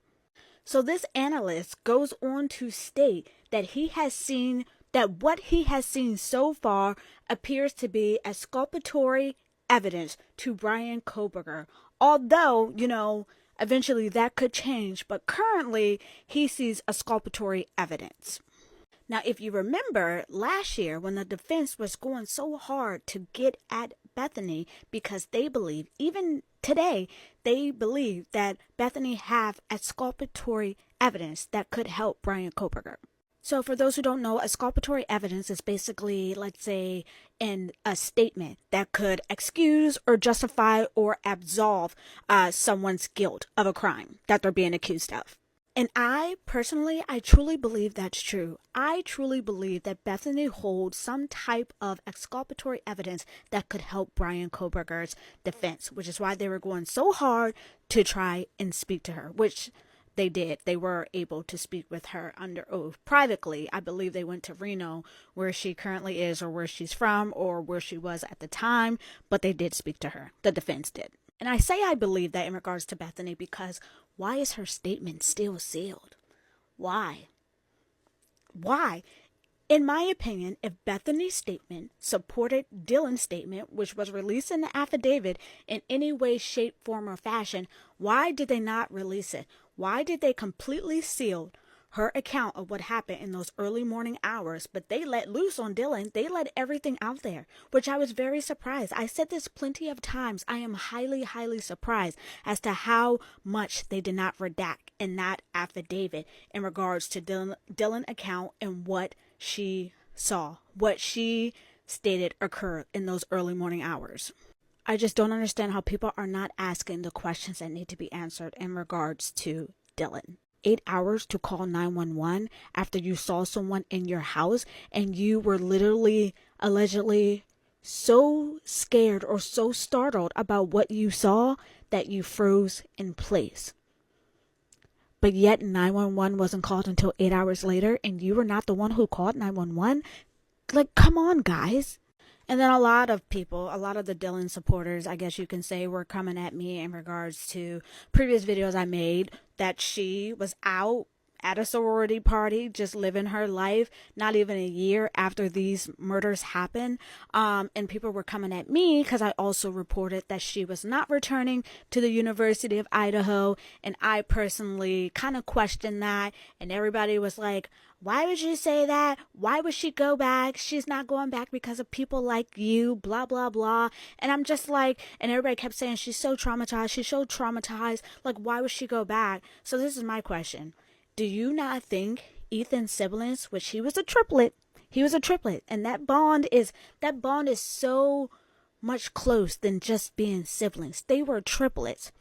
So this analyst goes on to state that what he has seen so far appears to be exculpatory evidence to Bryan Kohberger. Although, eventually that could change, but currently he sees exculpatory evidence. Now, if you remember last year when the defense was going so hard to get at Bethany because they believe, even today, they believe that Bethany have exculpatory evidence that could help Bryan Kohberger. So for those who don't know, exculpatory evidence is basically, let's say, a statement that could excuse or justify or absolve someone's guilt of a crime that they're being accused of. And I truly believe that's true. I truly believe that Bethany holds some type of exculpatory evidence that could help Bryan Kohberger's defense, which is why they were going so hard to try and speak to her, which they did. They were able to speak with her under oath privately. I believe they went to Reno, where she currently is, or where she's from, or where she was at the time, but they did speak to her. The defense did. And I say I believe that in regards to Bethany because why is her statement still sealed? Why? Why? In my opinion, if Bethany's statement supported Dylan's statement, which was released in the affidavit in any way, shape, form, or fashion, why did they not release it? Why did they completely seal her account of what happened in those early morning hours, but they let loose on Dylan? They let everything out there, which I was very surprised. I said this plenty of times. I am highly, highly surprised as to how much they did not redact in that affidavit in regards to Dylan account and what she saw, what she stated occurred in those early morning hours. I just don't understand how people are not asking the questions that need to be answered in regards to Dylan. 8 hours to call 911 after you saw someone in your house and you were literally, allegedly so scared or so startled about what you saw that you froze in place. But yet 911 wasn't called until 8 hours later and you were not the one who called 911? Like, come on, guys. And then a lot of people, a lot of the Dylan supporters, I guess you can say, were coming at me in regards to previous videos I made that she was out at a sorority party, just living her life, not even a year after these murders happened. And people were coming at me because I also reported that she was not returning to the University of Idaho. And I personally kind of questioned that. And everybody was like, why would you say that? Why would she go back? She's not going back because of people like you, blah, blah, blah. And I'm just like, and everybody kept saying she's so traumatized. She's so traumatized. Like, why would she go back? So this is my question. Do you not think Ethan's siblings, which he was a triplet, and that bond is so much close than just being siblings. They were triplets.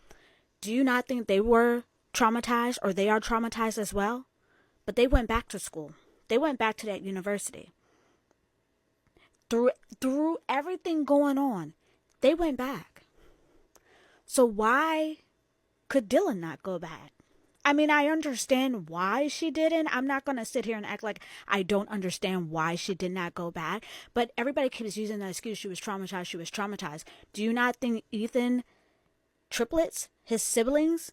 Do you not think they were traumatized, or they are traumatized as well? But they went back to school. They went back to that university. through everything going on, they went back. So why could Dylan not go back? I mean, I understand why she didn't. I'm not going to sit here and act like I don't understand why she did not go back. But everybody keeps using the excuse she was traumatized. She was traumatized. Do you not think Ethan triplets, his siblings,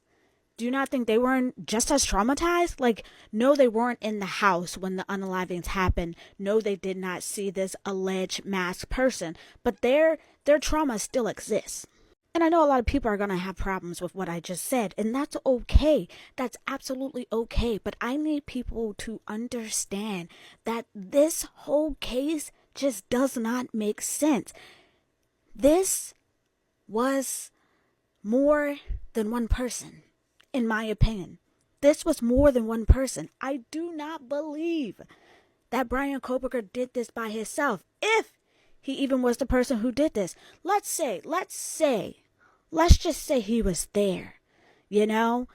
do you not think they weren't just as traumatized? Like, no, they weren't in the house when the unalivings happened. No, they did not see this alleged masked person. But their trauma still exists. And I know a lot of people are going to have problems with what I just said, and that's okay. That's absolutely okay. But I need people to understand that this whole case just does not make sense. This was more than one person, in my opinion. This was more than one person. I do not believe that Brian Koberger did this by himself. If he even was the person who did this. Let's just say he was there, you know?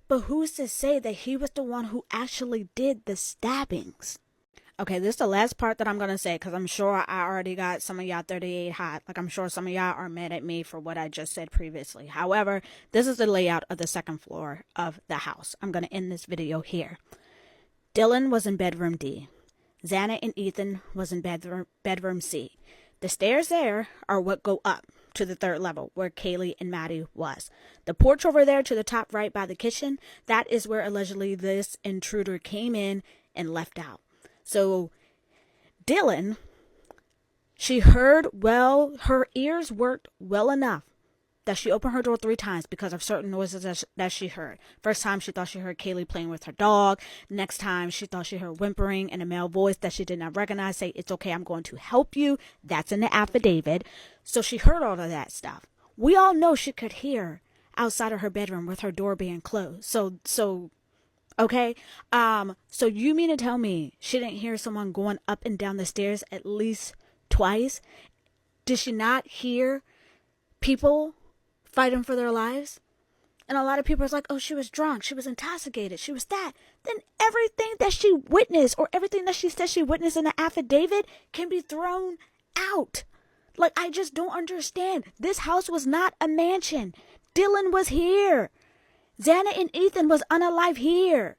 But who's to say that he was the one who actually did the stabbings? Okay, this is the last part that I'm going to say, because I'm sure I already got some of y'all 38 hot. Like, I'm sure some of y'all are mad at me for what I just said previously. However, this is the layout of the second floor of the house. I'm going to end this video here. Dylan was in bedroom D. Xana and Ethan was in bedroom C. The stairs there are what go up to the third level, where Kaylee and Maddie was. The porch over there to the top right by the kitchen, that is where allegedly this intruder came in and left out. So Dylan, she heard well, her ears worked well enough that she opened her door 3 times because of certain noises that she heard. First time she thought she heard Kaylee playing with her dog. Next time she thought she heard whimpering in a male voice that she did not recognize. Say, "It's okay, I'm going to help you." That's in the affidavit. So she heard all of that stuff. We all know she could hear outside of her bedroom with her door being closed. So okay. So you mean to tell me she didn't hear someone going up and down the stairs at least twice? Did she not hear people fighting for their lives? And a lot of people are like, oh, she was drunk, she was intoxicated, she was that. Then everything that she witnessed, or everything that she said she witnessed in the affidavit, can be thrown out. Like, I just don't understand. This house was not a mansion. Dylan was here. Xana and Ethan was unalive here.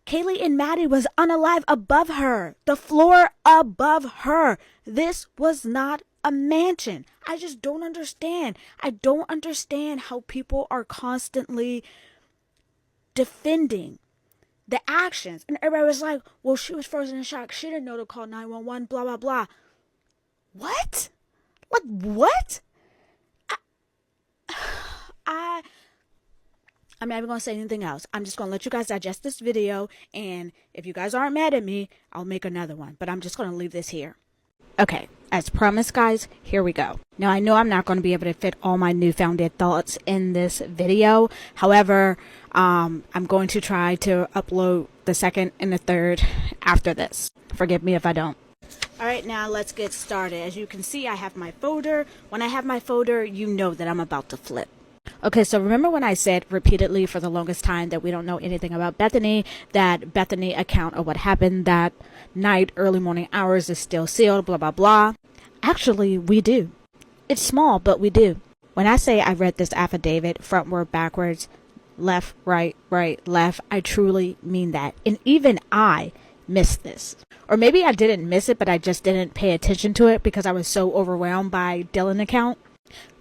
Kaylee and Maddie was unalive above her. The floor above her. This was not a mansion. I just don't understand. I don't understand how people are constantly defending the actions. And everybody was like, well, she was frozen in shock. She didn't know to call 911, blah, blah, blah. What? Like, what? I'm not even going to say anything else. I'm just going to let you guys digest this video. And if you guys aren't mad at me, I'll make another one. But I'm just going to leave this here. Okay, as promised, guys, here we go. Now, I know I'm not going to be able to fit all my newfounded thoughts in this video. However, I'm going to try to upload the second and the third after this. Forgive me if I don't. All right, now let's get started. As you can see, I have my folder. When I have my folder, you know that I'm about to flip. Okay, so remember when I said repeatedly for the longest time that we don't know anything about Bethany, that Bethany account of what happened that night, early morning hours, is still sealed, blah, blah, blah. Actually, we do. It's small, but we do. When I say I read this affidavit frontward, backwards, left, right, left, I truly mean that. And even I missed this. Or maybe I didn't miss it, but I just didn't pay attention to it because I was so overwhelmed by Dylan's account.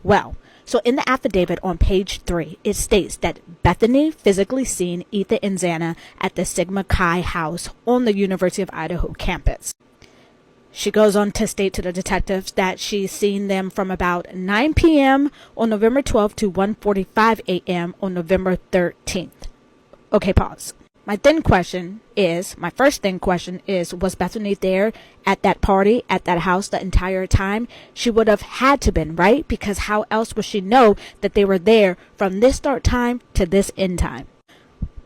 Well, so in the affidavit on page 3, it states that Bethany physically seen Ethan and Xana at the Sigma Chi house on the University of Idaho campus. She goes on to state to the detectives that she's seen them from about 9 p.m. on November 12th to 1:45 a.m. on November 13th. Okay, pause. My first question is, was Bethany there at that party, at that house the entire time? She would have had to been, right? Because how else would she know that they were there from this start time to this end time?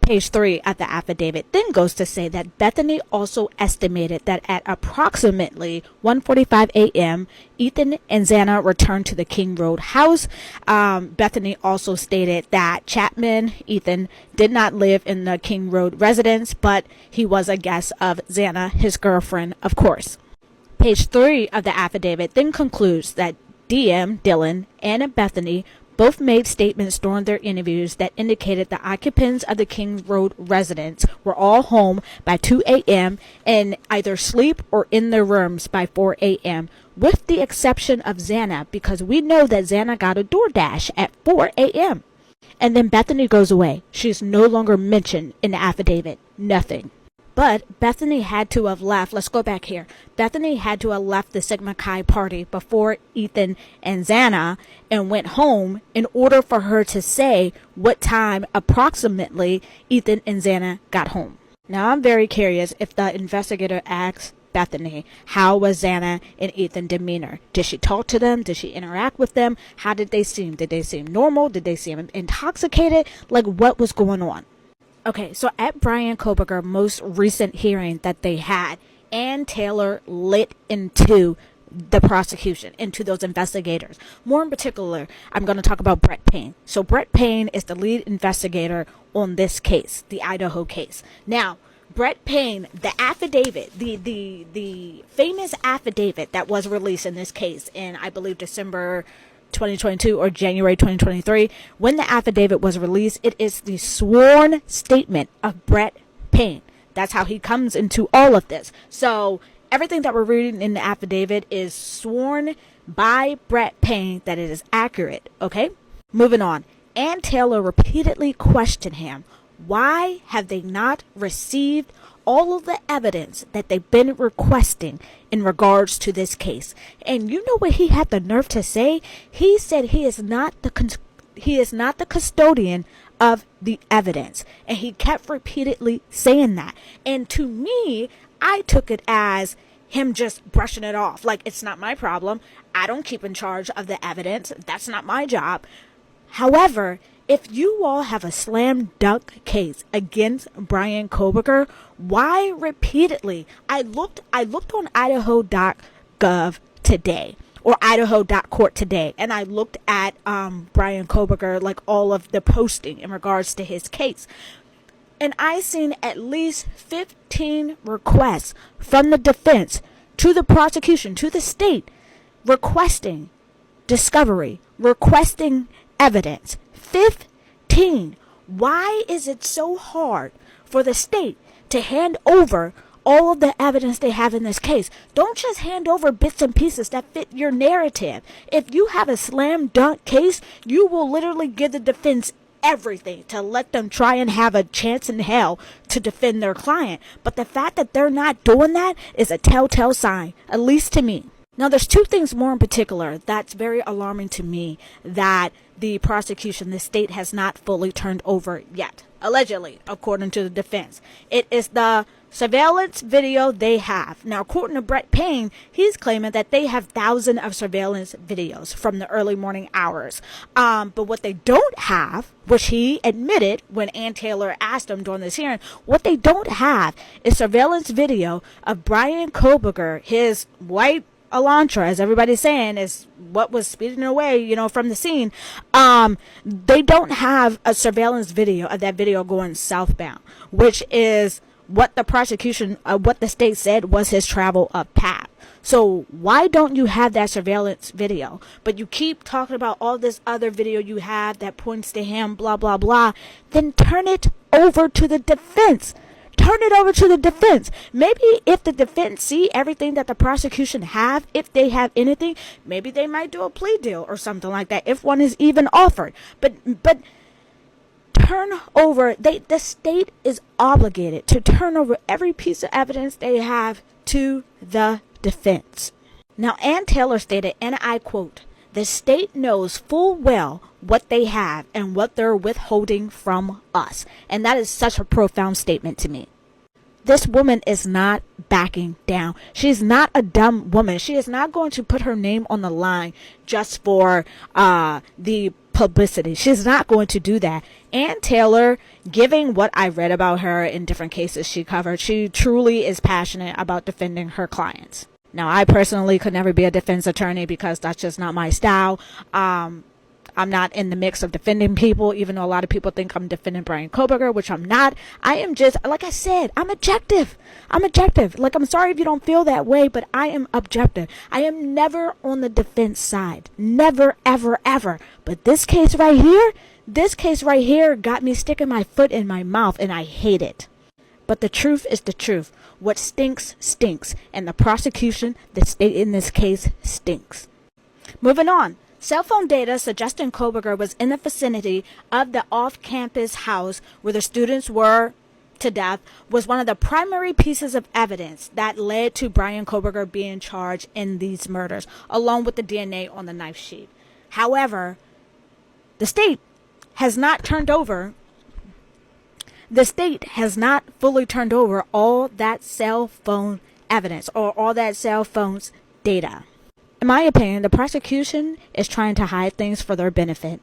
Page 3 at the affidavit then goes to say that Bethany also estimated that at approximately 1:45 a.m., Ethan and Xana returned to the King Road house. Bethany also stated that Chapman, Ethan, did not live in the King Road residence, but he was a guest of Xana, his girlfriend, of course. Page 3 of the affidavit then concludes that DM, Dylan, and Bethany both made statements during their interviews that indicated the occupants of the Kings Road residence were all home by 2 a.m. and either sleep or in their rooms by 4 a.m., with the exception of Xana, because we know that Xana got a DoorDash at 4 a.m. And then Bethany goes away. She's no longer mentioned in the affidavit. Nothing. But Bethany had to have left. Let's go back here. Bethany had to have left the Sigma Chi party before Ethan and Xana and went home in order for her to say what time approximately Ethan and Xana got home. Now I'm very curious if the investigator asks Bethany, how was Xana and Ethan demeanor? Did she talk to them? Did she interact with them? How did they seem? Did they seem normal? Did they seem intoxicated? Like, what was going on? Okay, so at Brian Koberger's most recent hearing that they had, Ann Taylor lit into the prosecution, into those investigators. More in particular, I'm going to talk about Brett Payne. So Brett Payne is the lead investigator on this case, the Idaho case. Now, Brett Payne, the affidavit, the famous affidavit that was released in this case in, I believe, December 2022 or January 2023, when the affidavit was released, it is the sworn statement of Brett Payne. That's how he comes into all of this. So everything that we're reading in the affidavit is sworn by Brett Payne that it is accurate. Okay, moving on. Ann Taylor repeatedly questioned him. Why have they not received all of the evidence that they've been requesting in regards to this case? And you know what he had the nerve to say? He said he is not the custodian of the evidence, and he kept repeatedly saying that. And to me, I took it as him just brushing it off, like, it's not my problem. I don't keep in charge of the evidence. That's not my job. However, if you all have a slam dunk case against Brian Koberger, why repeatedly? I looked on Idaho.gov today, or Idaho.court today, and I looked at Brian Koberger, like all of the posting in regards to his case. And I seen at least 15 requests from the defense to the prosecution, to the state, requesting discovery, requesting evidence. 15. Why is it so hard for the state to hand over all of the evidence they have in this case? Don't just hand over bits and pieces that fit your narrative. If you have a slam dunk case, you will literally give the defense everything to let them try and have a chance in hell to defend their client. But the fact that they're not doing that is a telltale sign, at least to me. Now, there's two things more in particular that's very alarming to me that the prosecution, the state, has not fully turned over yet, allegedly, according to the defense. It is the surveillance video they have. Now, according to Brett Payne, he's claiming that they have thousands of surveillance videos from the early morning hours. But what they don't have, which he admitted when Ann Taylor asked him during this hearing, what they don't have is surveillance video of Brian Koberger, his white Elantra, as everybody's saying, is what was speeding away, from the scene. They don't have a surveillance video of that video going southbound, which is what the prosecution, what the state said was his travel path. So why don't you have that surveillance video? But you keep talking about all this other video you have that points to him, blah, blah, blah. Then turn it over to the defense. Turn it over to the defense. Maybe if the defense see everything that the prosecution have, if they have anything, maybe they might do a plea deal or something like that, if one is even offered. But turn over, the state is obligated to turn over every piece of evidence they have to the defense. Now, Ann Taylor stated, and I quote, "The state knows full well what they have and what they're withholding from us." And that is such a profound statement to me. This woman is not backing down. She's not a dumb woman. She is not going to put her name on the line just for the publicity. She's not going to do that. Ann Taylor, giving what I read about her in different cases she covered, she truly is passionate about defending her clients. Now, I personally could never be a defense attorney because that's just not my style. I'm not in the mix of defending people, even though a lot of people think I'm defending Brian Koberger, which I'm not. I am just, like I said, I'm objective. I'm objective. Like, I'm sorry if you don't feel that way, but I am objective. I am never on the defense side. Never, ever, ever. But this case right here got me sticking my foot in my mouth, and I hate it. But the truth is the truth. What stinks, stinks. And the prosecution, the state in this case, stinks. Moving on. Cell phone data suggesting Koberger was in the vicinity of the off-campus house where the students were to death was one of the primary pieces of evidence that led to Brian Koberger being charged in these murders, along with the DNA on the knife sheath. However, the state has not fully turned over all that cell phone evidence or all that cell phone's data. In my opinion, the prosecution is trying to hide things for their benefit.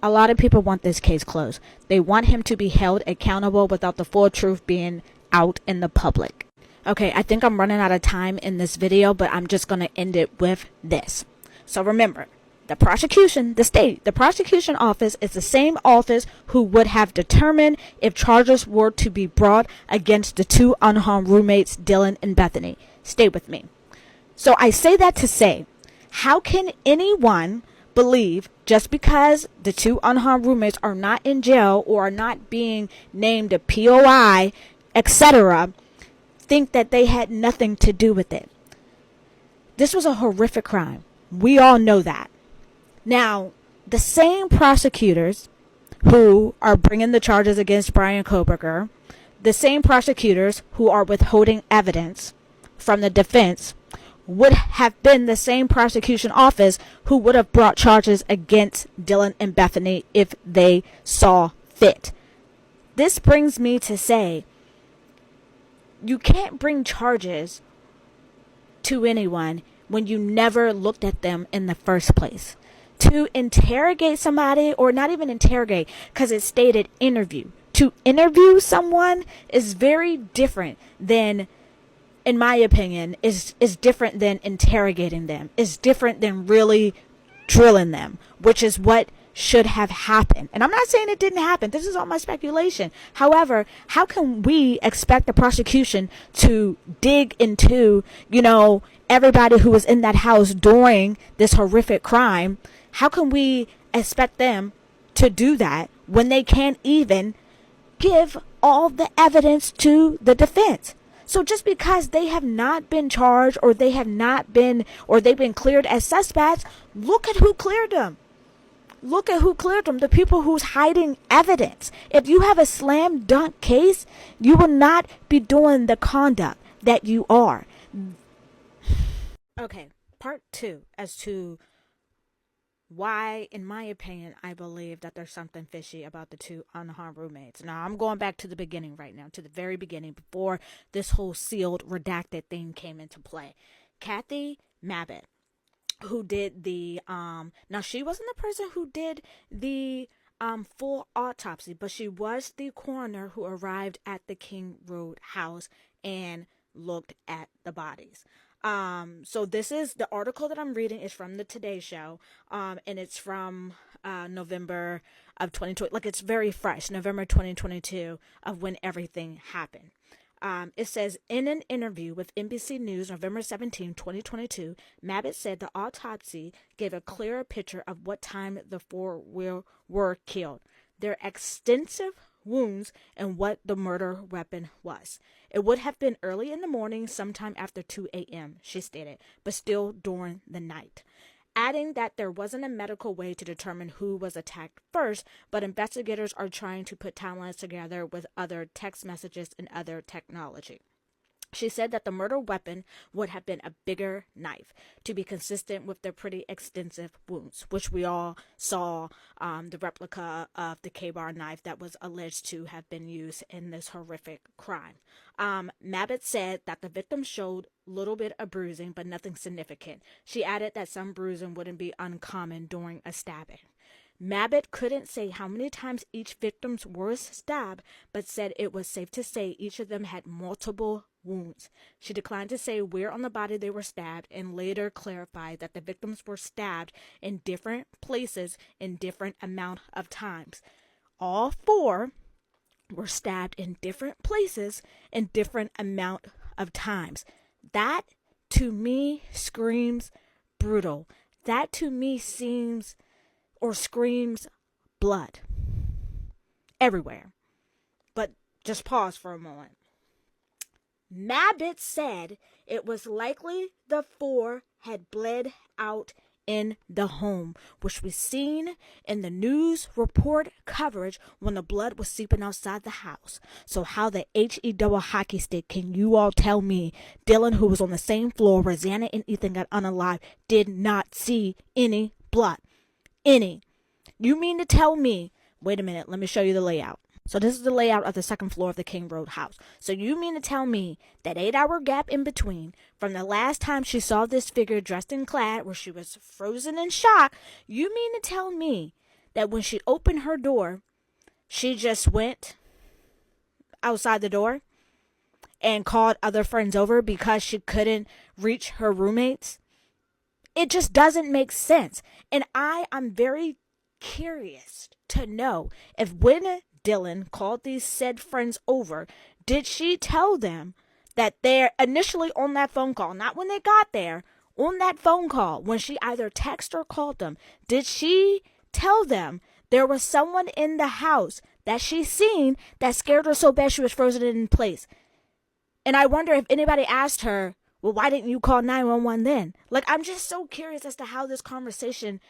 A lot of people want this case closed. They want him to be held accountable without the full truth being out in the public. Okay, I think I'm running out of time in this video, but I'm just going to end it with this. So remember, the prosecution, the prosecution office is the same office who would have determined if charges were to be brought against the two unharmed roommates, Dylan and Bethany. Stay with me. So I say that to say, how can anyone believe just because the two unharmed roommates are not in jail or are not being named a POI, etc., think that they had nothing to do with it? This was a horrific crime. We all know that. Now, the same prosecutors who are bringing the charges against Brian Koberger, the same prosecutors who are withholding evidence from the defense, would have been the same prosecution office who would have brought charges against Dylan and Bethany if they saw fit. This brings me to say, you can't bring charges to anyone when you never looked at them in the first place. To interrogate somebody, or not even interrogate, because it stated interview. To interview someone is very different than, in my opinion, is different than interrogating them. Is different than really drilling them, which is what should have happened. And I'm not saying it didn't happen. This is all my speculation. However, how can we expect the prosecution to dig into, everybody who was in that house during this horrific crime? How can we expect them to do that when they can't even give all the evidence to the defense? So just because they have not been charged or they've been cleared as suspects, look at who cleared them. Look at who cleared them, the people who's hiding evidence. If you have a slam dunk case, you will not be doing the conduct that you are. Okay, part 2 as to why, in my opinion, I believe that there's something fishy about the two unharmed roommates. Now, I'm going back to the beginning right now, to the very beginning, before this whole sealed, redacted thing came into play. Kathy Mabbitt, who did the, now she wasn't the person who did the full autopsy, but she was the coroner who arrived at the King Road house and looked at the bodies. So this is the article that I'm reading is from the Today Show, and it's from November of 2020. Like, it's very fresh, November 2022, of when everything happened. It says, in an interview with NBC News, November 17, 2022, Mabbitt said the autopsy gave a clearer picture of what time the four were killed, their extensive wounds, and what the murder weapon was. It would have been early in the morning, sometime after 2 a.m., she stated, but still during the night. Adding that there wasn't a medical way to determine who was attacked first, but investigators are trying to put timelines together with other text messages and other technology. She said that the murder weapon would have been a bigger knife to be consistent with their pretty extensive wounds, which we all saw the replica of the K-bar knife that was alleged to have been used in this horrific crime. Mabbitt said that the victim showed a little bit of bruising, but nothing significant. She added that some bruising wouldn't be uncommon during a stabbing. Mabbitt couldn't say how many times each victim was stabbed, but said it was safe to say each of them had multiple wounds. She declined to say where on the body they were stabbed and later clarified that the victims were stabbed in different places in different amount of times. All 4 were stabbed in different places in different amount of times. That to me screams brutal. That to me seems or screams blood everywhere. But just pause for a moment. MASHUP said it was likely the 4 had bled out in the home, which was seen in the news report coverage when the blood was seeping outside the house. So how the HE double hockey stick can you all tell me Dylan, who was on the same floor where Xana and Ethan got unalived, did not see any blood? Any? You mean to tell me, wait a minute, let me show you the layout. So this is the layout of the second floor of the King Road house. So you mean to tell me that 8-hour gap in between from the last time she saw this figure dressed in clad where she was frozen in shock, you mean to tell me that when she opened her door, she just went outside the door and called other friends over because she couldn't reach her roommates? It just doesn't make sense. And I'm very curious to know if when Dylan called these said friends over, did she tell them that they're initially on that phone call, not when they got there, on that phone call, when she either texted or called them, did she tell them there was someone in the house that she seen that scared her so bad she was frozen in place? And I wonder if anybody asked her, well, why didn't you call 911 then? Like, I'm just so curious as to how this conversation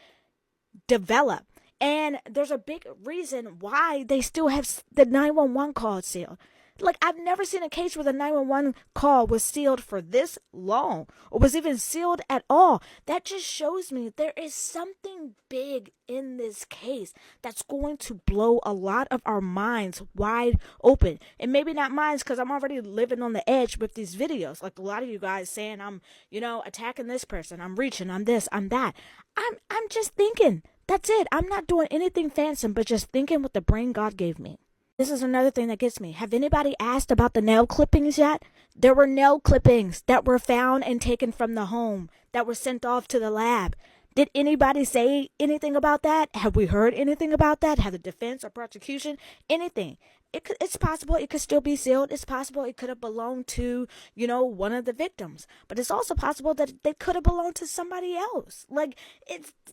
developed. And there's a big reason why they still have the 911 call sealed. Like, I've never seen a case where the 911 call was sealed for this long or was even sealed at all. That just shows me there is something big in this case that's going to blow a lot of our minds wide open. And maybe not minds, because I'm already living on the edge with these videos. Like a lot of you guys saying I'm, attacking this person. I'm reaching, I'm this, I'm that. I'm just thinking. That's it. I'm not doing anything fancy, but just thinking with the brain God gave me. This is another thing that gets me. Have anybody asked about the nail clippings yet? There were nail clippings that were found and taken from the home that were sent off to the lab. Did anybody say anything about that? Have we heard anything about that? Have the defense or prosecution? Anything? It's possible it could still be sealed. It's possible it could have belonged to, one of the victims. But it's also possible that they could have belonged to somebody else. Like,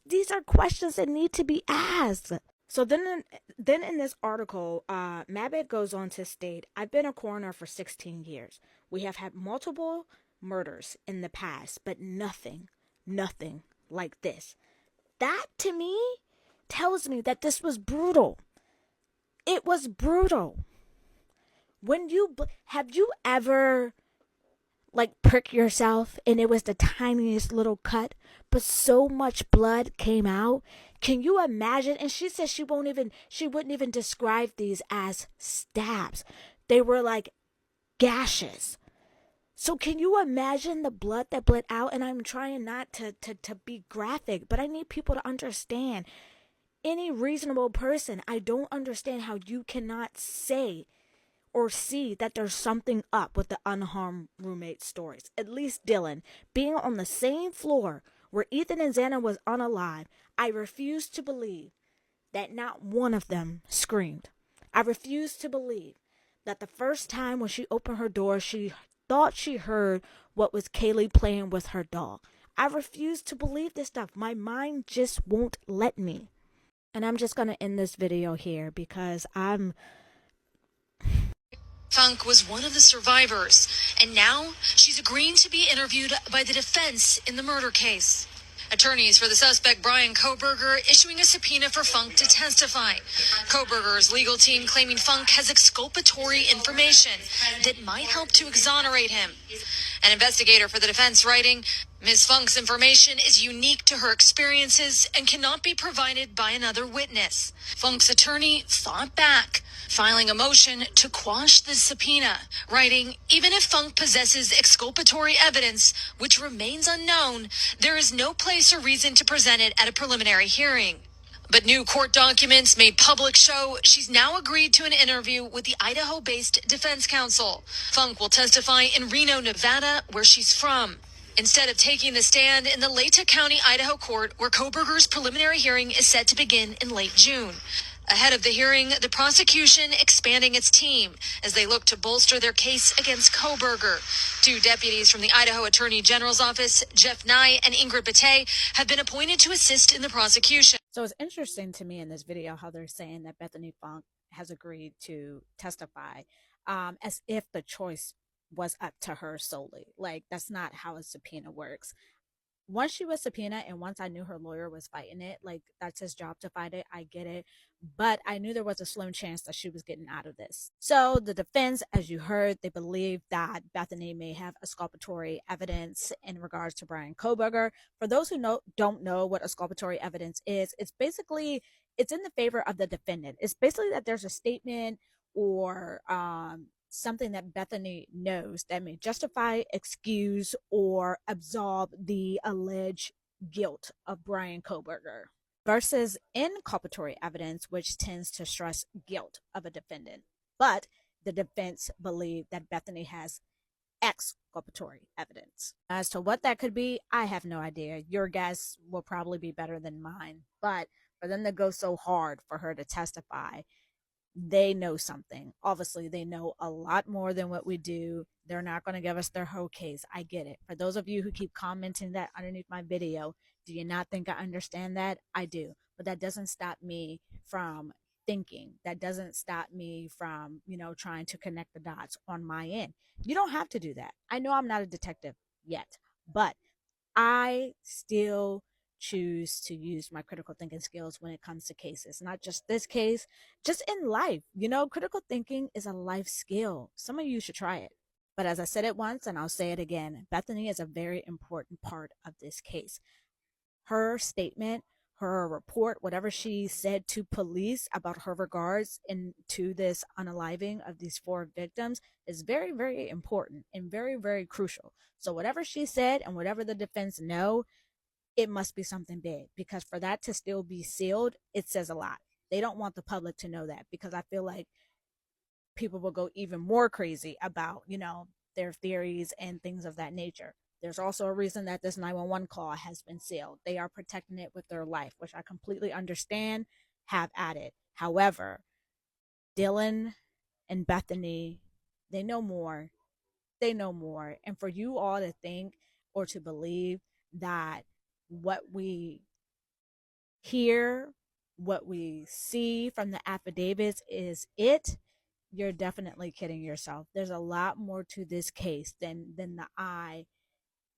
these are questions that need to be asked. So then in this article, MASHUP goes on to state, I've been a coroner for 16 years. We have had multiple murders in the past, but nothing like this. That, to me, tells me that this was brutal. It was brutal. Have you ever, prick yourself and it was the tiniest little cut, but so much blood came out? Can you imagine? And she says she wouldn't even describe these as stabs. They were like gashes. So can you imagine the blood that bled out? And I'm trying not to be graphic, but I need people to understand. Any reasonable person, I don't understand how you cannot say or see that there's something up with the unharmed roommate stories. At least Dylan, being on the same floor where Ethan and Xana was unalive, I refuse to believe that not one of them screamed. I refuse to believe that the first time when she opened her door, she thought she heard what was Kaylee playing with her doll. I refuse to believe this stuff. My mind just won't let me. And I'm just going to end this video here because Funk was one of the survivors, and now she's agreeing to be interviewed by the defense in the murder case. Attorneys for the suspect, Brian Koberger, issuing a subpoena for Funk to testify. Koberger's legal team claiming Funk has exculpatory information that might help to exonerate him. An investigator for the defense writing, Ms. Funk's information is unique to her experiences and cannot be provided by another witness. Funk's attorney fought back, filing a motion to quash the subpoena, writing, even if Funk possesses exculpatory evidence, which remains unknown, there is no place or reason to present it at a preliminary hearing. But new court documents made public show she's now agreed to an interview with the Idaho-based defense counsel. Funk will testify in Reno, Nevada, where she's from, instead of taking the stand in the Layton County, Idaho court, where Koberger's preliminary hearing is set to begin in late June. Ahead of the hearing, the prosecution expanding its team as they look to bolster their case against Koberger. 2 deputies from the Idaho Attorney General's office, Jeff Nye and Ingrid Batey, have been appointed to assist in the prosecution. So it's interesting to me in this video how they're saying that Bethany Funk has agreed to testify as if the choice was up to her solely. Like, that's not how a subpoena works. Once she was subpoenaed and once I knew her lawyer was fighting it, like, that's his job to fight it, I get it, but I knew there was a slim chance that she was getting out of this. So the defense, as you heard, they believe that Bethany may have exculpatory evidence in regards to Bryan Koberger. For those who don't know what exculpatory evidence is, it's basically, it's in the favor of the defendant. It's basically that there's a statement or something that Bethany knows that may justify, excuse, or absolve the alleged guilt of Bryan Koberger, versus inculpatory evidence, which tends to stress guilt of a defendant. But the defense believe that Bethany has exculpatory evidence. As to what that could be, I have no idea. Your guess will probably be better than mine. But for them to go so hard for her to testify, they know something. Obviously, they know a lot more than what we do. They're not going to give us their whole case. I get it. For those of you who keep commenting that underneath my video, do you not think I understand that? I do. But that doesn't stop me from thinking. That doesn't stop me from, trying to connect the dots on my end. You don't have to do that. I know I'm not a detective yet, but I still choose to use my critical thinking skills when it comes to cases, not just this case, just in life. Critical thinking is a life skill. Some of you should try it. But as I said it once, and I'll say it again, Bethany is a very important part of this case. Her statement, her report, whatever she said to police about her regards into this unaliving of these 4 victims is very, very important and very, very crucial. So whatever she said and whatever the defense know, it must be something big, because for that to still be sealed, it says a lot. They don't want the public to know that, because I feel like people will go even more crazy about, their theories and things of that nature. There's also a reason that this 911 call has been sealed. They are protecting it with their life, which I completely understand. Have at it. However, Dylan and Bethany, they know more. They know more. And for you all to think or to believe that what we hear, what we see from the affidavits is it, you're definitely kidding yourself. There's a lot more to this case than the eye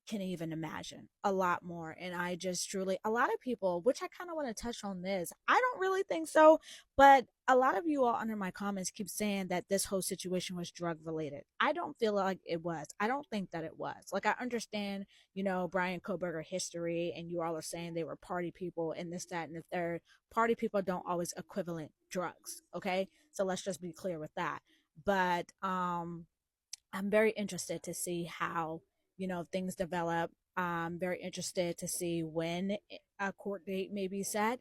can even imagine. A lot more. And I just truly, a lot of people, which I kind of want to touch on this, I don't really think so, but a lot of you all under my comments keep saying that this whole situation was drug related. I don't feel like it was. I don't think that it was. Like, I understand, Bryan Koberger history, and you all are saying they were party people and this, that, and the third. Party people don't always equivalent drugs. Okay. So let's just be clear with that. But I'm very interested to see how things develop. I'm very interested to see when a court date may be set.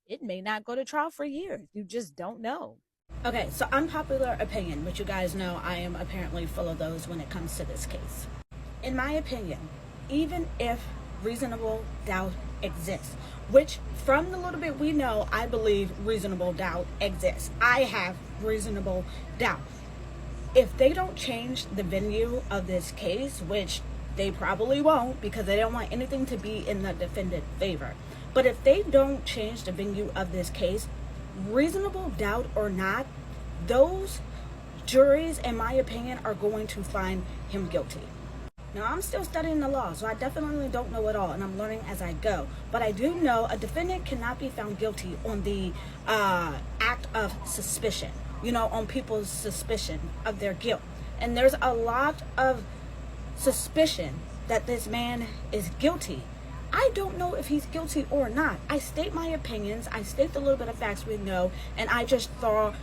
It may not go to trial for years. You just don't know. Okay, so unpopular opinion, which you guys know I am apparently full of those when it comes to this case. In my opinion, even if reasonable doubt exists, which from the little bit we know, I believe reasonable doubt exists. I have reasonable doubt. If they don't change the venue of this case, which they probably won't, because they don't want anything to be in the defendant's favor. But if they don't change the venue of this case, reasonable doubt or not, those juries, in my opinion, are going to find him guilty. Now, I'm still studying the law, so I definitely don't know it all, and I'm learning as I go. But I do know a defendant cannot be found guilty on the act of suspicion. On people's suspicion of their guilt. And there's a lot of suspicion that this man is guilty. I don't know if he's guilty or not. I state my opinions. I state the little bit of facts we know, and I just draw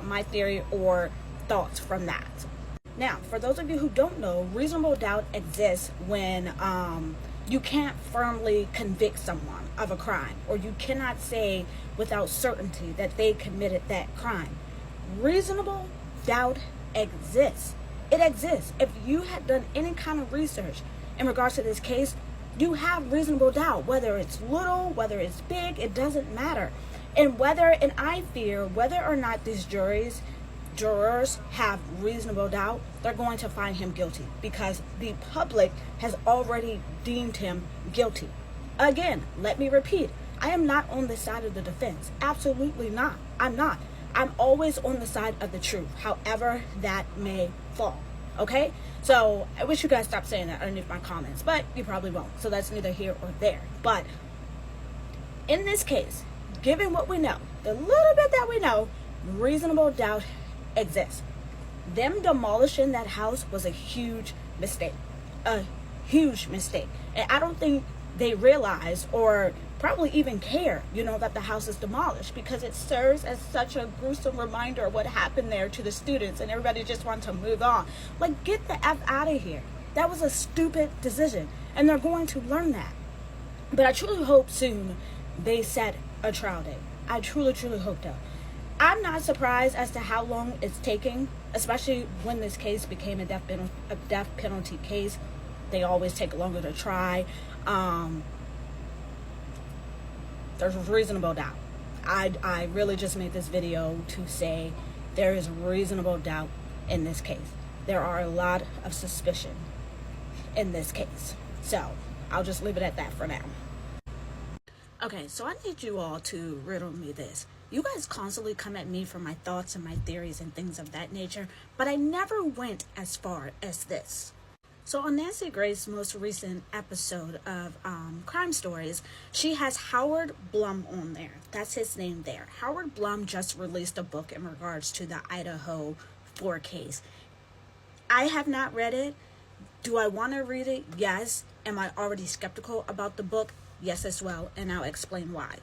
my theory or thoughts from that. Now, for those of you who don't know, reasonable doubt exists when you can't firmly convict someone of a crime, or you cannot say without certainty that they committed that crime. Reasonable doubt exists. It exists. If you had done any kind of research in regards to this case, you have reasonable doubt, whether it's little, whether it's big, it doesn't matter. And I fear whether or not these jurors have reasonable doubt, they're going to find him guilty, because the public has already deemed him guilty. Again, let me repeat, I am not on the side of the defense. Absolutely not. I'm not. I'm always on the side of the truth, however that may fall. Okay? So I wish you guys stopped saying that underneath my comments, but you probably won't. So that's neither here or there. But in this case, given what we know, the little bit that we know, reasonable doubt exists. Them demolishing that house was a huge mistake. A huge mistake. And I don't think they realize, or probably even care, that the house is demolished, because it serves as such a gruesome reminder of what happened there to the students, and everybody just wants to move on. Like, get the F out of here. That was a stupid decision, and they're going to learn that. But I truly hope soon they set a trial date. I truly, truly hope so. I'm not surprised as to how long it's taking, especially when this case became a death penalty case. They always take longer to try. There's reasonable doubt. I really just made this video to say there is reasonable doubt in this case. There are a lot of suspicion in this case. So I'll just leave it at that for now. Okay, so I need you all to riddle me this. You guys constantly come at me for my thoughts and my theories and things of that nature, but I never went as far as this. So on Nancy Grace's most recent episode of Crime Stories, she has Howard Blum on there. That's his name there. Howard Blum just released a book in regards to the IDAHO4 case. I have not read it. Do I want to read it? Yes. Am I already skeptical about the book? Yes as well, and I'll explain why.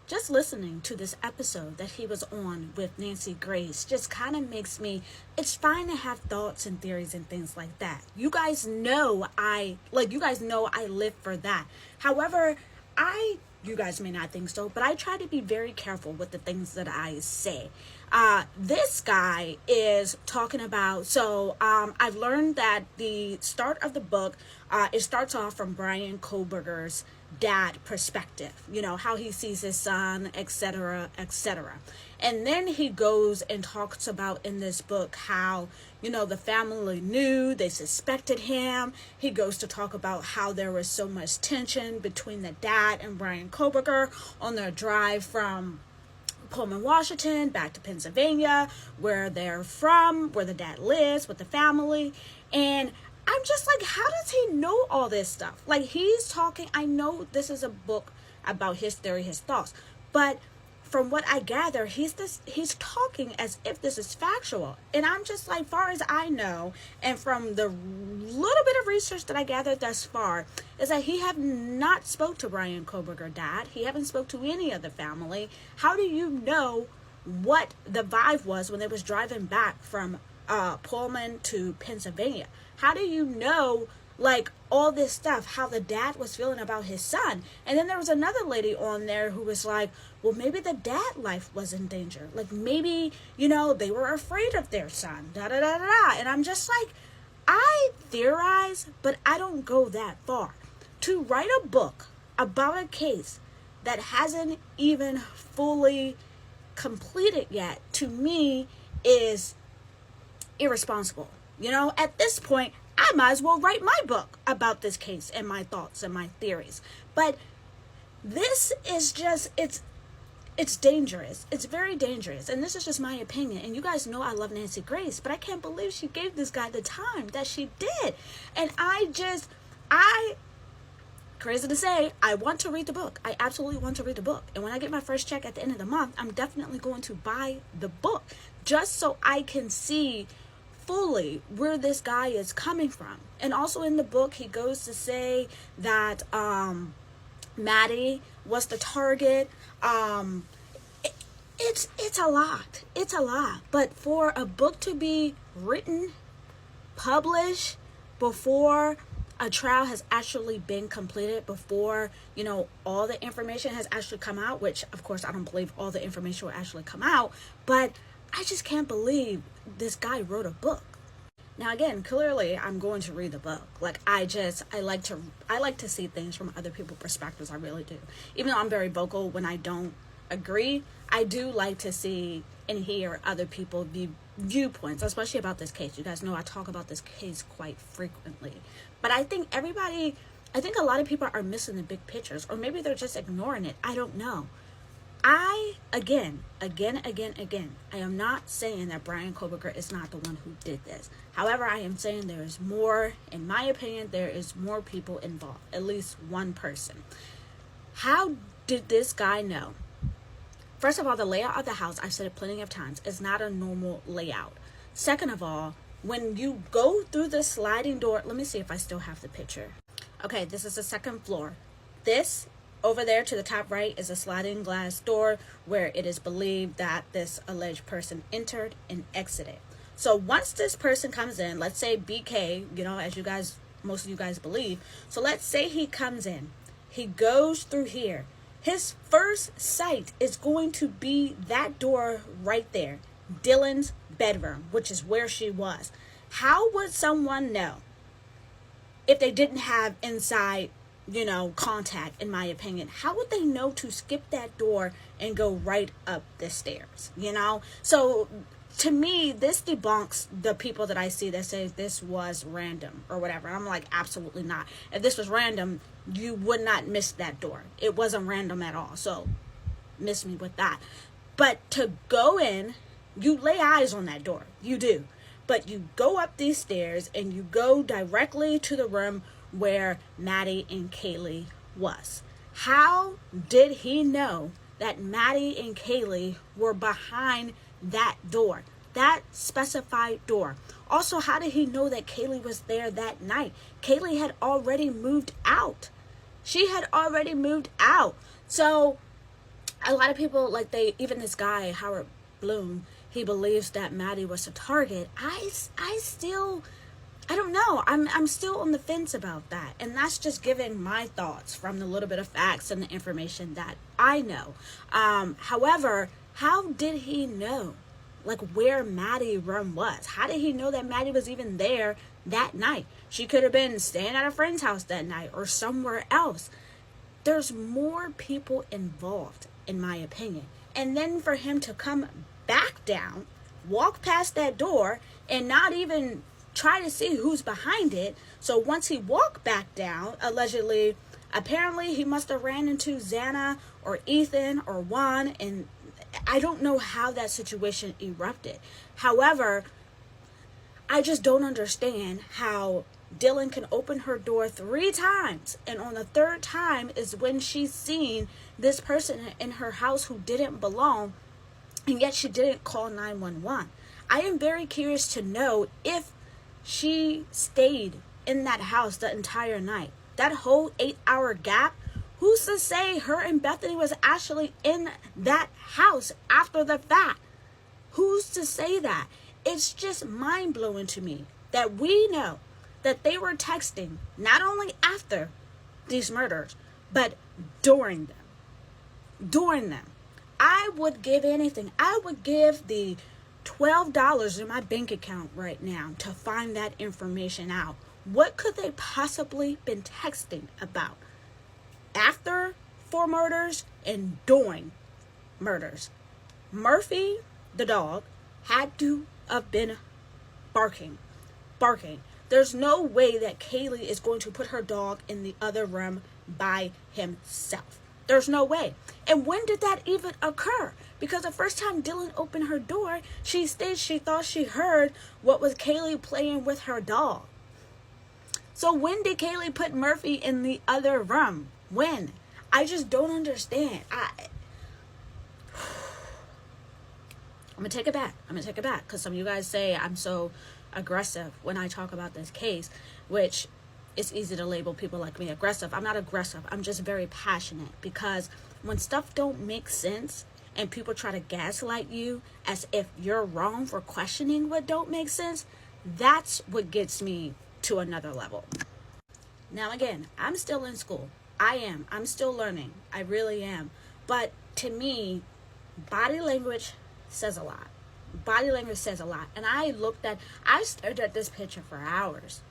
Just listening to this episode that he was on with Nancy Grace just kind of makes me, it's fine to have thoughts and theories and things like that. You guys know I live for that. However, you guys may not think so, but I try to be very careful with the things that I say. This guy is talking about, I've learned that the start of the book, it starts off from Brian Kohlberger's dad perspective, how he sees his son, etc., etc. And then he goes and talks about in this book how, the family knew, they suspected him. He goes to talk about how there was so much tension between the dad and Brian Kohlberger on their drive from Pullman, Washington, back to Pennsylvania, where they're from, where the dad lives with the family. And I'm just like, how does he know all this stuff? Like, he's talking, I know this is a book about his theory, his thoughts, but from what I gather, he's talking as if this is factual. And I'm just like, far as I know, and from the little bit of research that I gathered thus far, is that he have not spoke to Brian Kohlberger dad. He haven't spoke to any of the family. How do you know what the vibe was when they was driving back from Pullman to Pennsylvania? How do you know, like, all this stuff, how the dad was feeling about his son? And then there was another lady on there who was like, well, maybe the dad life was in danger. Like, maybe, they were afraid of their son, da-da-da-da. And I'm just like, I theorize, but I don't go that far. To write a book about a case that hasn't even fully completed yet, to me, is irresponsible. At this point, I might as well write my book about this case and my thoughts and my theories. But this is just, it's dangerous. It's very dangerous. And this is just my opinion. And you guys know I love Nancy Grace, but I can't believe she gave this guy the time that she did. And crazy to say, I want to read the book. I absolutely want to read the book. And when I get my first check at the end of the month, I'm definitely going to buy the book just so I can see fully where this guy is coming from. And also in the book, he goes to say that Maddie was the target. It's a lot. It's a lot. But for a book to be written, published before a trial has actually been completed before, all the information has actually come out, which of course I don't believe all the information will actually come out, but I just can't believe this guy wrote a book. Now again, clearly I'm going to read the book. Like I like to see things from other people's perspectives. I really do. Even though I'm very vocal when I don't agree, I do like to see and hear other people's viewpoints, especially about this case. You guys know I talk about this case quite frequently. But I think a lot of people are missing the big pictures, or maybe they're just ignoring it. I don't know. Again, I am not saying that Bryan Kohberger is not the one who did this. However, I am saying there is more, in my opinion, there is more people involved, at least one person. How did this guy know? First of all, the layout of the house, I've said it plenty of times, is not a normal layout. Second of all, when you go through the sliding door, let me see if I still have the picture. Okay, this is the second floor. This over there to the top right is a sliding glass door where it is believed that this alleged person entered and exited. So once this person comes in, let's say BK, as most of you guys believe. So let's say he comes in, he goes through here. His first sight is going to be that door right there, Dylan's bedroom, which is where she was. How would someone know if they didn't have inside, contact, in my opinion? How would they know to skip that door and go right up the stairs, So to me, this debunks the people that I see that say this was random or whatever. I'm like, absolutely not. If this was random, you would not miss that door. It wasn't random at all. So miss me with that. But to go in, you lay eyes on that door. You do. But you go up these stairs and you go directly to the room where Maddie and Kaylee was. How did he know that Maddie and Kaylee were behind that door, that specified door? Also, how did he know that Kaylee was there that night? Kaylee had already moved out. She had already moved out. So a lot of people, even this guy, Howard Bloom, he believes that Maddie was a target. I don't know. I'm still on the fence about that. And that's just giving my thoughts from the little bit of facts and the information that I know. However, how did he know where Maddie's room was? How did he know that Maddie was even there that night? She could have been staying at a friend's house that night or somewhere else. There's more people involved, in my opinion. And then for him to come back down, walk past that door, and not even try to see who's behind it. So once he walked back down, apparently he must have ran into Xana or Ethan or Juan, and I don't know how that situation erupted. However, I just don't understand how Dylan can open her door 3 times, and on the 3rd time is when she's seen this person in her house who didn't belong, and yet she didn't call 911. I am very curious to know if she stayed in that house the entire night. That whole 8-hour gap, who's to say her and Bethany was actually in that house after the fact? Who's to say that? It's just mind-blowing to me that we know that they were texting not only after these murders, but during them. I would give anything. I would give the $12 in my bank account right now to find that information out. What could they possibly been texting about after 4 murders and during murders? Murphy, the dog, had to have been barking. There's no way that Kaylee is going to put her dog in the other room by himself. There's no way. And when did that even occur? Because the first time Dylan opened her door, she stated she thought she heard what was Kaylee playing with her dog. So when did Kaylee put Murphy in the other room? When? I just don't understand. I'm going to take it back. Because some of you guys say I'm so aggressive when I talk about this case, which it's easy to label people like me aggressive. I'm not aggressive. I'm just very passionate, because when stuff don't make sense and people try to gaslight you as if you're wrong for questioning what don't make sense, that's what gets me to another level. Now, again, I'm still in school. I'm still learning. I really am. But to me, body language says a lot. Body language says a lot. And I stared at this picture for hours.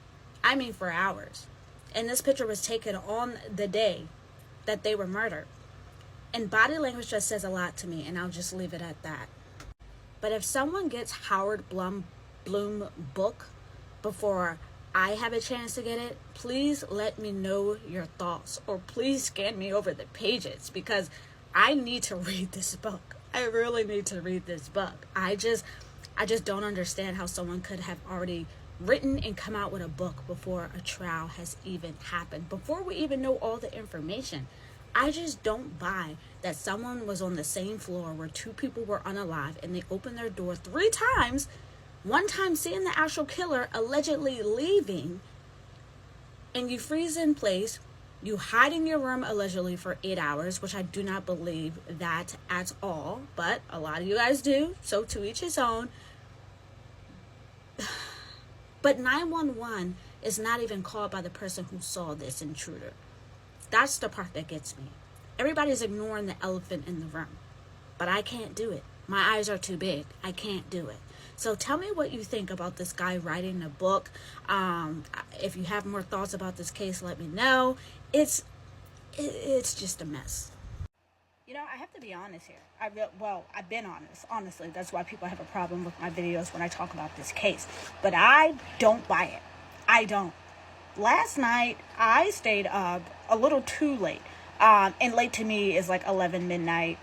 I mean, for hours. And this picture was taken on the day that they were murdered. And body language just says a lot to me, and I'll just leave it at that. But if someone gets Howard Bloom book before I have a chance to get it, please let me know your thoughts, or please scan me over the pages, because I need to read this book. I really need to read this book. I just don't understand how someone could have already written and come out with a book before a trial has even happened, before we even know all the information. I just don't buy that someone was on the same floor where two people were unalive and they opened their door 3 times, one time seeing the actual killer allegedly leaving, and you freeze in place, you hide in your room allegedly for 8 hours, which I do not believe that at all, but a lot of you guys do, so to each his own. But 911 is not even called by the person who saw this intruder. That's the part that gets me. Everybody's ignoring the elephant in the room, but I can't do it. My eyes are too big. I can't do it. So tell me what you think about this guy writing a book. If you have more thoughts about this case, let me know. It's just a mess. You know, I have to be honest here. I've been honest. Honestly, that's why people have a problem with my videos when I talk about this case. But I don't buy it. I don't. Last night, I stayed up a little too late. And late to me is like 11 midnight,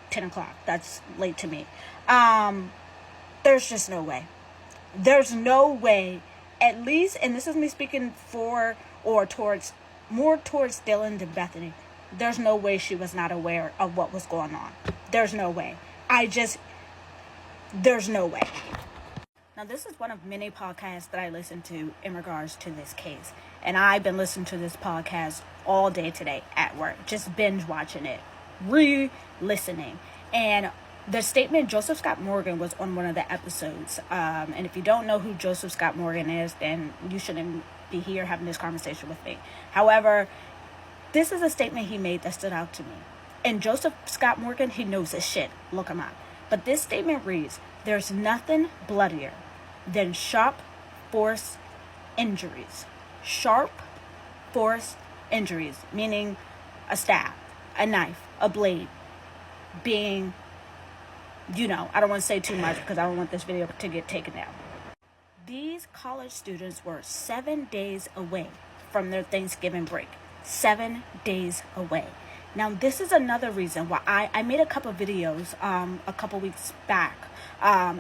10 o'clock. That's late to me. There's just no way. There's no way, at least, and this is me speaking more towards Dylan than Bethany. There's no way she was not aware of what was going on. There's no way. There's no way. Now, this is one of many podcasts that I listen to in regards to this case. And I've been listening to this podcast all day today at work, just binge watching it, re-listening. And the statement Joseph Scott Morgan was on one of the episodes. And if you don't know who Joseph Scott Morgan is, then you shouldn't be here having this conversation with me. However, this is a statement he made that stood out to me. And Joseph Scott Morgan, he knows his shit. Look him up. But this statement reads, "There's nothing bloodier than sharp force injuries." Sharp force injuries, meaning a stab, a knife, a blade, being, I don't want to say too much because I don't want this video to get taken down. These college students were 7 days away from their Thanksgiving break. 7 days away. Now, this is another reason why I made a couple videos a couple weeks back.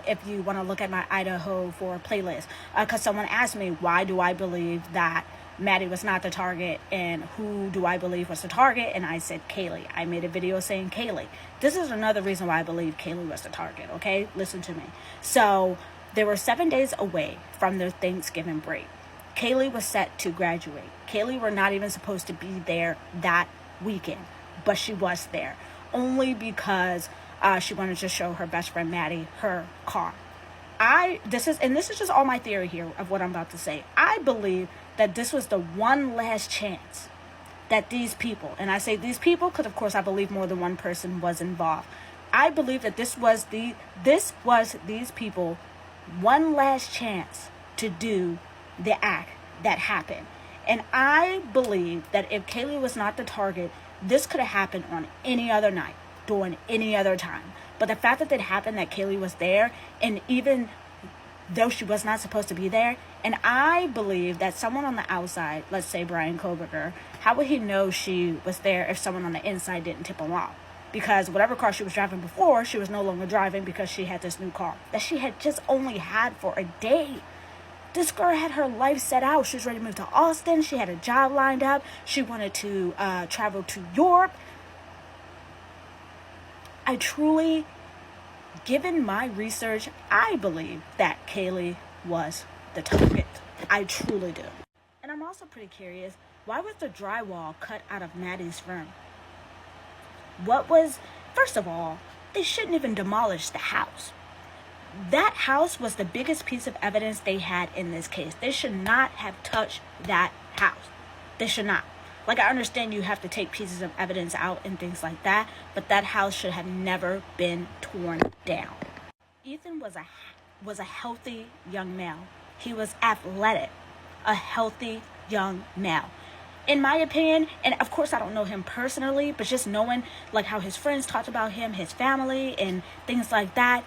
If you want to look at my IDAHO4 playlist, because someone asked me, why do I believe that Maddie was not the target, and who do I believe was the target? And I said Kaylee. I made a video saying Kaylee. This is another reason why I believe Kaylee was the target, okay? Listen to me. So they were 7 days away from their Thanksgiving break. Kaylee was set to graduate. Kaylee were not even supposed to be there that weekend, but she was there only because she wanted to show her best friend Maddie her car. This is just all my theory here of what I'm about to say. I believe that this was the one last chance that these people, and I say these people because of course I believe more than one person was involved. I believe that this was these people one last chance to do the act that happened. And I believe that if Kaylee was not the target, this could have happened on any other night, during any other time. But the fact that it happened, that Kaylee was there, and even though she was not supposed to be there, and I believe that someone on the outside, let's say Brian Koberger, how would he know she was there if someone on the inside didn't tip him off? Because whatever car she was driving before, she was no longer driving because she had this new car that she had just only had for a day. This girl had her life set out. She was ready to move to Austin. She had a job lined up. She wanted to travel to Europe. I truly, given my research, I believe that Kaylee was the target. I truly do. And I'm also pretty curious, why was the drywall cut out of Maddie's room? First of all, they shouldn't even demolish the house. That house was the biggest piece of evidence they had in this case. They should not have touched that house. They should not. Like, I understand you have to take pieces of evidence out and things like that, but that house should have never been torn down. Ethan was a healthy young male. He was athletic, a healthy young male. In my opinion, and of course I don't know him personally, but just knowing like how his friends talked about him, his family, and things like that,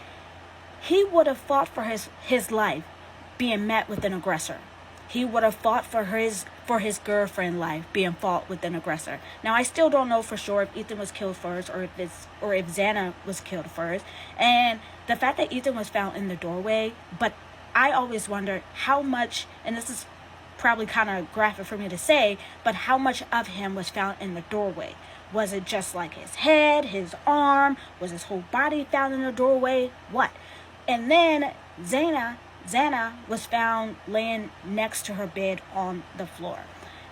he would have fought for his life being met with an aggressor. He would have fought for his girlfriend life being fought with an aggressor. Now, I still don't know for sure if Ethan was killed first or if Xana was killed first. And the fact that Ethan was found in the doorway, but I always wondered how much, and this is probably kind of graphic for me to say, but how much of him was found in the doorway? Was it just like his head, his arm? Was his whole body found in the doorway? What? And then Xana was found laying next to her bed on the floor.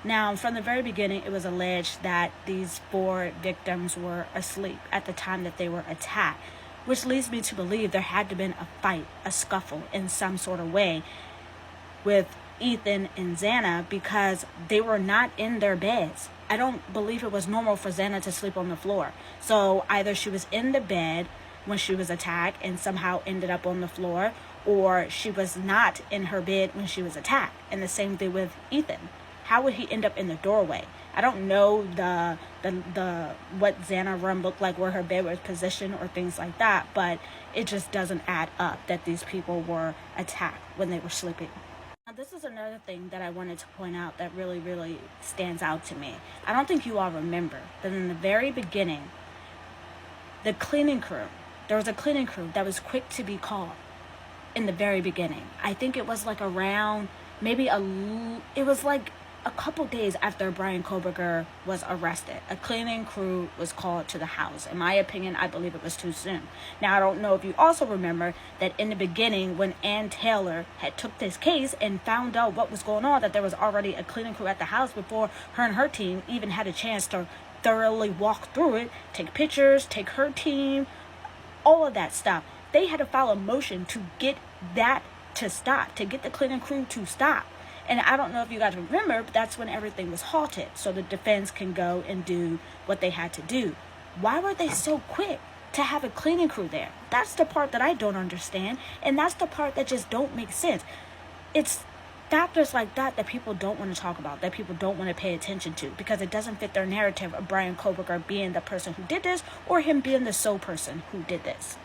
Now, from the very beginning, it was alleged that these 4 victims were asleep at the time that they were attacked, which leads me to believe there had to have been a fight, a scuffle in some sort of way with Ethan and Xana, because they were not in their beds. I don't believe it was normal for Xana to sleep on the floor. So either she was in the bed when she was attacked and somehow ended up on the floor, or she was not in her bed when she was attacked. And the same thing with Ethan. How would he end up in the doorway? I don't know the what Xana's room looked like, where her bed was positioned or things like that, but it just doesn't add up that these people were attacked when they were sleeping. Now, this is another thing that I wanted to point out that really, really stands out to me. I don't think you all remember that in the very beginning, there was a cleaning crew that was quick to be called in the very beginning. I think it was like around it was like a couple days after Bryan Kohberger was arrested. A cleaning crew was called to the house. In my opinion, I believe it was too soon. Now, I don't know if you also remember that in the beginning, when Ann Taylor had took this case and found out what was going on, that there was already a cleaning crew at the house before her and her team even had a chance to thoroughly walk through it, take pictures, take her team, all of that stuff. They had to file a motion to get that to stop, to get the cleaning crew to stop. And I don't know if you guys remember, but that's when everything was halted, so the defense can go and do what they had to do. Why were they so quick to have a cleaning crew there? That's the part that I don't understand, and that's the part that just don't make sense. It's factors like that that people don't want to talk about, that people don't want to pay attention to, because it doesn't fit their narrative of Bryan Kohberger being the person who did this, or him being the sole person who did this.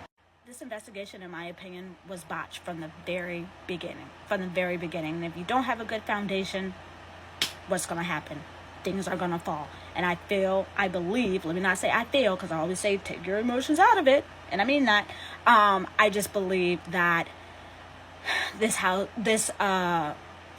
This investigation, in my opinion, was botched from the very beginning. And if you don't have a good foundation, what's going to happen? Things are going to fall. And I believe, let me not say I feel, because I always say take your emotions out of it, and I mean that. I just believe that this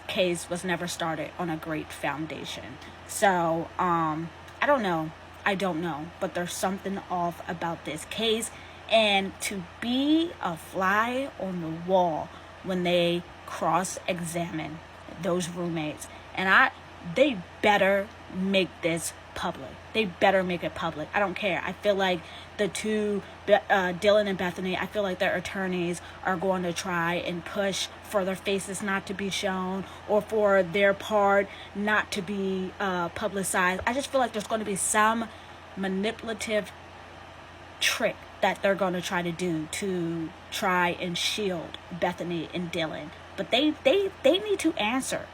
case was never started on a great foundation. So, I don't know, but there's something off about this case. And to be a fly on the wall when they cross-examine those roommates, and they better make this public. They better make it public. I don't care. I feel like the two, Dylan and Bethany, I feel like their attorneys are going to try and push for their faces not to be shown, or for their part not to be publicized. I just feel like there's going to be some manipulative trick that they're going to try to do to try and shield Bethany and Dylan. But they need to answer.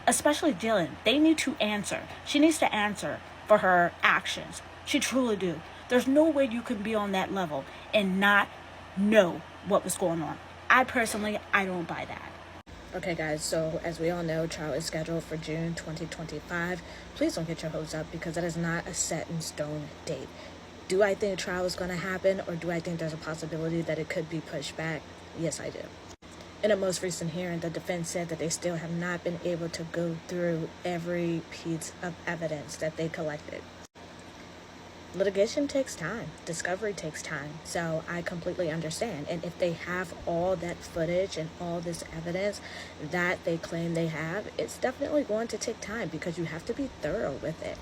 Especially Dylan. They need to answer. She needs to answer for her actions. She truly do. There's no way you can be on that level and not know what was going on. I don't buy that. Okay, guys, so as we all know, trial is scheduled for June 2025. Please don't get your hopes up, because that is not a set in stone date. Do I think trial is going to happen, or do I think there's a possibility that it could be pushed back? Yes, I do. In a most recent hearing, the defense said that they still have not been able to go through every piece of evidence that they collected. Litigation takes time. Discovery takes time. So I completely understand. And if they have all that footage and all this evidence that they claim they have, it's definitely going to take time, because you have to be thorough with it.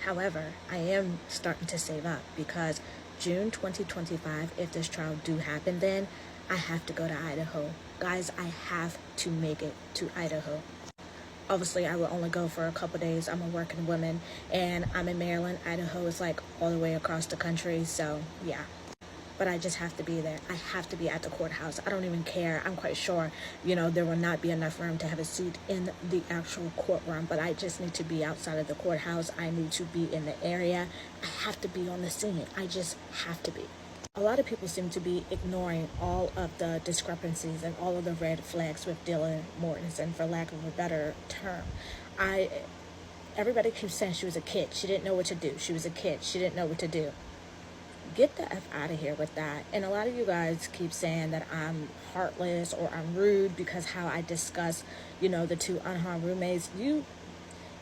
However, I am starting to save up, because June 2025, if this trial do happen, then I have to go to Idaho. Guys, I have to make it to Idaho. obviously I will only go for a couple days. I'm a working woman, and I'm in Maryland. Idaho is like all the way across the country, so yeah. But I just have to be there. I have to be at the courthouse. I don't even care. I'm quite sure, there will not be enough room to have a seat in the actual courtroom, but I just need to be outside of the courthouse. I need to be in the area. I have to be on the scene. I just have to be. A lot of people seem to be ignoring all of the discrepancies and all of the red flags with Dylan Mortensen, for lack of a better term. Everybody keeps saying she was a kid. She didn't know what to do. She was a kid. She didn't know what to do. Get the F out of here with that. And a lot of you guys keep saying that I'm heartless or I'm rude because how I discuss, the two unharmed roommates. You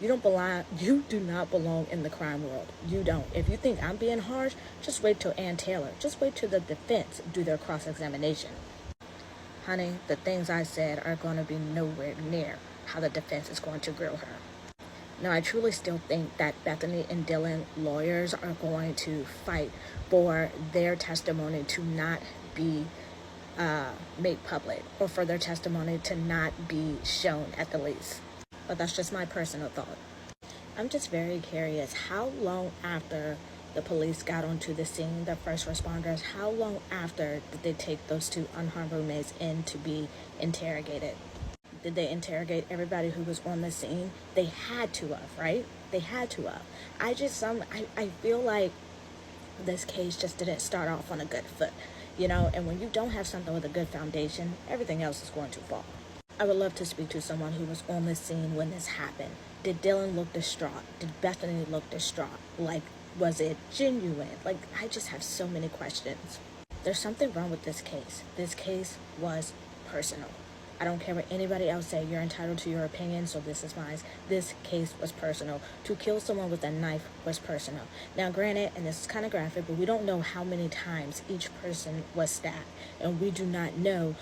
don't belong. You do not belong in the crime world. You don't. If you think I'm being harsh, just wait till Ann Taylor. Just wait till the defense do their cross-examination. Honey, the things I said are going to be nowhere near how the defense is going to grill her. Now, I truly still think that Bethany and Dylan lawyers are going to fight for their testimony to not be made public, or for their testimony to not be shown at the least. But that's just my personal thought. I'm just very curious, how long after the police got onto the scene, the first responders, how long after did they take those two unharmed roommates in to be interrogated? Did they interrogate everybody who was on the scene? They had to have, right? They had to have. I feel like this case just didn't start off on a good foot, and when you don't have something with a good foundation, everything else is going to fall. I would love to speak to someone who was on the scene when this happened. Did Dylan look distraught? Did Bethany look distraught? Like, was it genuine? Like, I just have so many questions. There's something wrong with this case. This case was personal. I don't care what anybody else say. You're entitled to your opinion, so this is mine. This case was personal. To kill someone with a knife was personal. Now, granted, and this is kind of graphic, but we don't know how many times each person was stabbed, and we do not know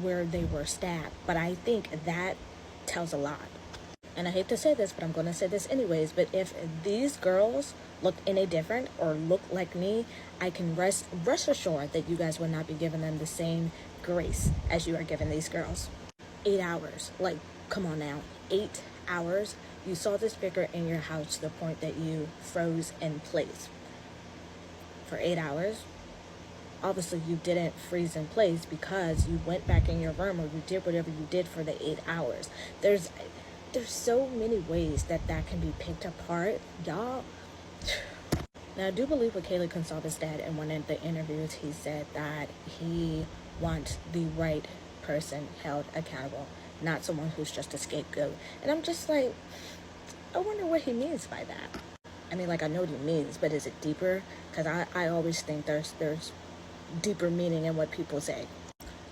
where they were stabbed. But I think that tells a lot. And I hate to say this, but I'm going to say this anyways. But if these girls look any different or look like me, I can rest assured that you guys will not be giving them the same grace as you are giving these girls. 8 hours. Like, come on now. 8 hours. You saw this figure in your house to the point that you froze in place. For 8 hours. Obviously, you didn't freeze in place because you went back in your room, or you did whatever you did for the 8 hours. There's so many ways that can be picked apart. Y'all. Now, I do believe what Kaylee Consalva's dad in one of the interviews, he said that he wants the right person held accountable, not someone who's just a scapegoat. And I'm just like, I wonder what he means by that. I mean, like, I know what he means, but is it deeper? Because I always think there's deeper meaning in what people say.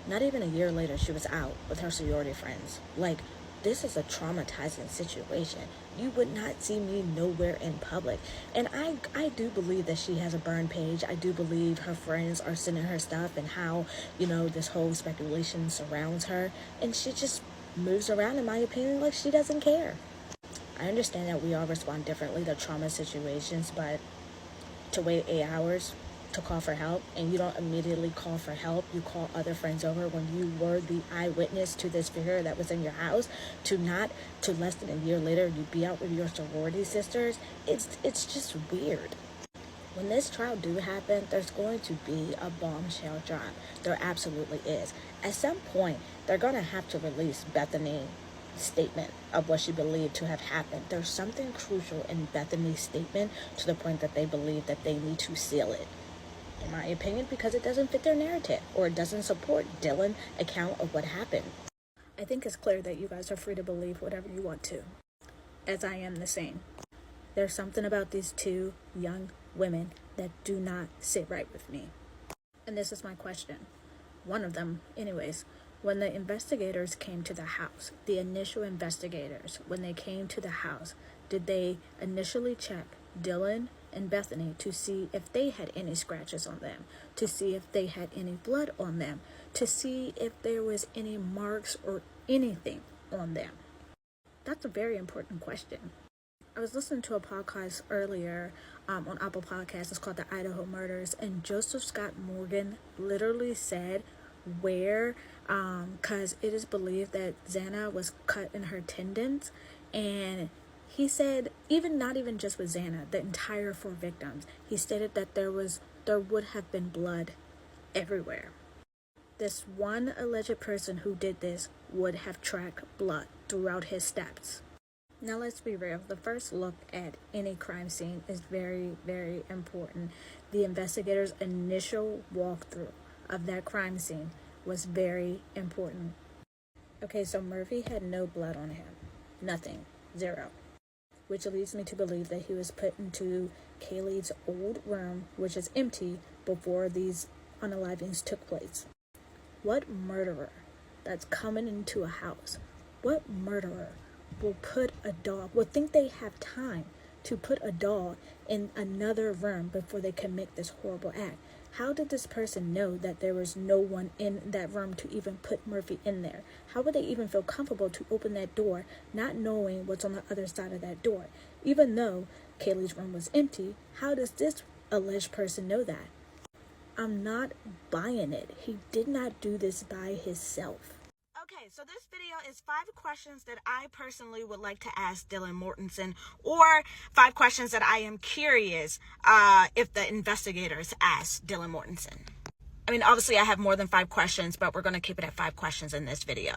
Not even a year later, she was out with her sorority friends. Like, this is a traumatizing situation. You would not see me nowhere in public. And I do believe that she has a burn page. I do believe her friends are sending her stuff, and how, this whole speculation surrounds her. And she just moves around, in my opinion, like she doesn't care. I understand that we all respond differently to trauma situations, but to wait 8 hours to call for help, and you don't immediately call for help, you call other friends over when you were the eyewitness to this figure that was in your house, to less than a year later you be out with your sorority sisters, it's just weird. When this trial do happen, there's going to be a bombshell drop. There absolutely is. At some point, they're going to have to release Bethany's statement of what she believed to have happened. There's something crucial in Bethany's statement to the point that they believe that they need to seal it. In my opinion, because it doesn't fit their narrative, or it doesn't support Dylan's account of what happened. I think it's clear that you guys are free to believe whatever you want to, as I am the same. There's something about these two young women that do not sit right with me. And this is my question. One of them, anyways, when the investigators came to the house, the initial investigators, when they came to the house, did they initially check Dylan and Bethany to see if they had any scratches on them, to see if they had any blood on them, to see if there was any marks or anything on them? That's a very important question. I was listening to a podcast earlier on Apple Podcasts. It's called the Idaho Murders, and Joseph Scott Morgan literally said, where, because it is believed that Xana was cut in her tendons, and he said, not even just with Xana, the entire 4 victims, he stated that there would have been blood everywhere. This one alleged person who did this would have tracked blood throughout his steps. Now let's be real, the first look at any crime scene is very, very important. The investigators' initial walkthrough of that crime scene was very important. Okay, so Murphy had no blood on him. Nothing. 0. Which leads me to believe that he was put into Kaylee's old room, which is empty, before these unalivings took place. What murderer that's coming into a house, what murderer will think they have time to put a doll in another room before they commit this horrible act? How did this person know that there was no one in that room to even put Murphy in there? How would they even feel comfortable to open that door, not knowing what's on the other side of that door? Even though Kaylee's room was empty, how does this alleged person know that? I'm not buying it. He did not do this by himself. Okay, so this video is 5 questions that I personally would like to ask Dylan Mortensen, or 5 questions that I am curious if the investigators ask Dylan Mortensen. I mean, obviously I have more than 5 questions, but we're going to keep it at 5 questions in this video.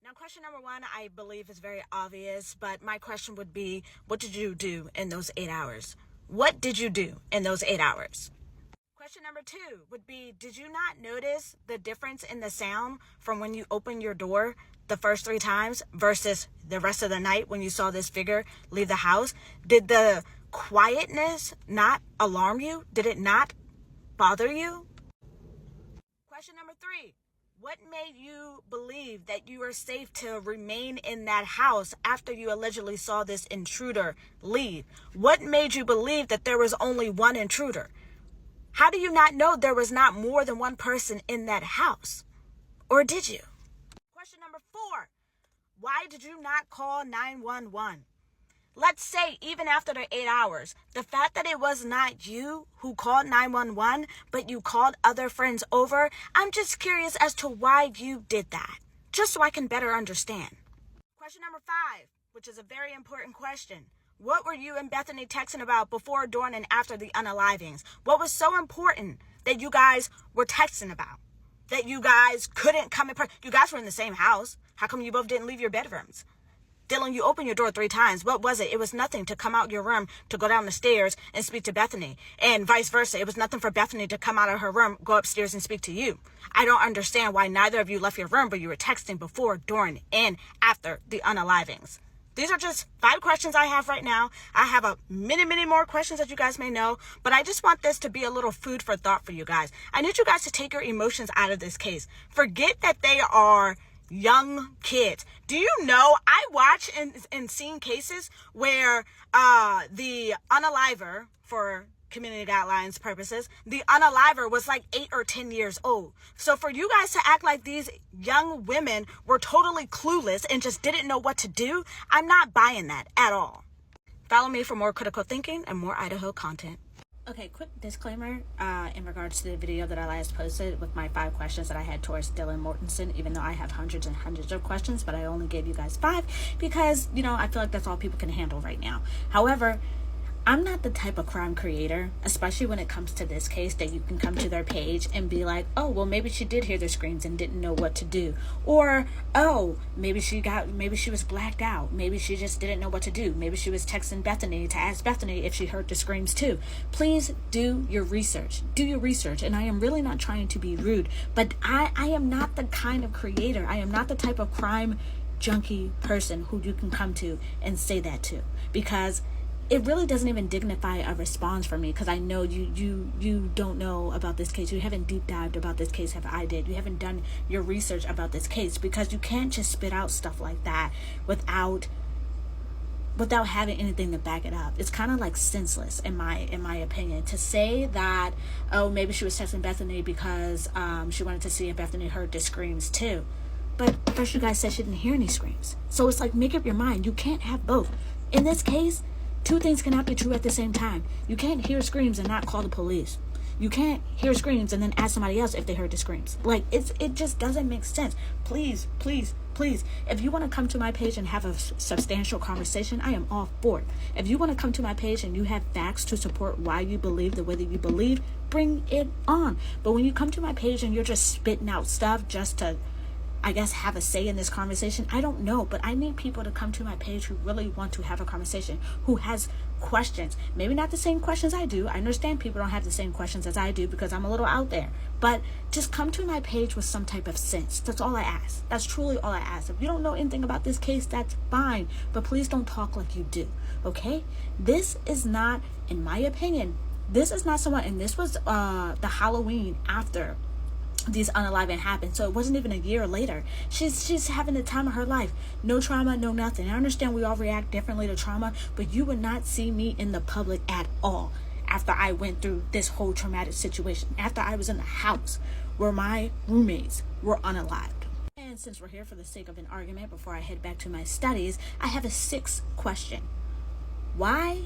Now, question number 1, I believe is very obvious, but my question would be, what did you do in those 8 hours? What did you do in those 8 hours? Question number 2 would be, did you not notice the difference in the sound from when you opened your door the first 3 times versus the rest of the night when you saw this figure leave the house? Did the quietness not alarm you? Did it not bother you? Question number 3, what made you believe that you were safe to remain in that house after you allegedly saw this intruder leave? What made you believe that there was only one intruder? How do you not know there was not more than one person in that house? Or did you? Question number 4. Why did you not call 911? Let's say even after the 8 hours, the fact that it was not you who called 911, but you called other friends over, I'm just curious as to why you did that, just so I can better understand. Question number 5, which is a very important question. What were you and Bethany texting about before, during, and after the unalivings? What was so important that you guys were texting about? That you guys couldn't come in person? You guys were in the same house. How come you both didn't leave your bedrooms? Dylan, you opened your door 3 times. What was it? It was nothing to come out your room to go down the stairs and speak to Bethany. And vice versa. It was nothing for Bethany to come out of her room, go upstairs and speak to you. I don't understand why neither of you left your room, but you were texting before, during, and after the unalivings. These are just 5 questions I have right now. I have many more questions that you guys may know, but I just want this to be a little food for thought for you guys. I need you guys to take your emotions out of this case. Forget that they are young kids. Do you know, I watch and seen cases where the unaliver, for community guidelines purposes, the unaliver was like 8 or 10 years old. So for you guys to act like these young women were totally clueless and just didn't know what to do, I'm not buying that at all. Follow me for more critical thinking and more Idaho content. Okay, quick disclaimer in regards to the video that I last posted with my 5 questions that I had towards Dylan Mortensen, even though I have hundreds and hundreds of questions, but I only gave you guys 5 because, you know, I feel like that's all people can handle right now. However, I'm not the type of crime creator, especially when it comes to this case, that you can come to their page and be like, oh, well, maybe she did hear the screams and didn't know what to do. Or, oh, maybe she was blacked out. Maybe she just didn't know what to do. Maybe she was texting Bethany to ask Bethany if she heard the screams too. Please do your research. Do your research. And I am really not trying to be rude, but I am not the kind of creator. I am not the type of crime junkie person who you can come to and say that to, because it really doesn't even dignify a response for me, because I know you don't know about this case. You haven't deep dived about this case, have I did. You haven't done your research about this case, because you can't just spit out stuff like that without having anything to back it up. It's kind of like senseless in my opinion, to say that, oh, maybe she was texting Bethany because she wanted to see if Bethany heard the screams too. But first you guys said she didn't hear any screams. So it's like, make up your mind. You can't have both. In this case, 2 things cannot be true at the same time. You can't hear screams and not call the police. You can't hear screams and then ask somebody else if they heard the screams. Like, it just doesn't make sense. Please, please, please, if you want to come to my page and have a substantial conversation, I am all for it. If you want to come to my page and you have facts to support why you believe the way that you believe, bring it on. But when you come to my page and you're just spitting out stuff just to, I guess, have a say in this conversation, I don't know, but I need people to come to my page who really want to have a conversation, who has questions. Maybe not the same questions I do. I understand people don't have the same questions as I do because I'm a little out there, but just come to my page with some type of sense. That's all I ask. That's truly all I ask. If you don't know anything about this case, that's fine, but please don't talk like you do, okay? This is not, in my opinion, this is not someone, and this was the Halloween after these unaliving happened, so it wasn't even a year later. She's having the time of her life. No trauma, no nothing. I understand we all react differently to trauma, but you would not see me in the public at all after I went through this whole traumatic situation, after I was in the house where my roommates were unalived. And since we're here for the sake of an argument before I head back to my studies, I have a 6th question. Why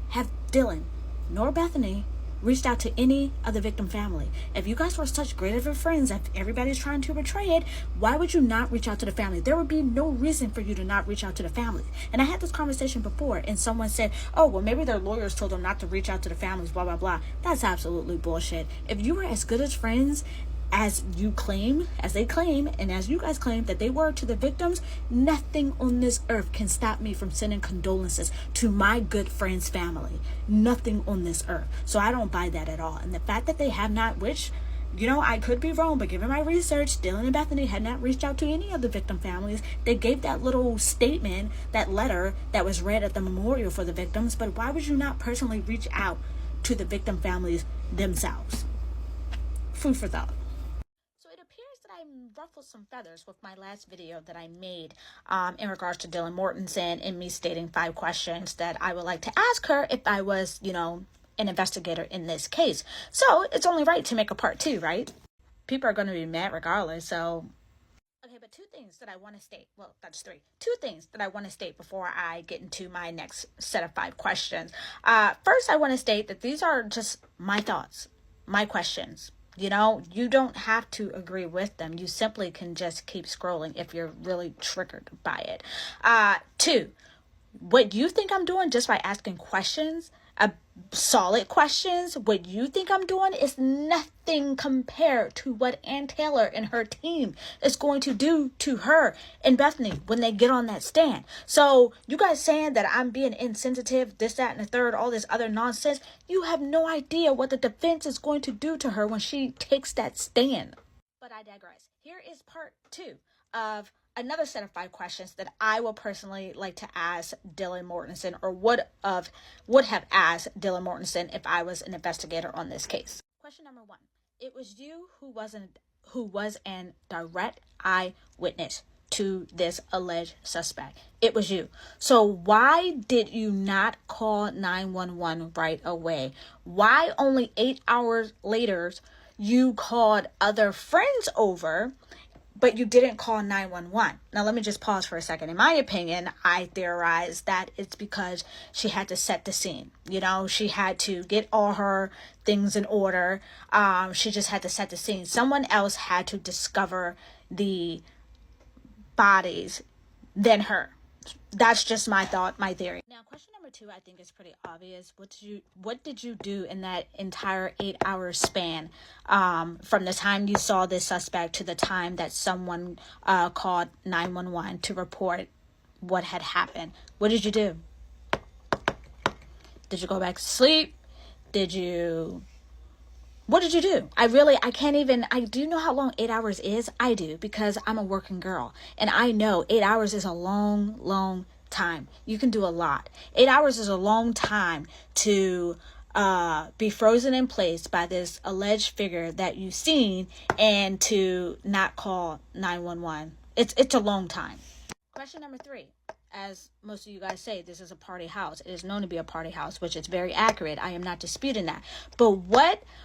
have Dylan nor Bethany reached out to any of the victim family? If you guys were such great of friends, if everybody's trying to betray it, why would you not reach out to the family? There would be no reason for you to not reach out to the family. And I had this conversation before, and someone said, oh, well, maybe their lawyers told them not to reach out to the families, blah, blah, blah. That's absolutely bullshit. If you were as good as friends as you claim, as they claim, and as you guys claim that they were to the victims, nothing on this earth can stop me from sending condolences to my good friend's family. Nothing on this earth. So I don't buy that at all. And the fact that they have not, which, you know, I could be wrong, but given my research, Dylan and Bethany had not reached out to any of the victim families. They gave that little statement, that letter that was read at the memorial for the victims, but why would you not personally reach out to the victim families themselves? Food for thought. Ruffled some feathers with my last video that I made in regards to Dylan Mortensen, and me stating 5 questions that I would like to ask her if I was, you know, an investigator in this case. So it's only right to make a part 2, right? People are going to be mad regardless, so. Okay, but 2 things that I want to state. Well, that's 3. 2 things that I want to state before I get into my next set of 5 questions. First, I want to state that these are just my thoughts, my questions. You know, you don't have to agree with them. You simply can just keep scrolling if you're really triggered by it. 2, what you think I'm doing just by asking questions, solid questions, what you think I'm doing is nothing compared to what Ann Taylor and her team is going to do to her and Bethany when they get on that stand. So you guys saying that I'm being insensitive, this, that, and the third, all this other nonsense, you have no idea what the defense is going to do to her when she takes that stand. But I digress. Here is part 2 of another set of 5 questions that I will personally like to ask Dylan Mortensen, or would have asked Dylan Mortensen if I was an investigator on this case. Question number 1. It was you who was an direct eyewitness to this alleged suspect. It was you. So why did you not call 911 right away? Why only 8 hours later you called other friends over, but you didn't call 911. Now, let me just pause for a second. In my opinion, I theorize that it's because she had to set the scene. You know, she had to get all her things in order. She just had to set the scene. Someone else had to discover the bodies than her. That's just my thought, my theory. Now, question number 2, I think is pretty obvious. What did you do in that entire 8-hour span, from the time you saw this suspect to the time that someone called 911 to report what had happened? What did you do? Did you go back to sleep? What did you do? I do know how long 8 hours is. I do, because I'm a working girl. And I know 8 hours is a long, long time. You can do a lot. 8 hours is a long time to be frozen in place by this alleged figure that you've seen, and to not call 911. It's a long time. Question number 3. as most of you guys say, this is a party house. It is known to be a party house, which is very accurate. I am not disputing that. But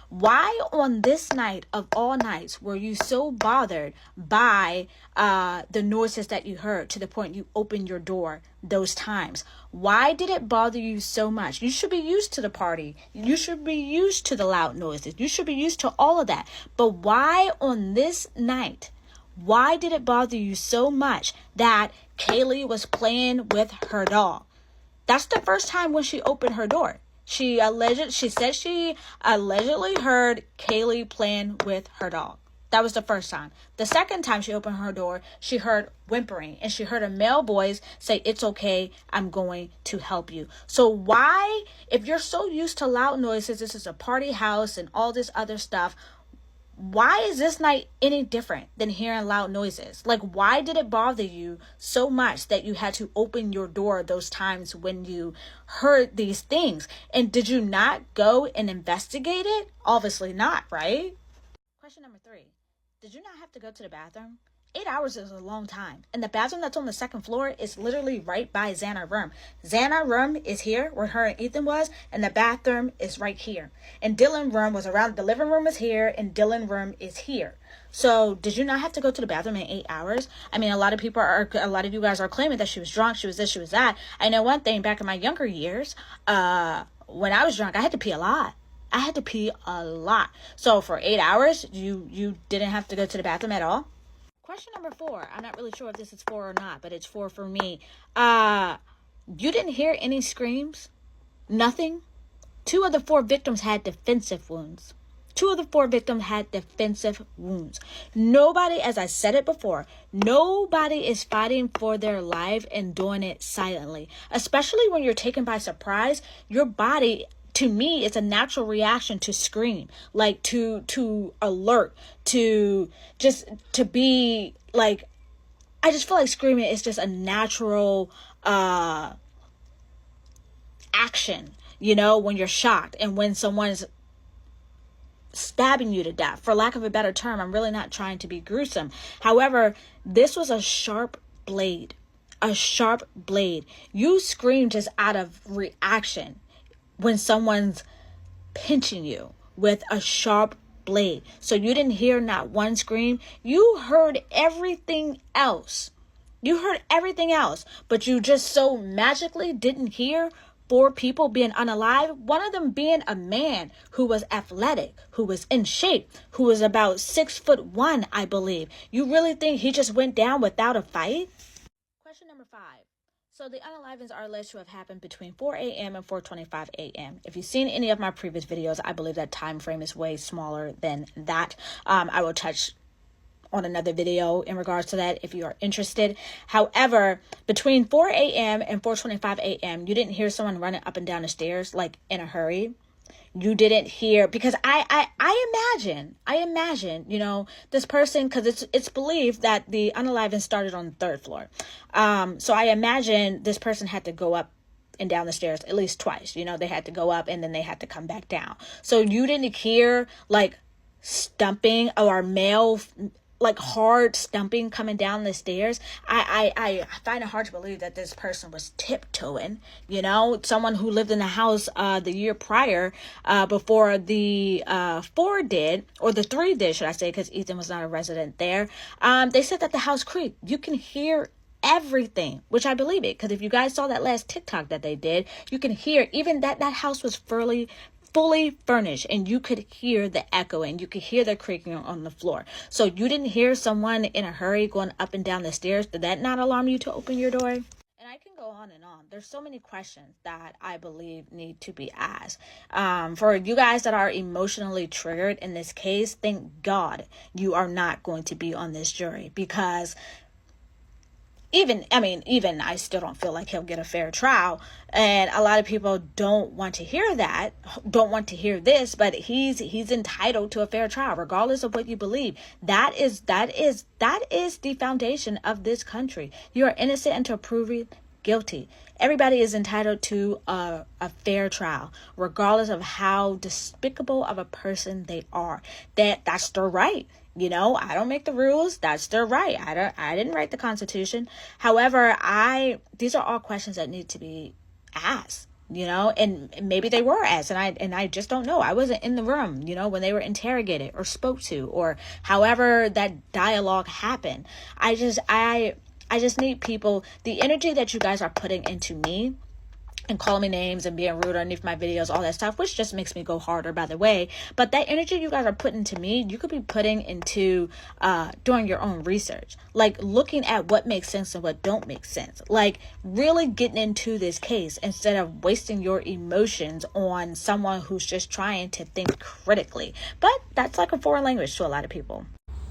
why on this night of all nights were you so bothered by the noises that you heard to the point you opened your door those times? Why did it bother you so much? You should be used to the party. You should be used to the loud noises. You should be used to all of that. But why on this night? Why did it bother you so much that Kaylee was playing with her doll? That's the first time when she opened her door. She said she allegedly heard Kaylee playing with her doll. That was the first time. The second time she opened her door, she heard whimpering and she heard a male voice say, "It's okay, I'm going to help you." So why, if you're so used to loud noises, this is a party house and all this other stuff, why is this night any different than hearing loud noises? Like, why did it bother you so much that you had to open your door those times when you heard these things? And did you not go and investigate it? Obviously not, right? Question number 3. Did you not have to go to the bathroom? 8 hours is a long time. And the bathroom that's on the second floor is literally right by Xana's room. Xana's room is here where her and Ethan was, and the bathroom is right here. And Dylan's room was around, the living room is here, and Dylan's room is here. So did you not have to go to the bathroom in 8 hours? I mean, a lot of you guys are claiming that she was drunk, she was this, she was that. I know one thing, back in my younger years, when I was drunk, I had to pee a lot. I had to pee a lot. So for 8 hours, you didn't have to go to the bathroom at all? Question number 4. I'm not really sure if this is 4 or not, but it's 4 for me. You didn't hear any screams? Nothing? 2 of the 4 victims had defensive wounds. 2 of the 4 victims had defensive wounds. Nobody, as I said it before, nobody is fighting for their life and doing it silently. Especially when you're taken by surprise, your body, to me, it's a natural reaction to scream, like to alert, to be like, I just feel like screaming is just a natural action, you know, when you're shocked and when someone's stabbing you to death. For lack of a better term, I'm really not trying to be gruesome. However, this was a sharp blade. A sharp blade. You screamed just out of reaction when someone's pinching you with a sharp blade. So you didn't hear not one scream. You heard everything else. You heard everything else, but you just so magically didn't hear 4 people being unalive. One of them being a man who was athletic, who was in shape, who was about 6'1", I believe. You really think he just went down without a fight? Question number 5. So the unalivings are alleged to have happened between 4 a.m. and 4:25 a.m. If you've seen any of my previous videos, I believe that time frame is way smaller than that. I will touch on another video in regards to that if you are interested. However, between 4 a.m. and 4:25 a.m., you didn't hear someone running up and down the stairs like in a hurry. You didn't hear, because I imagine, you know, this person, because it's believed that the unaliving started on the 3rd floor. So I imagine this person had to go up and down the stairs at least twice. You know, they had to go up and then they had to come back down. So you didn't hear like stumping or male, like hard stumping coming down the stairs. I find it hard to believe that this person was tiptoeing, you know, someone who lived in the house the year prior, before the 4 did, or the 3 did, should I say, because Ethan was not a resident there. They said that the house creaked. You can hear everything, which I believe it, because if you guys saw that last TikTok that they did, you can hear even that house was fully furnished, and you could hear the echoing, you could hear the creaking on the floor. So you didn't hear someone in a hurry going up and down the stairs. Did that not alarm you to open your door? And I can go on and on. There's so many questions that I believe need to be asked. For you guys that are emotionally triggered in this case, thank God you are not going to be on this jury, because even I still don't feel like he'll get a fair trial. And a lot of people don't want to hear that, don't want to hear this, but he's entitled to a fair trial, regardless of what you believe. That is the foundation of this country. You are innocent until proven guilty. Everybody is entitled to a fair trial, regardless of how despicable of a person they are. That's their right. You know, I don't make the rules. That's their right. I didn't write the Constitution. However, these are all questions that need to be asked, you know, and maybe they were asked, and I just don't know. I wasn't in the room, you know, when they were interrogated or spoke to, or however that dialogue happened. I just need people, the energy that you guys are putting into me and calling me names and being rude underneath my videos, all that stuff, which just makes me go harder, by the way. But that energy you guys are putting to me, you could be putting into doing your own research, like looking at what makes sense and what don't make sense, like really getting into this case instead of wasting your emotions on someone who's just trying to think critically. But that's like a foreign language to a lot of people.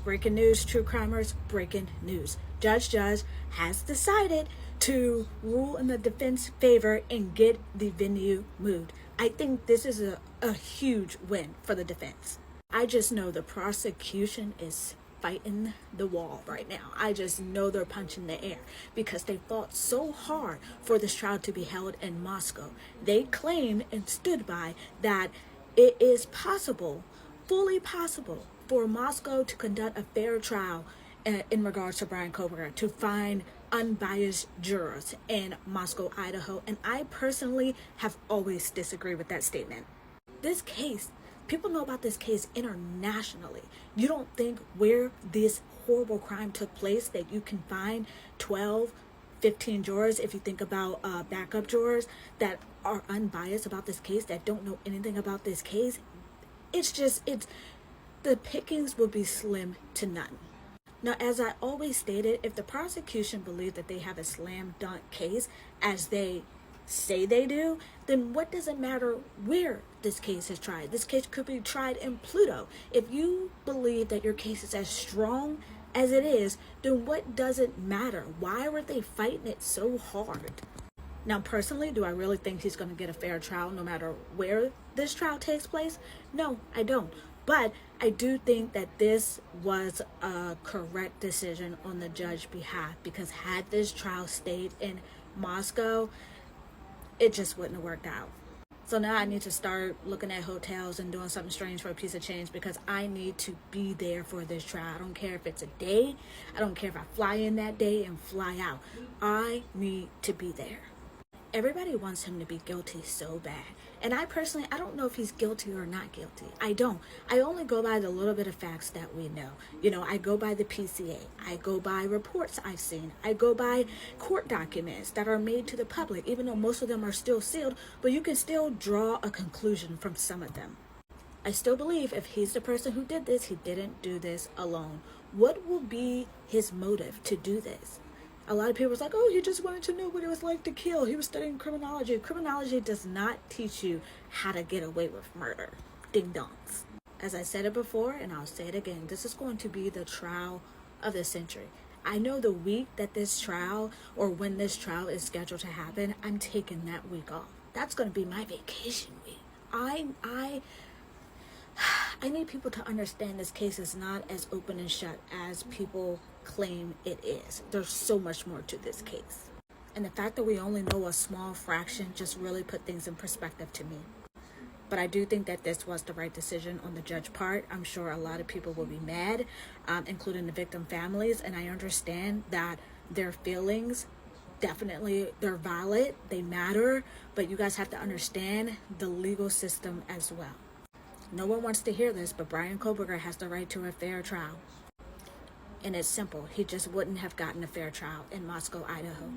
Breaking news, true crimers, breaking news. Judge has decided to rule in the defense favor and get the venue moved. I think this is a huge win for the defense. I just know the prosecution is fighting the wall right now. I just know they're punching the air because they fought so hard for this trial to be held in Moscow. They claimed and stood by that it is possible, fully possible, for Moscow to conduct a fair trial in regards to Bryan Kohberger, to find unbiased jurors in Moscow, Idaho. And I personally have always disagreed with that statement. This case, people know about this case internationally. You don't think where this horrible crime took place that you can find 12, 15 jurors, if you think about backup jurors that are unbiased about this case, that don't know anything about this case? The pickings will be slim to none. Now, as I always stated, if the prosecution believe that they have a slam dunk case, as they say they do, then what does it matter where this case is tried? This case could be tried in Pluto. If you believe that your case is as strong as it is, then what does it matter? Why were they fighting it so hard? Now, personally, do I really think he's going to get a fair trial no matter where this trial takes place? No, I don't. But I do think that this was a correct decision on the judge's behalf, because had this trial stayed in Moscow, it just wouldn't have worked out. So now I need to start looking at hotels and doing something strange for a piece of change, because I need to be there for this trial. I don't care if it's a day. I don't care if I fly in that day and fly out. I need to be there. Everybody wants him to be guilty so bad. And I personally, I don't know if he's guilty or not guilty. I don't. I only go by the little bit of facts that we know. You know, I go by the PCA. I go by reports I've seen. I go by court documents that are made to the public, even though most of them are still sealed, but you can still draw a conclusion from some of them. I still believe if he's the person who did this, he didn't do this alone. What will be his motive to do this? A lot of people was like, oh, he just wanted to know what it was like to kill. He was studying criminology. Criminology does not teach you how to get away with murder. Ding dongs. As I said it before, and I'll say it again, this is going to be the trial of the century. I know the week that this trial, or when this trial is scheduled to happen, I'm taking that week off. That's going to be my vacation week. I need people to understand this case is not as open and shut as people claim it is. There's so much more to this case. And the fact that we only know a small fraction just really put things in perspective to me. But I do think that this was the right decision on the judge's part. I'm sure a lot of people will be mad, including the victim families. And I understand that their feelings, definitely, they're valid, they matter. But you guys have to understand the legal system as well. No one wants to hear this, but Bryan Kohberger has the right to a fair trial. And it's simple. He just wouldn't have gotten a fair trial in Moscow, Idaho.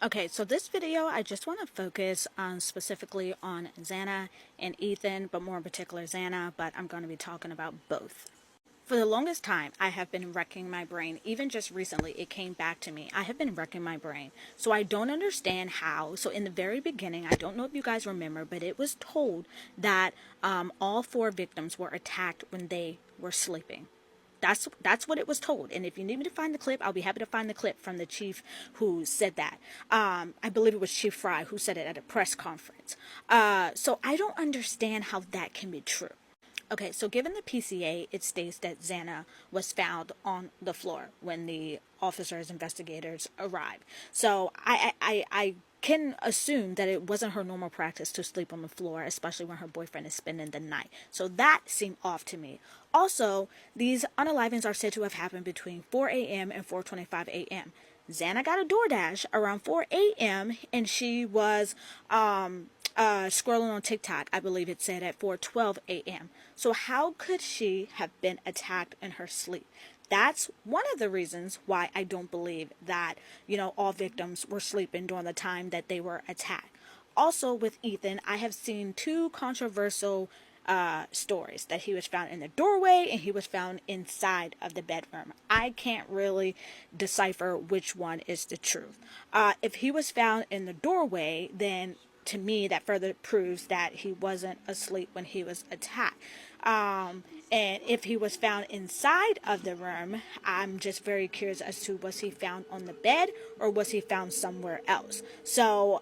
Okay, so this video, I just want to focus on specifically on Xana and Ethan, but more in particular Xana, but I'm going to be talking about both. For the longest time, I have been wrecking my brain. Even just recently, it came back to me. I have been wrecking my brain. So I don't understand how. So in the very beginning, I don't know if you guys remember, but it was told that all 4 victims were attacked when they were sleeping. That's what it was told. And if you need me to find the clip, I'll be happy to find the clip from the chief who said that. I believe it was Chief Fry who said it at a press conference. So I don't understand how that can be true. Okay, so given the PCA, it states that Xana was found on the floor when the officers, investigators arrived. So I can assume that it wasn't her normal practice to sleep on the floor, especially when her boyfriend is spending the night. So that seemed off to me. Also, these unalivings are said to have happened between 4 a.m. and 4:25 a.m. Xana got a DoorDash around 4 a.m. and she was scrolling on TikTok, I believe it said, at 4:12 a.m. So how could she have been attacked in her sleep? That's one of the reasons why I don't believe that, all victims were sleeping during the time that they were attacked. Also, with Ethan, I have seen two controversial stories, that he was found in the doorway and he was found inside of the bedroom. I can't really decipher which one is the truth. If he was found in the doorway, then to me that further proves that he wasn't asleep when he was attacked. And if he was found inside of the room, I'm just very curious as to, was he found on the bed or was he found somewhere else? So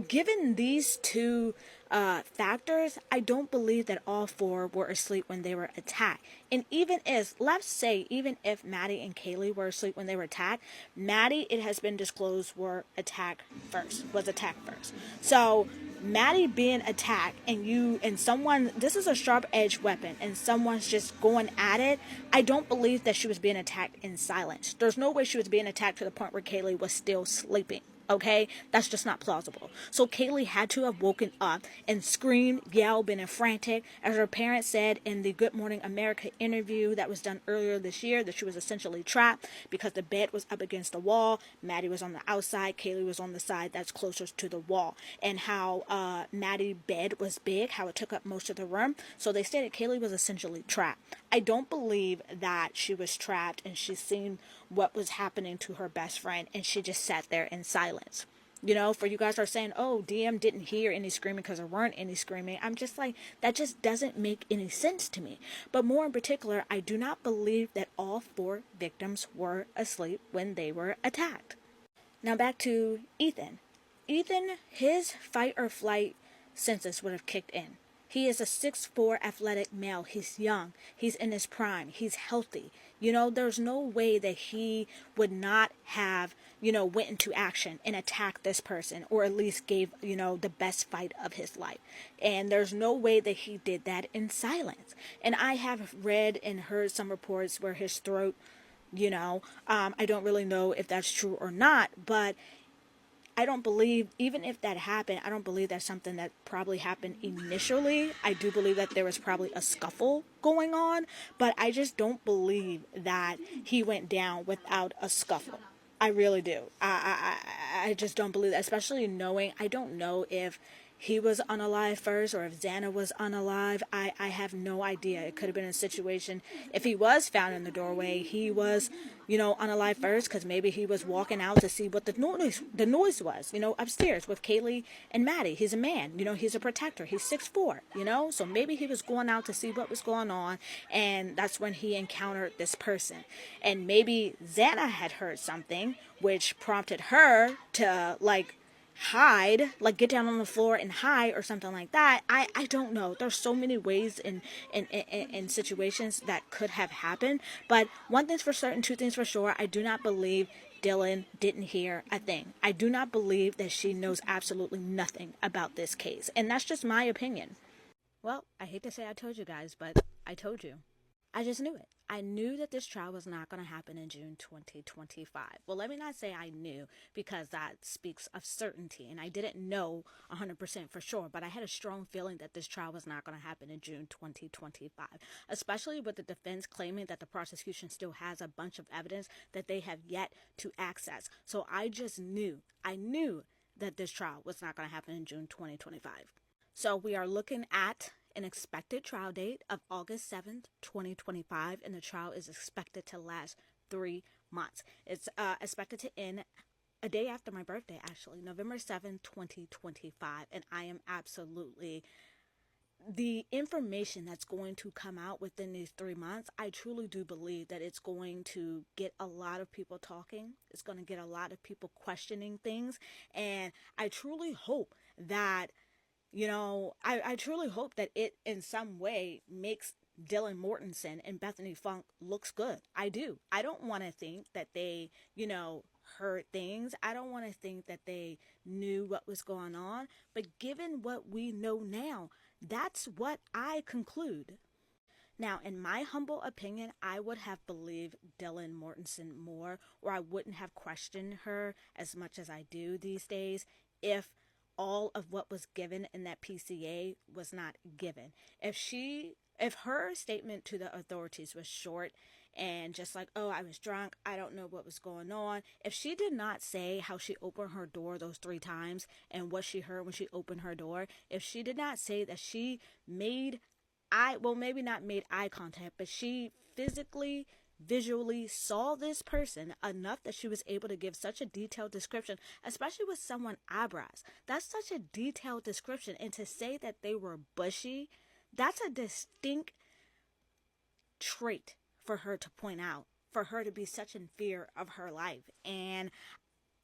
given these two factors, I don't believe that all four were asleep when they were attacked. And even if Maddie and Kaylee were asleep when they were attacked, Maddie, it has been disclosed, was attacked first. So Maddie being attacked and someone, this is a sharp edged weapon and someone's just going at it, I don't believe that she was being attacked in silence. There's no way she was being attacked to the point where Kaylee was still sleeping. Okay, that's just not plausible. So Kaylee had to have woken up and screamed, yelled, been frantic. As her parents said in the Good Morning America interview that was done earlier this year, that she was essentially trapped because the bed was up against the wall. Maddie was on the outside. Kaylee was on the side that's closest to the wall. And how Maddie's bed was big, how it took up most of the room. So they stated Kaylee was essentially trapped. I don't believe that she was trapped and she seen what was happening to her best friend and she just sat there in silence. For you guys are saying, oh, DM didn't hear any screaming because there weren't any screaming. I'm just like, that just doesn't make any sense to me. But more in particular, I do not believe that all four victims were asleep when they were attacked. Now back to Ethan. Ethan, his fight or flight senses would have kicked in. He is a 6'4" athletic male. He's young. He's in his prime. He's healthy. There's no way that he would not have, went into action and attacked this person, or at least gave, the best fight of his life. And there's no way that he did that in silence. And I have read and heard some reports where his throat, I don't really know if that's true or not, but I don't believe, even if that happened, I don't believe that's something that probably happened initially. I do believe that there was probably a scuffle going on, but I just don't believe that he went down without a scuffle. I really do. I just don't believe that, especially knowing, I don't know if he was unalive first or if Xana was unalive. I have no idea. It could have been a situation, if he was found in the doorway, he was, unalive first, because maybe he was walking out to see what the noise was, upstairs with Kaylee and Maddie. He's a man, he's a protector. He's 6'4", so maybe he was going out to see what was going on, and that's when he encountered this person. And maybe Xana had heard something, which prompted her to, hide, get down on the floor and hide or something like that. I don't know. There's so many ways in situations that could have happened. But one thing's for certain, two things for sure. I do not believe Dylan didn't hear a thing. I do not believe that she knows absolutely nothing about this case. And that's just my opinion. Well, I hate to say I told you guys, but I told you. I just knew it. I knew that this trial was not going to happen in June 2025. Well, let me not say I knew, because that speaks of certainty, and I didn't know 100% for sure, but I had a strong feeling that this trial was not going to happen in June 2025, especially with the defense claiming that the prosecution still has a bunch of evidence that they have yet to access. So I knew that this trial was not going to happen in June 2025. So we are looking at an expected trial date of August 7th, 2025, and the trial is expected to last 3 months. It's expected to end a day after my birthday, actually, November 7th, 2025, and I am absolutely, the information that's going to come out within these 3 months, I truly do believe that it's going to get a lot of people talking. It's going to get a lot of people questioning things, and I truly hope that I truly hope that it in some way makes Dylan Mortensen and Bethany Funk looks good. I do. I don't want to think that they, heard things. I don't want to think that they knew what was going on. But given what we know now, that's what I conclude. Now, in my humble opinion, I would have believed Dylan Mortensen more, or I wouldn't have questioned her as much as I do these days if all of what was given in that PCA was not given. If her statement to the authorities was short and just like, oh, I was drunk, I don't know what was going on. If she did not say how she opened her door those 3 times and what she heard when she opened her door, if she did not say that she made maybe not made eye contact, but she physically, visually saw this person enough that she was able to give such a detailed description, especially with someone eyebrows. That's such a detailed description. And to say that they were bushy, that's a distinct trait for her to point out, for her to be such in fear of her life. And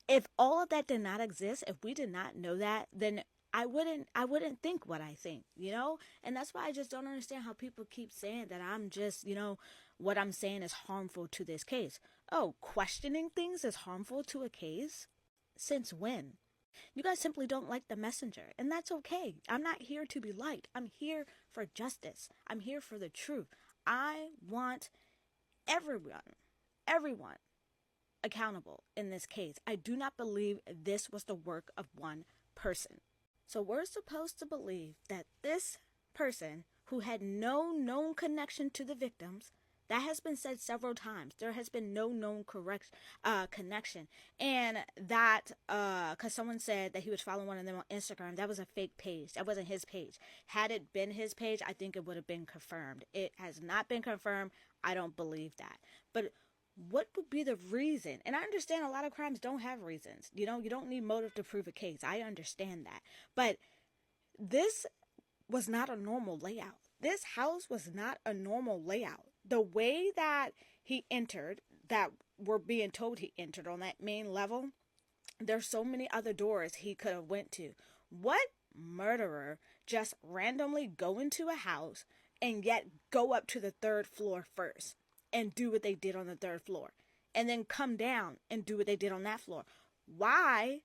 if all of that did not exist, if we did not know that, then I wouldn't think what I think, And that's why I just don't understand how people keep saying that I'm just, what I'm saying is harmful to this case. Oh, questioning things is harmful to a case? Since when? You guys simply don't like the messenger, and that's okay. I'm not here to be liked. I'm here for justice. I'm here for the truth. I want everyone accountable in this case. I do not believe this was the work of one person. So we're supposed to believe that this person who had no known connection to the victims, that has been said several times. There has been no known connection. And that, because someone said that he was following one of them on Instagram, that was a fake page. That wasn't his page. Had it been his page, I think it would have been confirmed. It has not been confirmed. I don't believe that. But what would be the reason? And I understand a lot of crimes don't have reasons. You don't need motive to prove a case. I understand that. But this was not a normal layout. This house was not a normal layout. The way that he entered, that we're being told he entered on that main level, there's so many other doors he could have went to. What murderer just randomly go into a house and yet go up to the 3rd floor first and do what they did on the 3rd floor, and then come down and do what they did on that floor? Why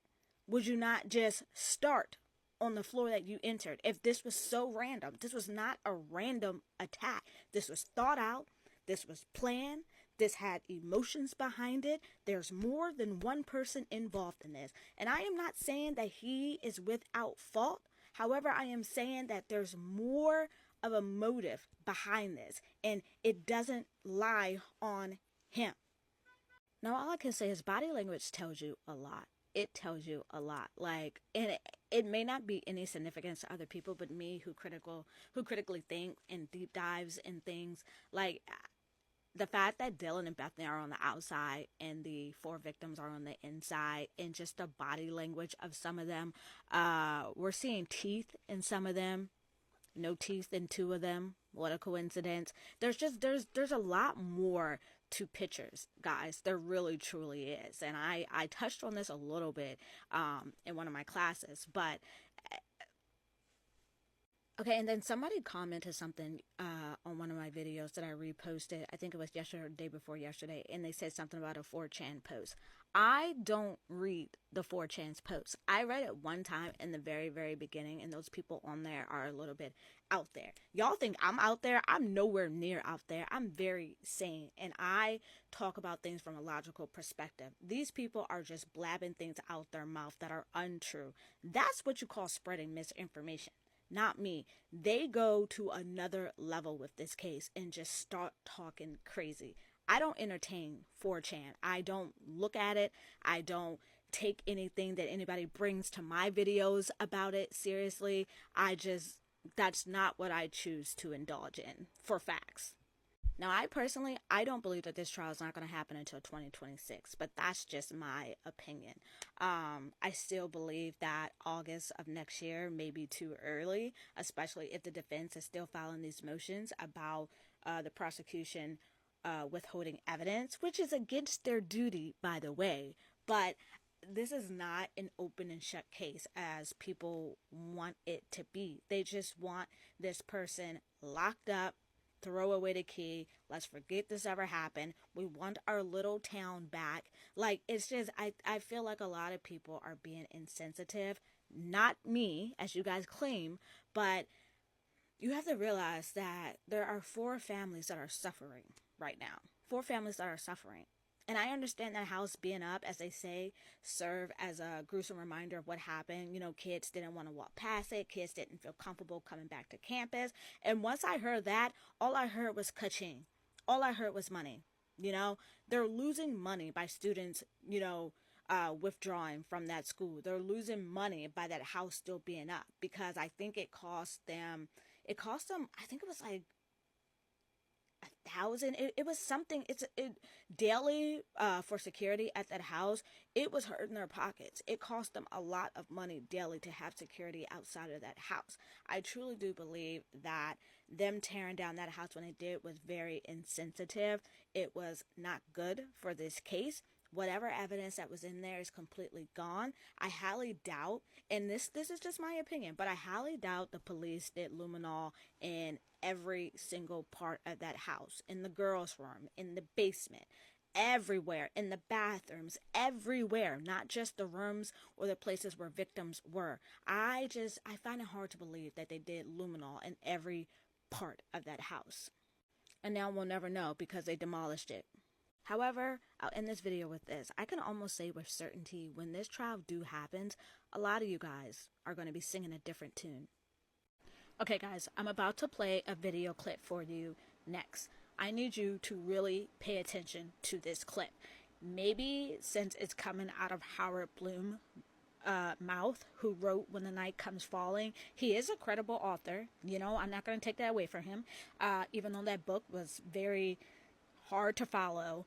would you not just start on the floor that you entered if this was so random? This was not a random attack. This was thought out. This was planned. This had emotions behind it. There's more than one person involved in this. And I am not saying that he is without fault. However, I am saying that there's more of a motive behind this, and it doesn't lie on him. Now, all I can say is body language tells you a lot. It tells you a lot. And it may not be any significance to other people, but me who critically think and deep dives in things, like the fact that Dylan and Bethany are on the outside and the 4 victims are on the inside, and just the body language of some of them, we're seeing teeth in some of them. No teeth in 2 of them. What a coincidence. There's a lot more to pictures, guys. There really truly is. And I touched on this a little bit in one of my classes, but okay, and then somebody commented something on one of my videos that I reposted. I think it was yesterday or the day before yesterday, and they said something about a 4chan post. I don't read the 4chan's posts. I read it one time in the very, very beginning, and those people on there are a little bit out there. Y'all think I'm out there? I'm nowhere near out there. I'm very sane, and I talk about things from a logical perspective. These people are just blabbing things out their mouth that are untrue. That's what you call spreading misinformation. Not me. They go to another level with this case and just start talking crazy. I don't entertain 4chan. I don't look at it. I don't take anything that anybody brings to my videos about it seriously. That's not what I choose to indulge in for facts. Now, I don't believe that this trial is not going to happen until 2026, but that's just my opinion. I still believe that August of next year may be too early, especially if the defense is still filing these motions about the prosecution withholding evidence, which is against their duty, by the way. But this is not an open and shut case as people want it to be. They just want this person locked up throw away the key. Let's forget this ever happened. We want our little town back. Like, it's just, I feel like a lot of people are being insensitive. Not me, as you guys claim, but you have to realize that there are 4 families that are suffering right now. 4 families that are suffering. And I understand that house being up, as they say, serve as a gruesome reminder of what happened. You know, kids didn't want to walk past it. Kids didn't feel comfortable coming back to campus. And once I heard that, all I heard was ka-ching. All I heard was money. You know, they're losing money by students, you know, withdrawing from that school. They're losing money by that house still being up, because I think it cost them, I think it was like 1,000. It was something. It daily for security at that house. It was hurting their pockets. It cost them a lot of money daily to have security outside of that house. I truly do believe that them tearing down that house when they did was very insensitive. It was not good for this case. Whatever evidence that was in there is completely gone. I highly doubt, and this is just my opinion, but I highly doubt the police did luminol in every single part of that house, in the girls' room, in the basement, everywhere, in the bathrooms, everywhere, not just the rooms or the places where victims were. I find it hard to believe that they did luminol in every part of that house. And now we'll never know because they demolished it. However, I'll end this video with this. I can almost say with certainty, when this trial happens, a lot of you guys are going to be singing a different tune. Okay guys, I'm about to play a video clip for you next. I need you to really pay attention to this clip. Maybe since it's coming out of Howard Bloom mouth, who wrote When the Night Comes Falling. He is a credible author. You know, I'm not going to take that away from him. Even though that book was very hard to follow.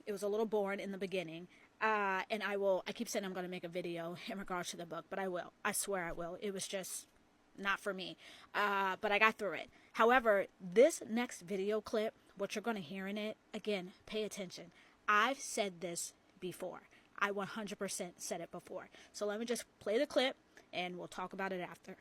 It was a little boring in the beginning. And I keep saying I'm going to make a video in regards to the book, but I will. I swear I will. It was just not for me. But I got through it. However, this next video clip, what you're going to hear in it, again, pay attention. I've said this before. I 100% said it before. So let me just play the clip and we'll talk about it after.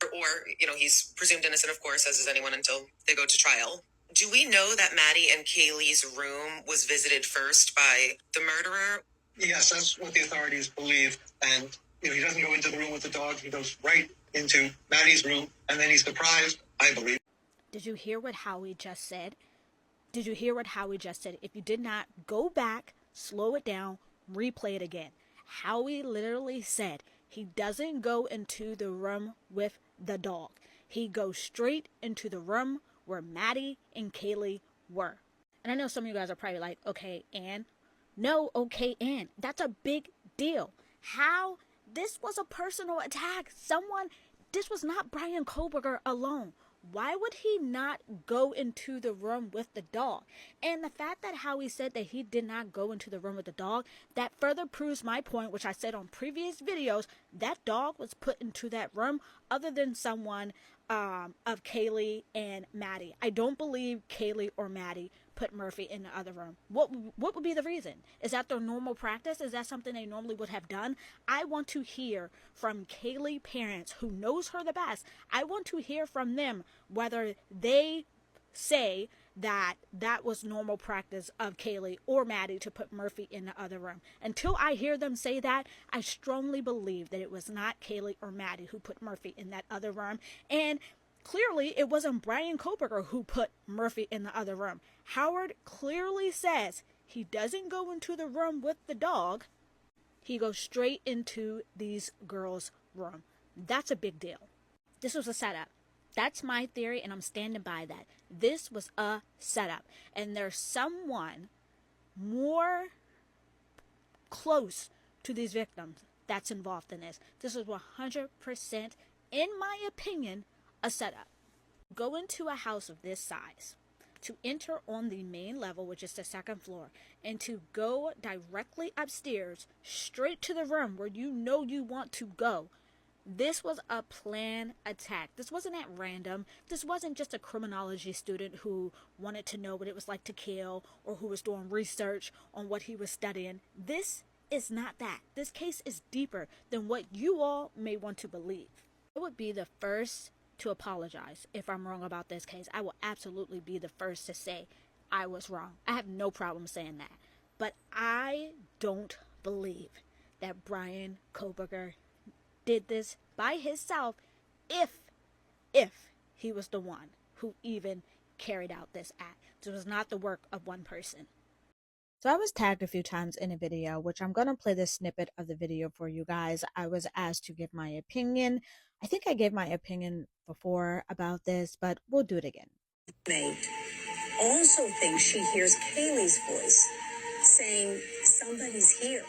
Or, you know, he's presumed innocent, of course, as is anyone until they go to trial. Do we know that Maddie and Kaylee's room was visited first by the murderer? Yes, that's what the authorities believe. And, you know, he doesn't go into the room with the dog. He goes right into Maddie's room, and then he's surprised, I believe. Did you hear what Howie just said? Did you hear what Howie just said? If you did not, go back, slow it down, replay it again. Howie literally said he doesn't go into the room with the dog. He goes straight into the room where Maddie and Kaylee were. And I know some of you guys are probably like, okay, Ann. No, okay, Ann. That's a big deal. How? This was a personal attack. This was not Bryan Kohberger alone. Why would he not go into the room with the dog? And the fact that Howie said that he did not go into the room with the dog, that further proves my point, which I said on previous videos, that dog was put into that room other than someone of Kaylee and Maddie. I don't believe Kaylee or Maddie put Murphy in the other room. What would be the reason? Is that their normal practice? Is that something they normally would have done? I want to hear from Kaylee parents who knows her the best. I want to hear from them whether they say that was normal practice of Kaylee or Maddie to put Murphy in the other room. Until I hear them say that, I strongly believe that it was not Kaylee or Maddie who put Murphy in that other room. And clearly, it wasn't Bryan Kohberger who put Murphy in the other room. Howard clearly says he doesn't go into the room with the dog. He goes straight into these girls' room. That's a big deal. This was a setup. That's my theory, and I'm standing by that. This was a setup. And there's someone more close to these victims that's involved in this. This is 100%, in my opinion, a setup. Go into a house of this size, to enter on the main level, which is the second floor, and to go directly upstairs, straight to the room where you know you want to go. This was a planned attack. This wasn't at random. This wasn't just a criminology student who wanted to know what it was like to kill or who was doing research on what he was studying. This is not that. This case is deeper than what you all may want to believe. It would be the first to apologize if I'm wrong about this case. I will absolutely be the first to say I was wrong. I have no problem saying that. But I don't believe that Bryan Kohberger did this by himself if he was the one who even carried out this act. It was not the work of one person. So I was tagged a few times in a video, which I'm going to play this snippet of the video for you guys. I was asked to give my opinion. I think I gave my opinion before about this, but we'll do it again. May also thinks she hears Kaylee's voice saying, somebody's here.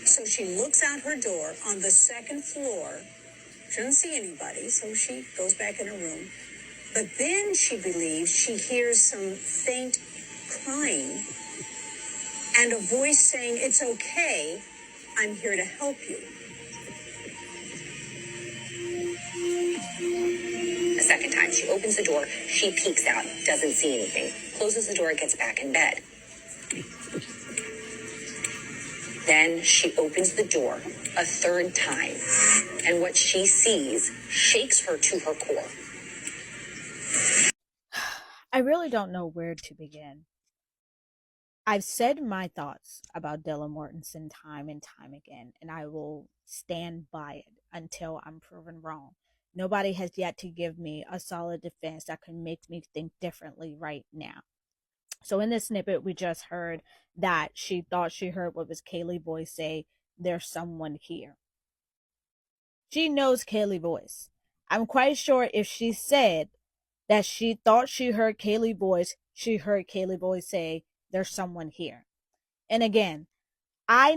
So she looks out her door on the second floor. She doesn't see anybody, so she goes back in her room. But then she believes she hears some faint crying and a voice saying, it's okay, I'm here to help you. The second time she opens the door, she peeks out, doesn't see anything, closes the door, gets back in bed. Then she opens the door a third time, and what she sees shakes her to her core. I really don't know where to begin. I've said my thoughts about Dylan Mortensen time and time again, and I will stand by it until I'm proven wrong. Nobody has yet to give me a solid defense that can make me think differently right now. So in this snippet, we just heard that she thought she heard what was Kaylee's voice say, there's someone here. She knows Kaylee's voice. I'm quite sure if she said that she thought she heard Kaylee's voice, she heard Kaylee's voice say, there's someone here. And again, I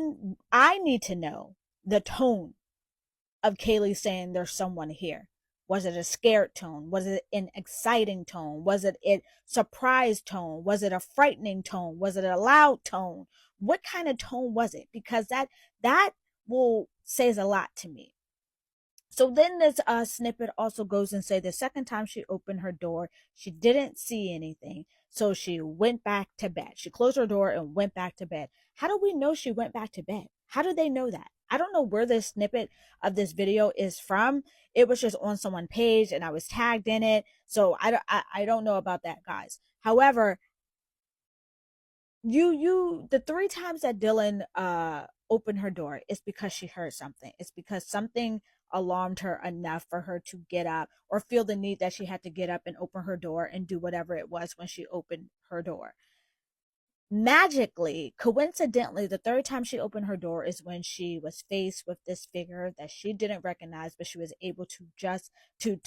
need to know the tone of Kaylee saying there's someone here. Was it a scared tone? Was it an exciting tone? Was it a surprised tone? Was it a frightening tone? Was it a loud tone? What kind of tone was it? Because that will says a lot to me. So then this snippet also goes and say the second time she opened her door, she didn't see anything. So she went back to bed. She closed her door and went back to bed. How do we know she went back to bed? How do they know that? I don't know where this snippet of this video is from. It was just on someone's page and I was tagged in it. So I don't know about that, guys. However, the 3 times that Dylan opened her door, it's because she heard something. It's because something alarmed her enough for her to get up or feel the need that she had to get up and open her door and do whatever it was when she opened her door. Magically, coincidentally, the 3rd time she opened her door is when she was faced with this figure that she didn't recognize, but she was able to just to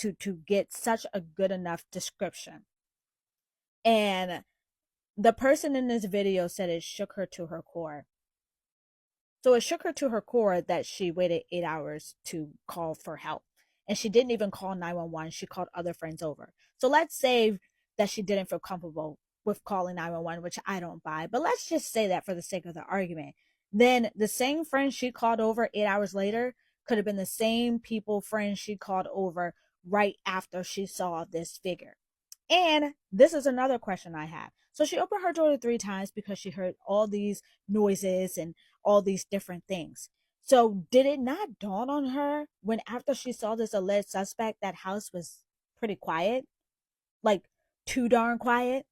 get such a good enough description. And the person in this video said it shook her to her core. So it shook her to her core that she waited 8 hours to call for help. And she didn't even call 911. She called other friends over. So let's say that she didn't feel comfortable with calling 911, which I don't buy. But let's just say that for the sake of the argument. Then the same friends she called over 8 hours later could have been the same friends she called over right after she saw this figure. And this is another question I have. So she opened her door 3 times because she heard all these noises and all these different things. So did it not dawn on her when after she saw this alleged suspect, that house was pretty quiet? Like too darn quiet?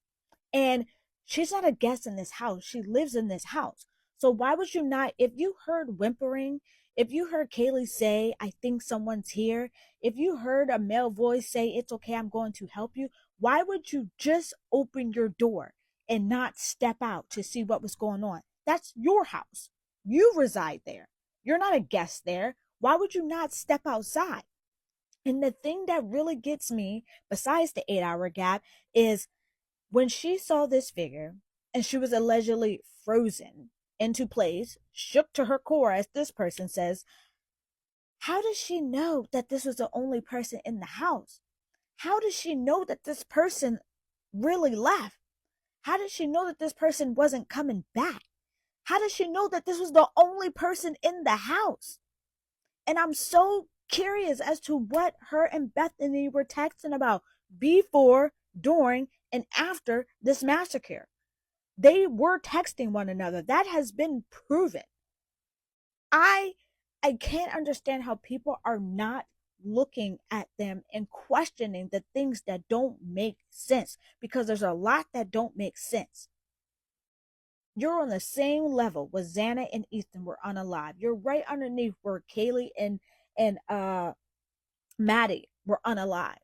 And she's not a guest in this house. She lives in this house. So why would you not, if you heard whimpering, if you heard Kaylee say, I think someone's here, if you heard a male voice say, it's okay, I'm going to help you, why would you just open your door and not step out to see what was going on? That's your house. You reside there. You're not a guest there. Why would you not step outside? And the thing that really gets me, besides the 8-hour gap, is when she saw this figure and she was allegedly frozen into place, shook to her core, as this person says, how does she know that this was the only person in the house? How does she know that this person really left? How did she know that this person wasn't coming back? How does she know that this was the only person in the house? And I'm so curious as to what her and Bethany were texting about before, during, and after this massacre. They were texting one another. That has been proven. I I can't understand how people are not looking at them and questioning the things that don't make sense, because there's a lot that don't make sense. You're on the same level with Xana and Ethan were unalive. You're right underneath where Kaylee and Maddie were unalive.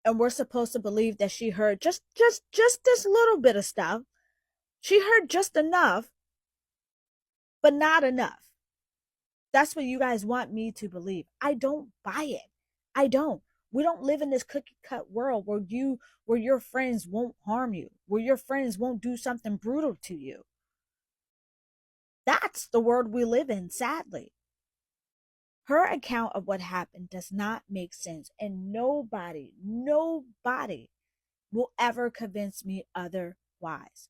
And we're supposed to believe that she heard just this little bit of stuff. She heard just enough, but not enough. That's what you guys want me to believe. I don't buy it. I don't. We don't live in this cookie cut world where your friends won't harm you, where your friends won't do something brutal to you. That's the world we live in, sadly. Her account of what happened does not make sense, and nobody will ever convince me otherwise.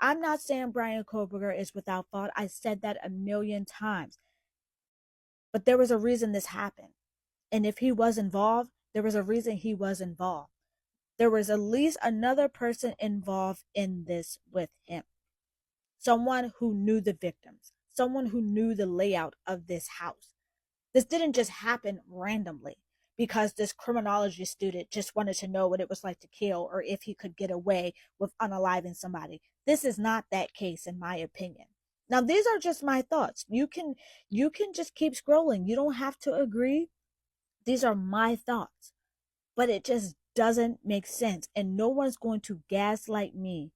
I'm not saying Brian Koberger is without fault. I said that a million times. But there was a reason this happened. And if he was involved, there was a reason he was involved. There was at least another person involved in this with him. Someone who knew the victims, someone who knew the layout of this house. This didn't just happen randomly because this criminology student just wanted to know what it was like to kill or if he could get away with unaliving somebody. This is not that case, in my opinion. Now, these are just my thoughts. You can just keep scrolling. You don't have to agree. These are my thoughts. But it just doesn't make sense. And no one's going to gaslight me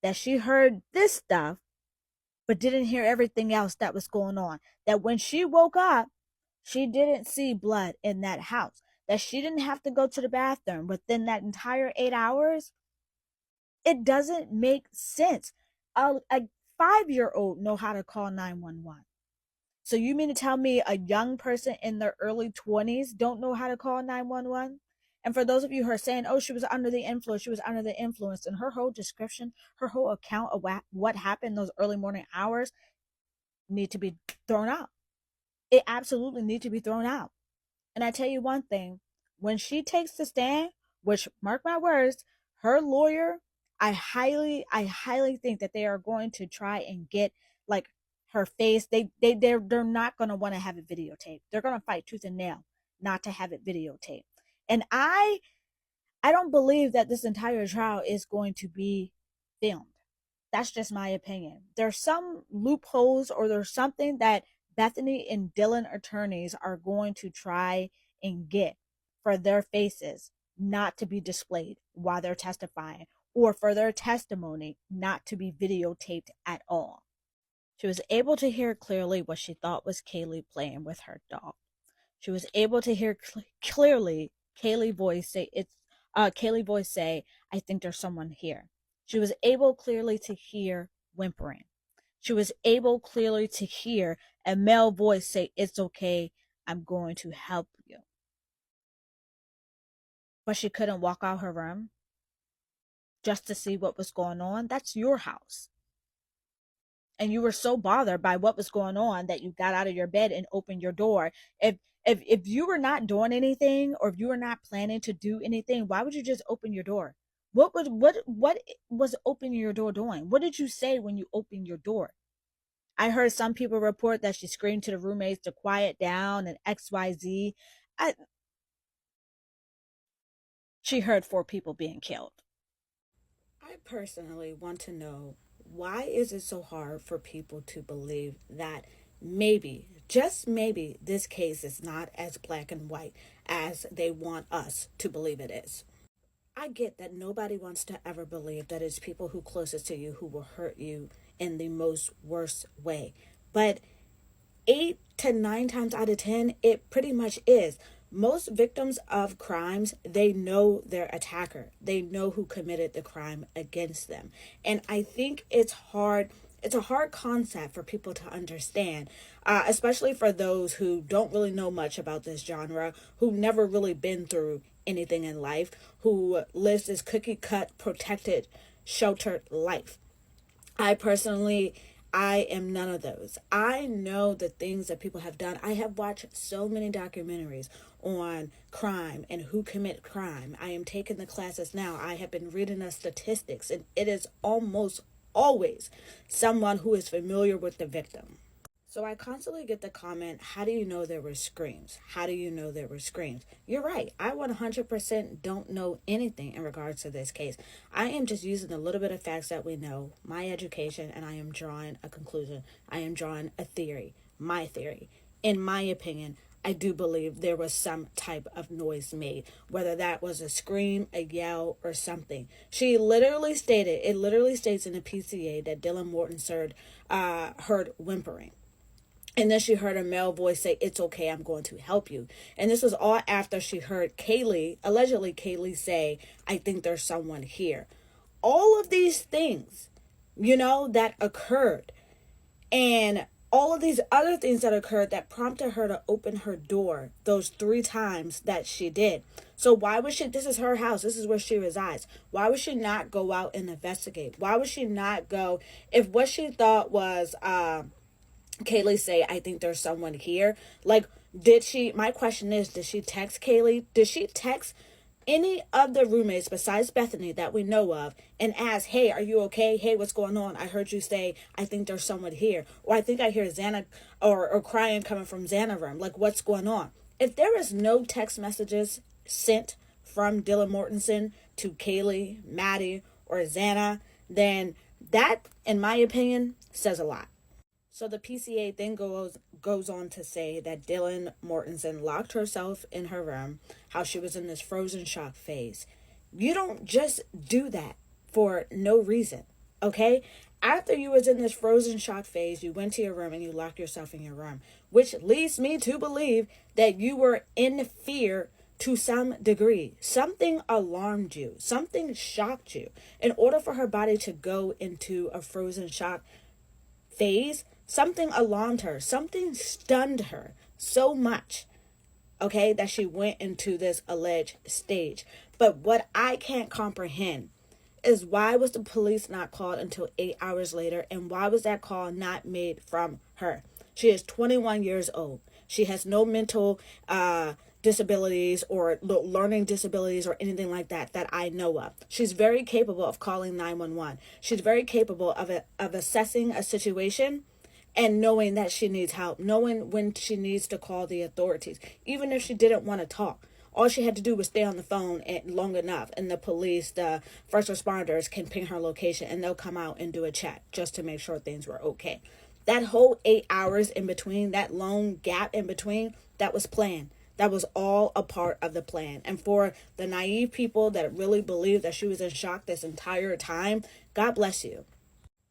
that she heard this stuff but didn't hear everything else that was going on. That when she woke up, she didn't see blood in that house. That she didn't have to go to the bathroom within that entire 8 hours. It doesn't make sense. A 5-year-old know how to call 911. So you mean to tell me a young person in their early 20s don't know how to call 911? And for those of you who are saying, oh, she was under the influence, and her whole description, her whole account of what happened those early morning hours need to be thrown out. It absolutely need to be thrown out. And I tell you one thing, when she takes the stand, which, mark my words, her lawyer, I highly think that they are going to try and get like her face. They're not going to want to have it videotaped. They're going to fight tooth and nail not to have it videotaped. And I don't believe that this entire trial is going to be filmed. That's just my opinion. There's some loopholes or there's something that Bethany and Dylan attorneys are going to try and get for their faces not to be displayed while they're testifying, or for their testimony not to be videotaped at all. She was able to hear clearly what she thought was Kaylee playing with her dog. She was able to hear clearly Kaylee's voice say, I think there's someone here. She was able clearly to hear whimpering. She was able clearly to hear a male voice say, it's okay, I'm going to help you. But she couldn't walk out her room just to see what was going on. That's your house. And you were so bothered by what was going on that you got out of your bed and opened your door. If you were not doing anything, or if you were not planning to do anything, why would you just open your door? What was opening your door doing? What did you say when you opened your door? I heard some people report that she screamed to the roommates to quiet down and XYZ. She heard 4 people being killed. I personally want to know, why is it so hard for people to believe that maybe, just maybe, this case is not as black and white as they want us to believe it is? I get that nobody wants to ever believe that it's people who closest to you who will hurt you in the most worst way. But 8 to 9 times out of 10, it pretty much is. Most victims of crimes, they know their attacker. They know who committed the crime against them. And I think it's a hard concept for people to understand, especially for those who don't really know much about this genre, who've never really been through anything in life, who lives this cookie cut, protected, sheltered life. I am none of those. I know the things that people have done. I have watched so many documentaries on crime and who commit crime. I am taking the classes now. I have been reading the statistics, and it is almost always someone who is familiar with the victim. So I constantly get the comment, how do you know there were screams? How do you know there were screams? You're right. I 100% don't know anything in regards to this case. I am just using a little bit of facts that we know, my education, and I am drawing a conclusion. I am drawing a theory, my theory. In my opinion, I do believe there was some type of noise made, whether that was a scream, a yell, or something. She literally stated, it literally states in the PCA that Dylan Mortensen heard whimpering. And then she heard a male voice say, "It's okay, I'm going to help you." And this was all after she heard allegedly Kaylee say, "I think there's someone here." All of these things, that occurred. And all of these other things that occurred that prompted her to open her door those 3 times that she did. So why would she, this is her house, this is where she resides. Why would she not go out and investigate? Why would she not go, if what she thought was, Kaylee say, "I think there's someone here"? Like, my question is, did she text Kaylee? Did she text any of the roommates besides Bethany that we know of and ask, "Hey, are you okay? Hey, what's going on? I heard you say, I think there's someone here." Or "I think I hear Xana or crying coming from Xana's room. Like, what's going on?" If there is no text messages sent from Dylan Mortensen to Kaylee, Maddie, or Xana, then that, in my opinion, says a lot. So the PCA then goes on to say that Dylan Mortensen locked herself in her room, how she was in this frozen shock phase. You don't just do that for no reason, okay? After you was in this frozen shock phase, you went to your room and you locked yourself in your room, which leads me to believe that you were in fear to some degree. Something alarmed you. Something shocked you. In order for her body to go into a frozen shock phase, something alarmed her. Something stunned her so much, okay, that she went into this alleged stage. But what I can't comprehend is, why was the police not called until 8 hours later? And why was that call not made from her? She is 21 years old. She has no mental disabilities or learning disabilities or anything like that I know of. She's very capable of calling 911. She's very capable of assessing a situation and knowing that she needs help, knowing when she needs to call the authorities. Even if she didn't want to talk, all she had to do was stay on the phone long enough, and the police, the first responders, can ping her location and they'll come out and do a check just to make sure things were okay. That whole 8 hours in between, that long gap in between, that was planned. That was all a part of the plan. And for the naive people that really believe that she was in shock this entire time, God bless you.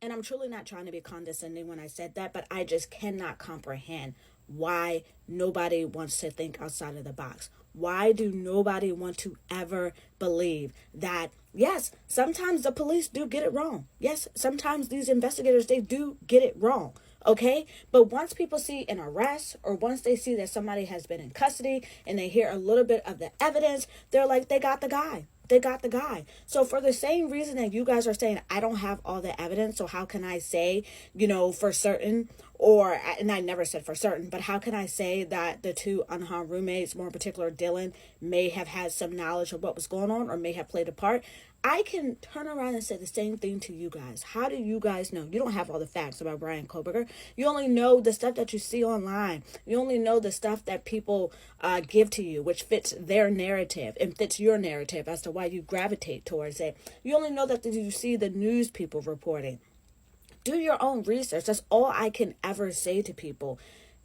And I'm truly not trying to be condescending when I said that, but I just cannot comprehend why nobody wants to think outside of the box. Why do nobody want to ever believe that, yes, sometimes the police do get it wrong. Yes, sometimes these investigators, they do get it wrong. Okay, but once people see an arrest, or once they see that somebody has been in custody and they hear a little bit of the evidence, they're like, they got the guy. They got the guy. So for the same reason that you guys are saying, I don't have all the evidence, so how can I say, for certain, and I never said for certain, but how can I say that the 2 unharmed roommates, more in particular Dylan, may have had some knowledge of what was going on or may have played a part? I can turn around and say the same thing to you guys. How do you guys know? You don't have all the facts about Bryan Kohberger. You only know the stuff that you see online. You only know the stuff that people give to you, which fits their narrative and fits your narrative as to why you gravitate towards it. You only know that you see the news people reporting. Do your own research. That's all I can ever say to people.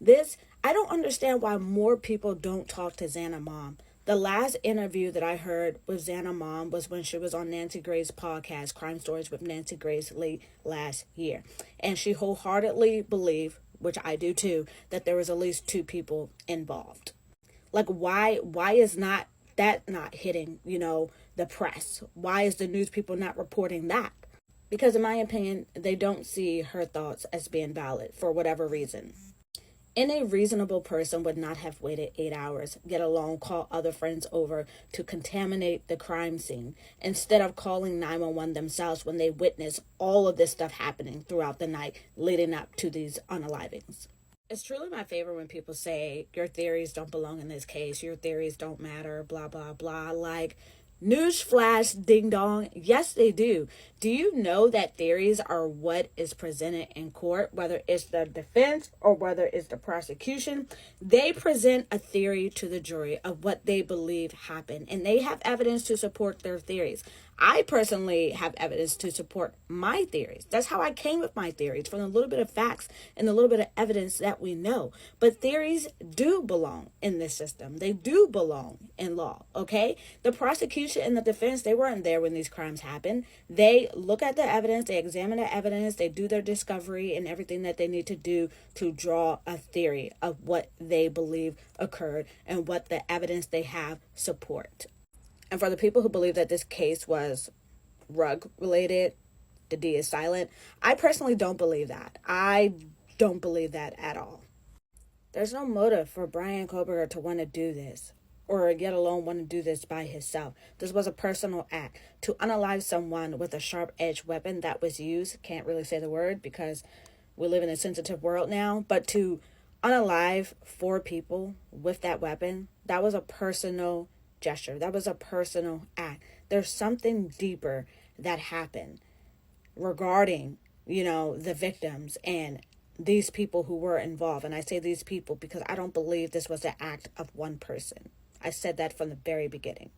I don't understand why more people don't talk to Xana mom. The last interview that I heard with Xana mom was when she was on Nancy Grace's podcast, Crime Stories with Nancy Grace, late last year. And she wholeheartedly believed, which I do too, that there was at least 2 people involved. Like, why is that not hitting, the press? Why is the news people not reporting that? Because in my opinion, they don't see her thoughts as being valid for whatever reason. Any reasonable person would not have waited 8 hours, get alone, call other friends over to contaminate the crime scene, instead of calling 911 themselves when they witness all of this stuff happening throughout the night leading up to these unalivings. It's truly my favorite when people say, your theories don't belong in this case, your theories don't matter, blah, blah, blah. Like, Newsflash, ding dong. Yes, they do. Do you know that theories are what is presented in court, whether it's the defense or whether it's the prosecution? They present a theory to the jury of what they believe happened, and they have evidence to support their theories. I personally have evidence to support my theories. That's how I came with my theories, from a little bit of facts and a little bit of evidence that we know. But theories do belong in this system. They do belong in law, okay? The prosecution and the defense, they weren't there when these crimes happened. They look at the evidence, they examine the evidence, they do their discovery and everything that they need to do to draw a theory of what they believe occurred and what the evidence they have support. And for the people who believe that this case was rug related, the D is silent. I personally don't believe that. I don't believe that at all. There's no motive for Bryan Kohberger to want to do this, or yet alone want to do this by himself. This was a personal act. To unalive someone with a sharp-edged weapon that was used, can't really say the word because we live in a sensitive world now, but to unalive 4 people with that weapon, that was a personal gesture. That was a personal act. There's something deeper that happened regarding, the victims and these people who were involved. And I say these people because I don't believe this was the act of one person. I said that from the very beginning.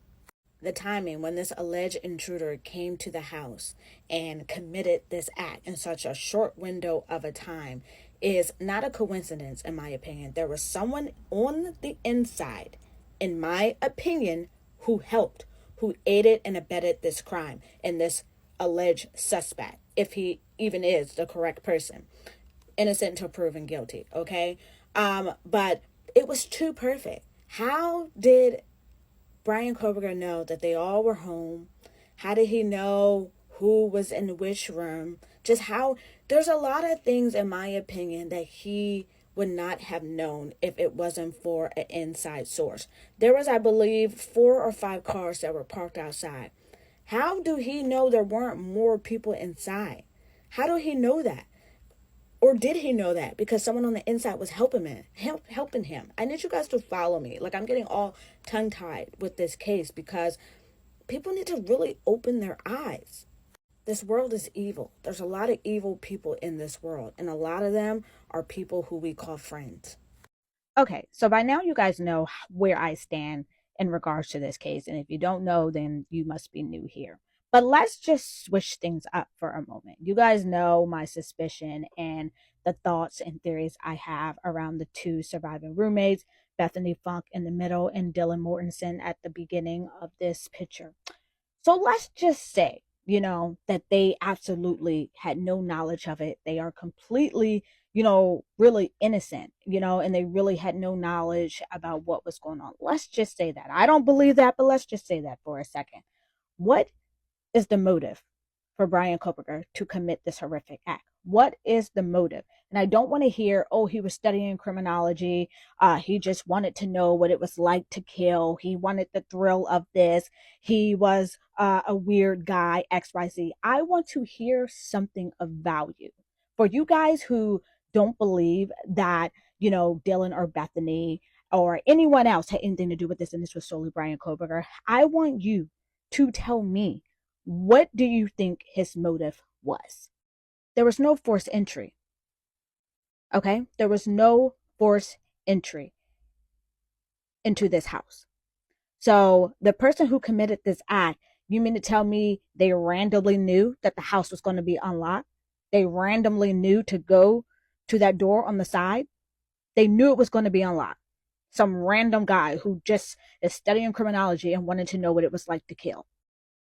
The timing when this alleged intruder came to the house and committed this act in such a short window of a time is not a coincidence, in my opinion. There was someone on the inside, in my opinion, who helped, who aided and abetted this crime and this alleged suspect, if he even is the correct person. Innocent until proven guilty, okay? But it was too perfect. How did Bryan Kohberger know that they all were home? How did he know who was in which room? Just how, there's a lot of things, in my opinion, that he would not have known if it wasn't for an inside source. There was, I believe, 4 or 5 cars that were parked outside. How do he know there weren't more people inside? How do he know that? Or did he know that because someone on the inside was helping him? I need you guys to follow me. Like, I'm getting all tongue-tied with this case because people need to really open their eyes. This world is evil. There's a lot of evil people in this world, and a lot of them are people who we call friends. Okay, so by now you guys know where I stand in regards to this case. And if you don't know, then you must be new here. But let's just switch things up for a moment. You guys know my suspicion and the thoughts and theories I have around the 2 surviving roommates, Bethany Funk in the middle and Dylan Mortensen at the beginning of this picture. So let's just say, that they absolutely had no knowledge of it. They are completely, really innocent, and they really had no knowledge about what was going on. Let's just say that. I don't believe that, but let's just say that for a second. What is the motive for Bryan Kohberger to commit this horrific act? What is the motive? And I don't want to hear, oh, he was studying criminology. He just wanted to know what it was like to kill. He wanted the thrill of this. He was a weird guy, XYZ. I want to hear something of value. For you guys who don't believe that, Dylan or Bethany or anyone else had anything to do with this, and this was solely Bryan Kohberger, I want you to tell me, what do you think his motive was? There was no forced entry. Okay? There was no forced entry into this house. So the person who committed this act, you mean to tell me they randomly knew that the house was going to be unlocked? They randomly knew to go to that door on the side? They knew it was going to be unlocked. Some random guy who just is studying criminology and wanted to know what it was like to kill.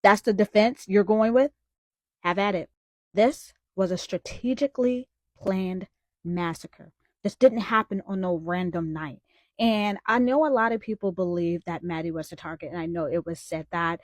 That's the defense you're going with? Have at it. This was a strategically planned massacre. This didn't happen on no random night. And I know a lot of people believe that Maddie was the target, and I know it was said that.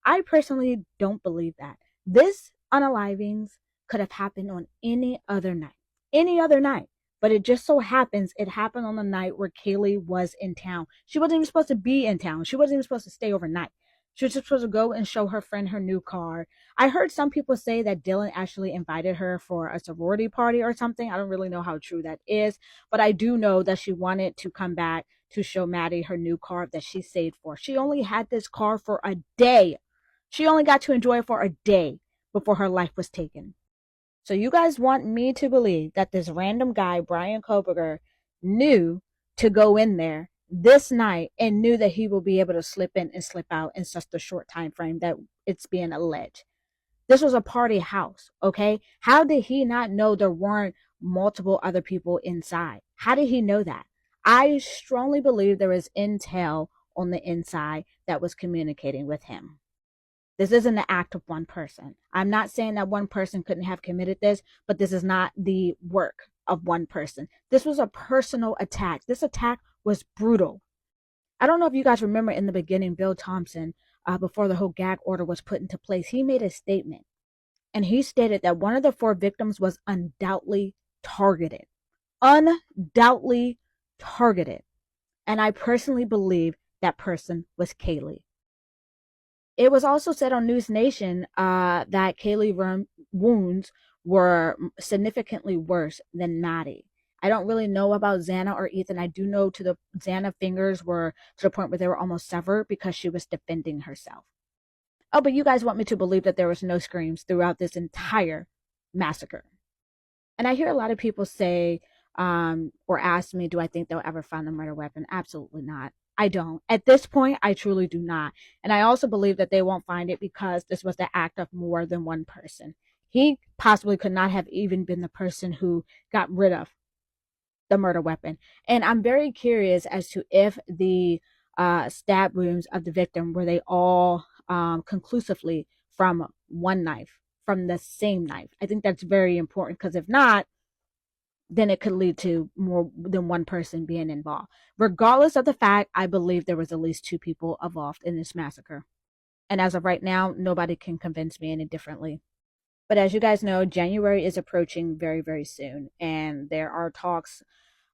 I personally don't believe that. This unalivings could have happened on any other night. Any other night. But it just so happens it happened on the night where Kaylee was in town. She wasn't even supposed to be in town. She wasn't even supposed to stay overnight. She was just supposed to go and show her friend her new car. I heard some people say that Dylan actually invited her for a sorority party or something. I don't really know how true that is, but I do know that she wanted to come back to show Maddie her new car that she saved for. She only had this car for a day. She only got to enjoy it for a day before her life was taken. So you guys want me to believe that this random guy, Brian Koberger, knew to go in there this night and knew that he will be able to slip in and slip out in such a short time frame that it's being alleged. This was a party house, okay? How did he not know there weren't multiple other people inside? How did he know that? I strongly believe there is intel on the inside that was communicating with him. This isn't the act of one person. I'm not saying that one person couldn't have committed this, but this is not the work of one person. This was a personal attack. This attack was brutal. I don't know if you guys remember in the beginning, Bill Thompson, before the whole gag order was put into place, he made a statement. And he stated that one of the 4 victims was undoubtedly targeted. Undoubtedly targeted. And I personally believe that person was Kaylee. It was also said on News Nation that Kaylee's wounds were significantly worse than Maddie. I don't really know about Xana or Ethan. I do know Xana fingers were to the point where they were almost severed because she was defending herself. Oh, but you guys want me to believe that there was no screams throughout this entire massacre. And I hear a lot of people say or ask me, do I think they'll ever find the murder weapon? Absolutely not. I don't. At this point, I truly do not. And I also believe that they won't find it because this was the act of more than one person. He possibly could not have even been the person who got rid of the murder weapon. And I'm very curious as to if the stab wounds of the victim, were they all conclusively from one knife, from the same knife? I think that's very important, because if not, then it could lead to more than one person being involved. Regardless of the fact, I believe there was at least 2 people involved in this massacre. And as of right now, nobody can convince me any differently. But as you guys know, January is approaching very, very soon. And there are talks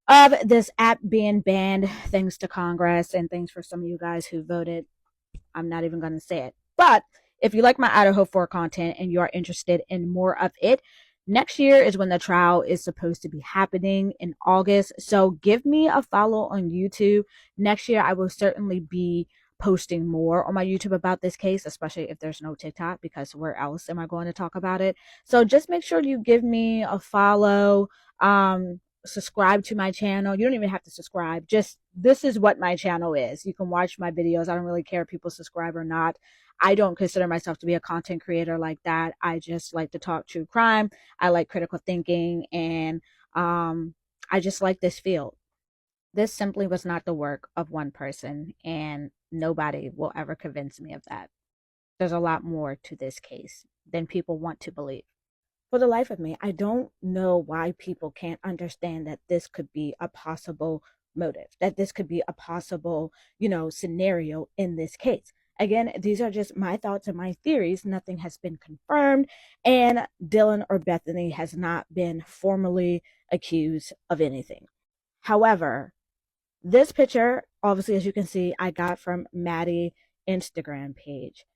of this app being banned thanks to Congress and thanks for some of you guys who voted. I'm not even going to say it. But if you like my IDAHO4 content and you are interested in more of it, next year is when the trial is supposed to be happening in August. So give me a follow on YouTube. Next year, I will certainly be posting more on my YouTube about this case, especially if there's no TikTok, because where else am I going to talk about it? So just make sure you give me a follow, subscribe to my channel. You don't even have to subscribe. Just, this is what my channel is. You can watch my videos. I don't really care if people subscribe or not. I don't consider myself to be a content creator like that. I just like to talk true crime. I like critical thinking, and I just like this field. This simply was not the work of one person, and nobody will ever convince me of that. There's a lot more to this case than people want to believe. For the life of me, I don't know why people can't understand that this could be a possible motive, that this could be a possible, scenario in this case. Again, these are just my thoughts and my theories. Nothing has been confirmed, and Dylan or Bethany has not been formally accused of anything. However, this picture, obviously, as you can see, I got from Maddie's Instagram page.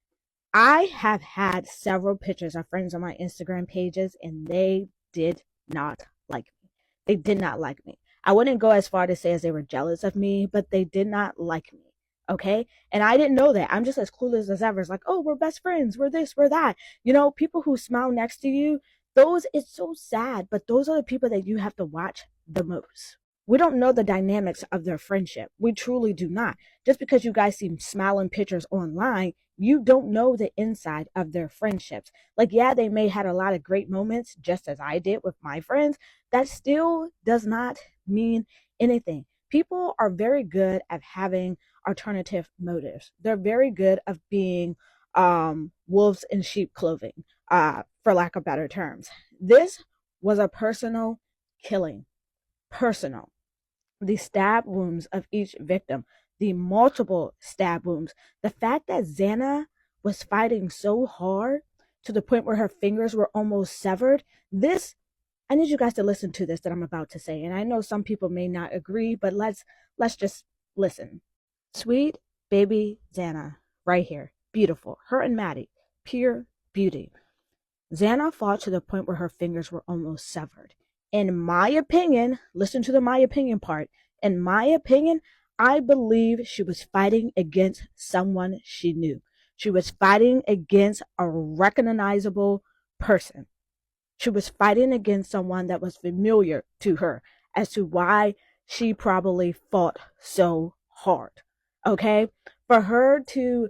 I have had several pictures of friends on my Instagram pages, and they did not like me. They did not like me. I wouldn't go as far to say as they were jealous of me, but they did not like me. Okay. And I didn't know that. I'm just as clueless as ever. It's like, oh, we're best friends. We're this, we're that. People who smile next to you, it's so sad, but those are the people that you have to watch the most. We don't know the dynamics of their friendship. We truly do not. Just because you guys see smiling pictures online, you don't know the inside of their friendships. Like, yeah, they may have had a lot of great moments, just as I did with my friends. That still does not mean anything. People are very good at having alternative motives. They're very good of being wolves in sheep clothing, for lack of better terms. This was a personal killing. Personal. The stab wounds of each victim, the multiple stab wounds, the fact that Xana was fighting so hard to the point where her fingers were almost severed. I need you guys to listen to this that I'm about to say. And I know some people may not agree, but let's just listen. Sweet baby Xana, right here. Beautiful. Her and Maddie, pure beauty. Xana fought to the point where her fingers were almost severed. In my opinion, listen to the my opinion part. In my opinion, I believe she was fighting against someone she knew. She was fighting against a recognizable person. She was fighting against someone that was familiar to her as to why she probably fought so hard. Okay? For her to,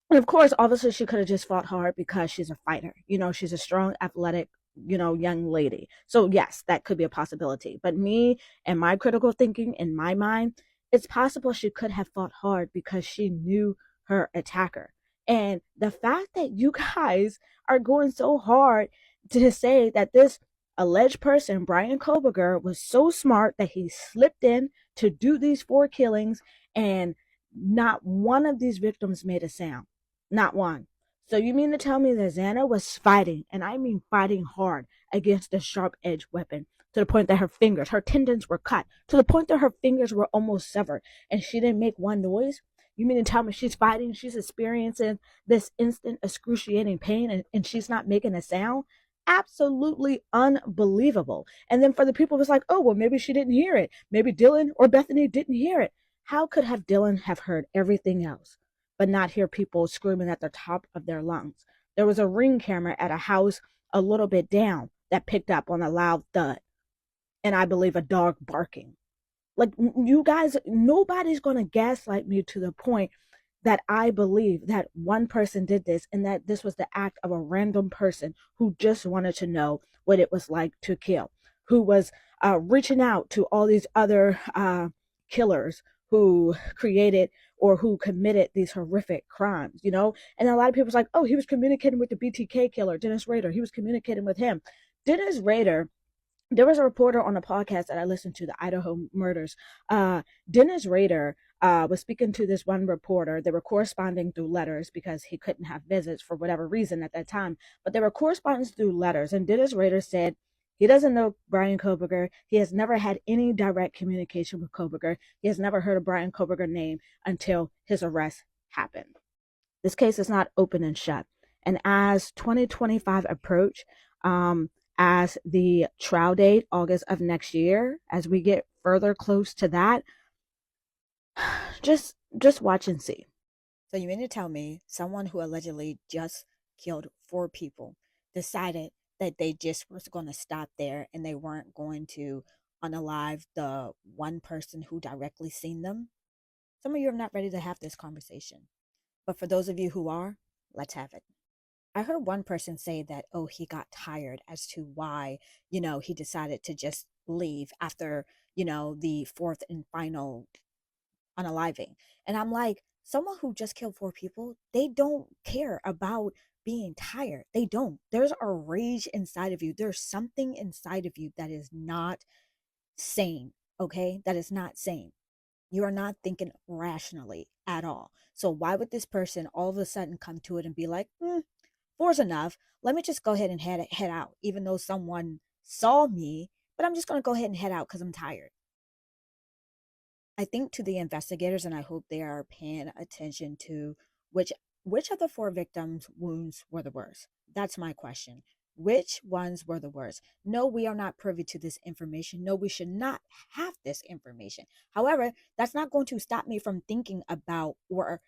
and of course, obviously, she could have just fought hard because she's a fighter. She's a strong, athletic, young lady. So, yes, that could be a possibility. But me and my critical thinking in my mind, it's possible she could have fought hard because she knew her attacker. And the fact that you guys are going so hard to say that this alleged person, Brian Koberger, was so smart that he slipped in to do these 4 killings and not one of these victims made a sound. Not one. So you mean to tell me that Xana was fighting, and I mean fighting hard, against a sharp-edged weapon, to the point that her tendons were cut, to the point that her fingers were almost severed, and she didn't make one noise? You mean to tell me she's fighting, she's experiencing this instant excruciating pain, and she's not making a sound? Absolutely unbelievable. And then for the people, it's like, oh, well, maybe she didn't hear it. Maybe Dylan or Bethany didn't hear it. How could have Dylan have heard everything else, but not hear people screaming at the top of their lungs? There was a ring camera at a house a little bit down that picked up on a loud thud, and I believe a dog barking. Like, you guys, nobody's going to gaslight me to the point that I believe that one person did this and that this was the act of a random person who just wanted to know what it was like to kill, who was reaching out to all these other killers who created or who committed these horrific crimes, And a lot of people's like, oh, he was communicating with the BTK killer, Dennis Rader. He was communicating with him. Dennis Rader, there was a reporter on a podcast that I listened to, the Idaho murders. Dennis Rader was speaking to this one reporter. They were corresponding through letters because he couldn't have visits for whatever reason at that time. But they were corresponding through letters. And Dennis Rader said he doesn't know Brian Koberger. He has never had any direct communication with Koberger. He has never heard of Brian Koberger's name until his arrest happened. This case is not open and shut. And as 2025 approach, as the trial date, August of next year, as we get further close to that, just watch and see. So you mean to tell me someone who allegedly just killed 4 people decided that they just was going to stop there and they weren't going to unalive the one person who directly seen them? Some of you are not ready to have this conversation. But for those of you who are, let's have it. I heard one person say that, oh, he got tired as to why, he decided to just leave after, the 4th and final unaliving. And I'm like, someone who just killed 4 people, they don't care about being tired. They don't. There's a rage inside of you. There's something inside of you that is not sane, okay? That is not sane. You are not thinking rationally at all. So why would this person all of a sudden come to it and be like, 4's enough. Let me just go ahead and head out, even though someone saw me, but I'm just going to go ahead and head out because I'm tired. I think to the investigators, and I hope they are paying attention to which of the 4 victims' wounds were the worst. That's my question. Which ones were the worst? No, we are not privy to this information. No, we should not have this information. However, that's not going to stop me from thinking about or,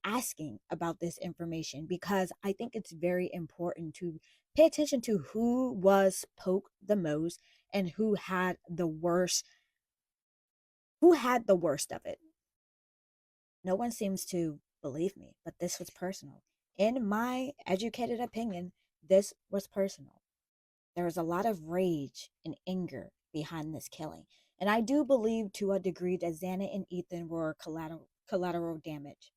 asking about this information, because I think it's very important to pay attention to who was poked the most and who had the worst of it. No one seems to believe me, but this was personal. In my educated opinion, this was personal. There was a lot of rage and anger behind this killing. And I do believe to a degree that Xana and Ethan were collateral damage.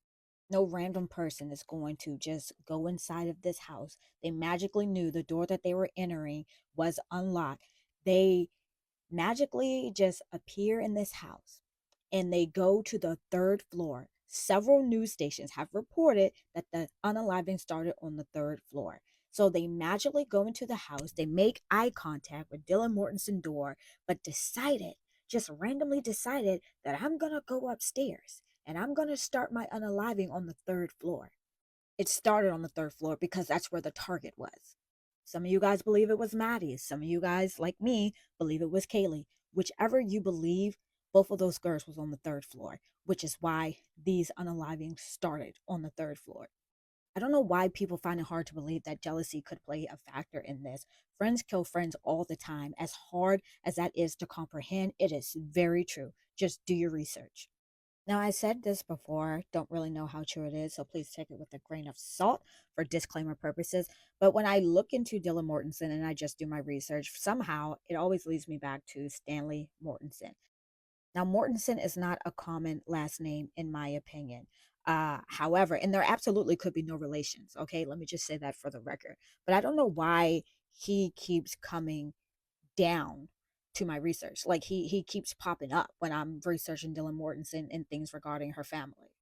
No random person is going to just go inside of this house. They magically knew the door that they were entering was unlocked. They magically just appear in this house and they go to the 3rd floor. Several news stations have reported that the unaliving started on the 3rd floor. So they magically go into the house, they make eye contact with Dylan Mortensen's door, but just randomly decided that I'm going to go upstairs and I'm going to start my unaliving on the 3rd floor. It started on the 3rd floor because that's where the target was. Some of you guys believe it was Maddie. Some of you guys, like me, believe it was Kaylee. Whichever you believe, Both of those girls was on the third floor, which is why these unalivings started on the third floor. I don't know why people find it hard to believe that jealousy could play a factor in this. Friends kill friends all the time. As hard as that is to comprehend, it is very true. Just do your research. Now, I said this before, don't really know how true it is, so please take it with a grain of salt for disclaimer purposes. But when I look into Dylan Mortensen and I just do my research, somehow it always leads me back to Stanley Mortensen. Now, Mortensen is not a common last name, in my opinion. However, and there absolutely could be no relations. Okay, let me just say that for the record. But I don't know why he keeps coming down to my research. Like he keeps popping up when I'm researching Dylan Mortensen and things regarding her family.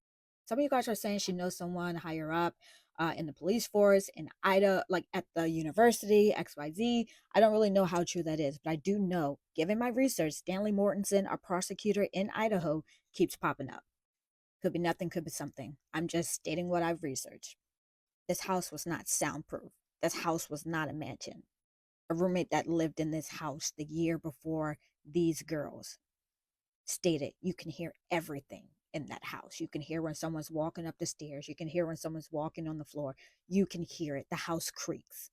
Some of you guys are saying she knows someone higher up in the police force, in Ida, like at the university, XYZ. I don't really know how true that is, but I do know, given my research, Stanley Mortensen, a prosecutor in Idaho, keeps popping up. Could be nothing, could be something. I'm just stating what I've researched. This house was not soundproof. This house was not a mansion. A roommate that lived in this house the year before these girls stated you can hear everything in that house. You can hear when someone's walking up the stairs. You can hear when someone's walking on the floor. You can hear it. The house creaks.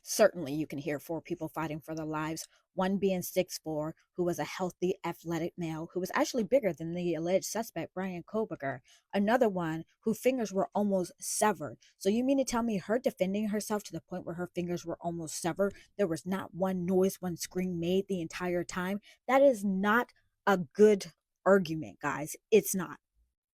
Certainly, you can hear 4 people fighting for their lives, one being 6'4", who was a healthy, athletic male who was actually bigger than the alleged suspect, Brian Koberger. Another one whose fingers were almost severed. So you mean to tell me her defending herself to the point where her fingers were almost severed, there was not one noise, one scream made the entire time? That is not a good argument, guys. It's not.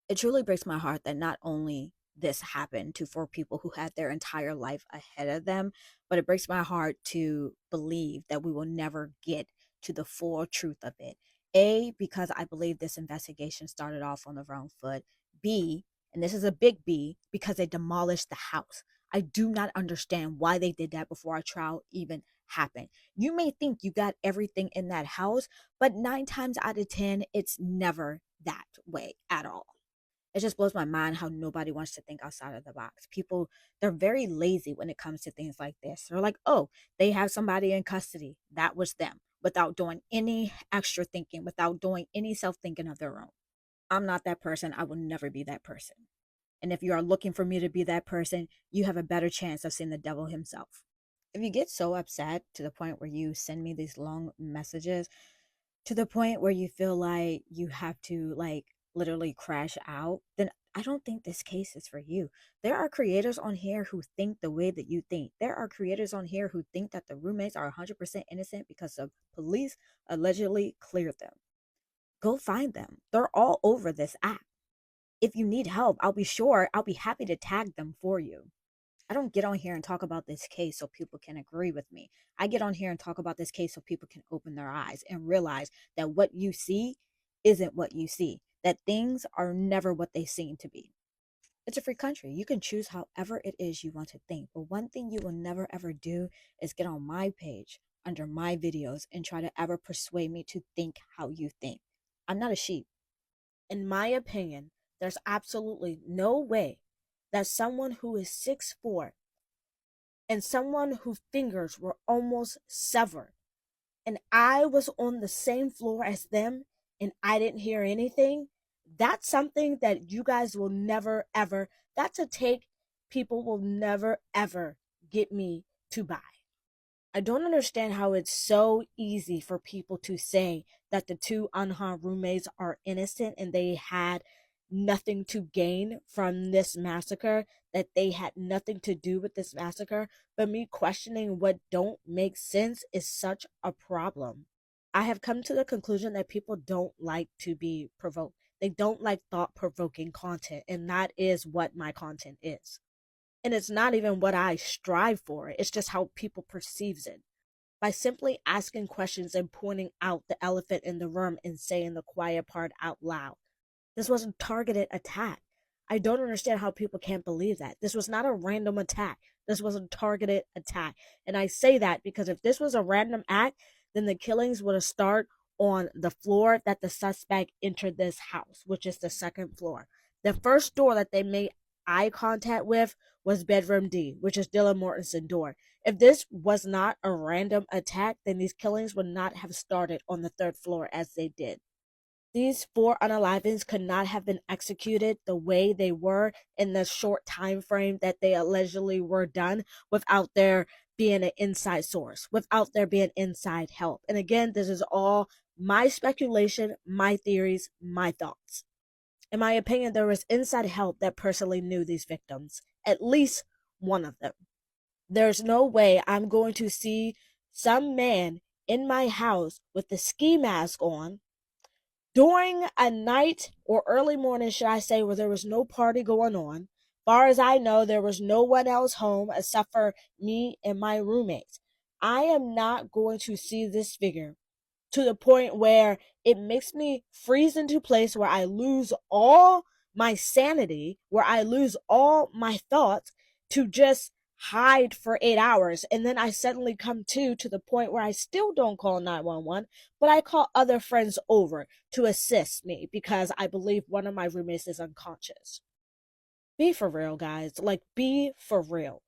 It truly breaks my heart that not only this happened to 4 people who had their entire life ahead of them, but it breaks my heart to believe that we will never get to the full truth of it. A, because I believe this investigation started off on the wrong foot. B, and this is a big B, because they demolished the house. I do not understand why they did that before our trial even happened. You may think you got everything in that house, but 9 times out of 10, it's never that way at all. It just blows my mind how nobody wants to think outside of the box. People, they're very lazy when it comes to things like this. They're like, oh, they have somebody in custody. That was them, without doing any extra thinking, without doing any self thinking of their own. I'm not that person. I will never be that person. And if you are looking for me to be that person, you have a better chance of seeing the devil himself. If you get so upset to the point where you send me these long messages, to the point where you feel like you have to like literally crash out, then I don't think this case is for you. There are creators on here who think the way that you think. There are creators on here who think that the roommates are 100% innocent because the police allegedly cleared them. Go find them. They're all over this app. If you need help, I'll be happy to tag them for you. I don't get on here and talk about this case so people can agree with me. I get on here and talk about this case so people can open their eyes and realize that what you see isn't what you see, that things are never what they seem to be. It's a free country. You can choose however it is you want to think. But one thing you will never ever do is get on my page under my videos and try to ever persuade me to think how you think. I'm not a sheep. In my opinion, there's absolutely no way that someone who is 6'4" and someone whose fingers were almost severed, and I was on the same floor as them and I didn't hear anything, that's something that you guys will never ever, that's a take people will never ever get me to buy. I don't understand how it's so easy for people to say that the 2 unharmed roommates are innocent and they had nothing to gain from this massacre, that they had nothing to do with this massacre, but me questioning what don't make sense is such a problem. I have come to the conclusion that people don't like to be provoked. They don't like thought-provoking content, and that is what my content is. And it's not even what I strive for. It's just how people perceives it. By simply asking questions and pointing out the elephant in the room and saying the quiet part out loud. This was a targeted attack. I don't understand how people can't believe that. This was not a random attack. This was a targeted attack. And I say that because if this was a random act, then the killings would have started on the floor that the suspect entered this house, which is the 2nd floor. The first door that they made eye contact with was bedroom D, which is Dylan Mortensen's door. If this was not a random attack, then these killings would not have started on the 3rd floor as they did. These 4 unalivings could not have been executed the way they were in the short time frame that they allegedly were done without there being an inside source, without there being inside help. And again, this is all my speculation, my theories, my thoughts. In my opinion, there was inside help that personally knew these victims, at least one of them. There's no way I'm going to see some man in my house with the ski mask on during a night or early morning, should I say, where there was no party going on. Far as I know, there was no one else home except for me and my roommates. I am not going to see this figure to the point where it makes me freeze into place, where I lose all my sanity, where I lose all my thoughts, to just hide for 8 hours. And then I suddenly come to the point where I still don't call 911, but I call other friends over to assist me because I believe one of my roommates is unconscious. Be for real, guys. Like, be for real.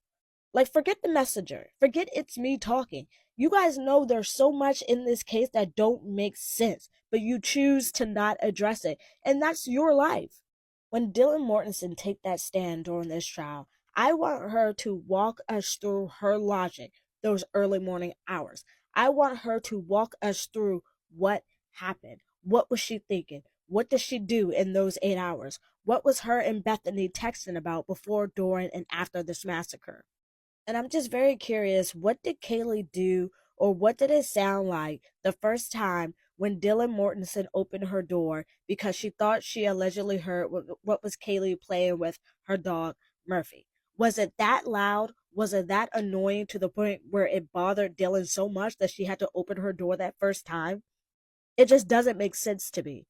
Like, forget the messenger. Forget it's me talking. You guys know there's so much in this case that don't make sense, but you choose to not address it. And that's your life. When Dylan Mortensen take that stand during this trial, I want her to walk us through her logic those early morning hours. I want her to walk us through what happened. What was she thinking? What did she do in those 8 hours? What was her and Bethany texting about before, during, and after this massacre? And I'm just very curious, what did Kaylee do, or what did it sound like the first time when Dylan Mortensen opened her door because she thought she allegedly heard what was Kaylee playing with her dog, Murphy? Was it that loud? Was it that annoying to the point where it bothered Dylan so much that she had to open her door that first time? It just doesn't make sense to me.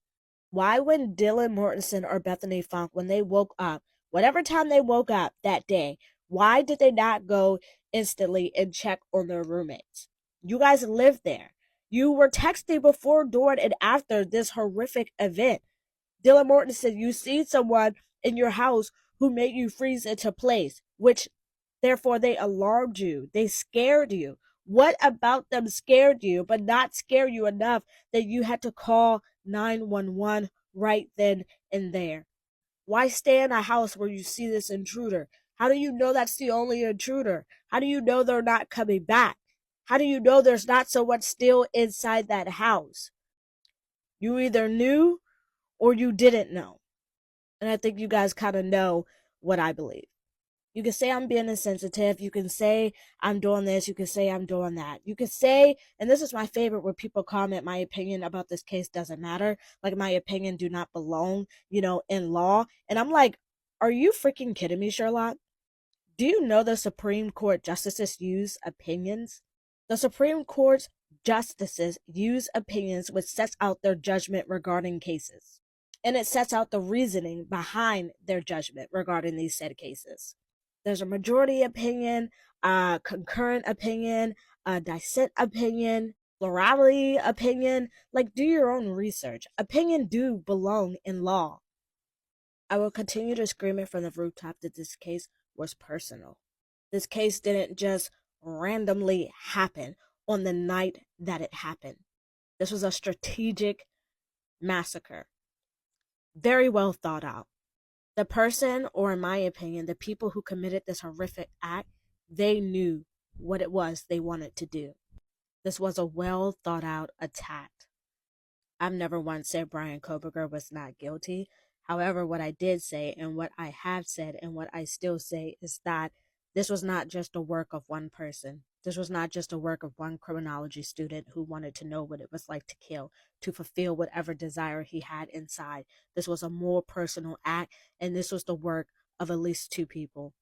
Why, when Dylan Mortensen or Bethany Funk, when they woke up, whatever time they woke up that day, why did they not go instantly and check on their roommates? You guys lived there. You were texting before, during, and after this horrific event. Dylan Mortensen, you see someone in your house who made you freeze into place, which therefore they alarmed you. They scared you. What about them scared you, but not scare you enough that you had to call 911 right then and there? Why stay in a house where you see this intruder? How do you know that's the only intruder? How do you know they're not coming back? How do you know there's not someone still inside that house? You either knew or you didn't know. And I think you guys kind of know what I believe. You can say I'm being insensitive. You can say I'm doing this. You can say I'm doing that. You can say, and this is my favorite, where people comment my opinion about this case doesn't matter. Like, my opinion do not belong, in law. And I'm like, are you freaking kidding me, Sherlock? Do you know the Supreme Court justices use opinions? The Supreme Court justices use opinions, which sets out their judgment regarding cases. And it sets out the reasoning behind their judgment regarding these said cases. There's a majority opinion, concurrent opinion, dissent opinion, plurality opinion. Like, do your own research. Opinion do belong in law. I will continue to scream it from the rooftop that this case was personal. This case didn't just randomly happen on the night that it happened. This was a strategic massacre. Very well thought out. The person, or in my opinion, the people who committed this horrific act, they knew what it was they wanted to do. This was a well thought out attack. I've never once said Bryan Kohberger was not guilty. However, what I did say, and what I have said, and what I still say, is that this was not just a work of one person. This was not just a work of one criminology student who wanted to know what it was like to kill, to fulfill whatever desire he had inside. This was a more personal act, and this was the work of at least 2 people.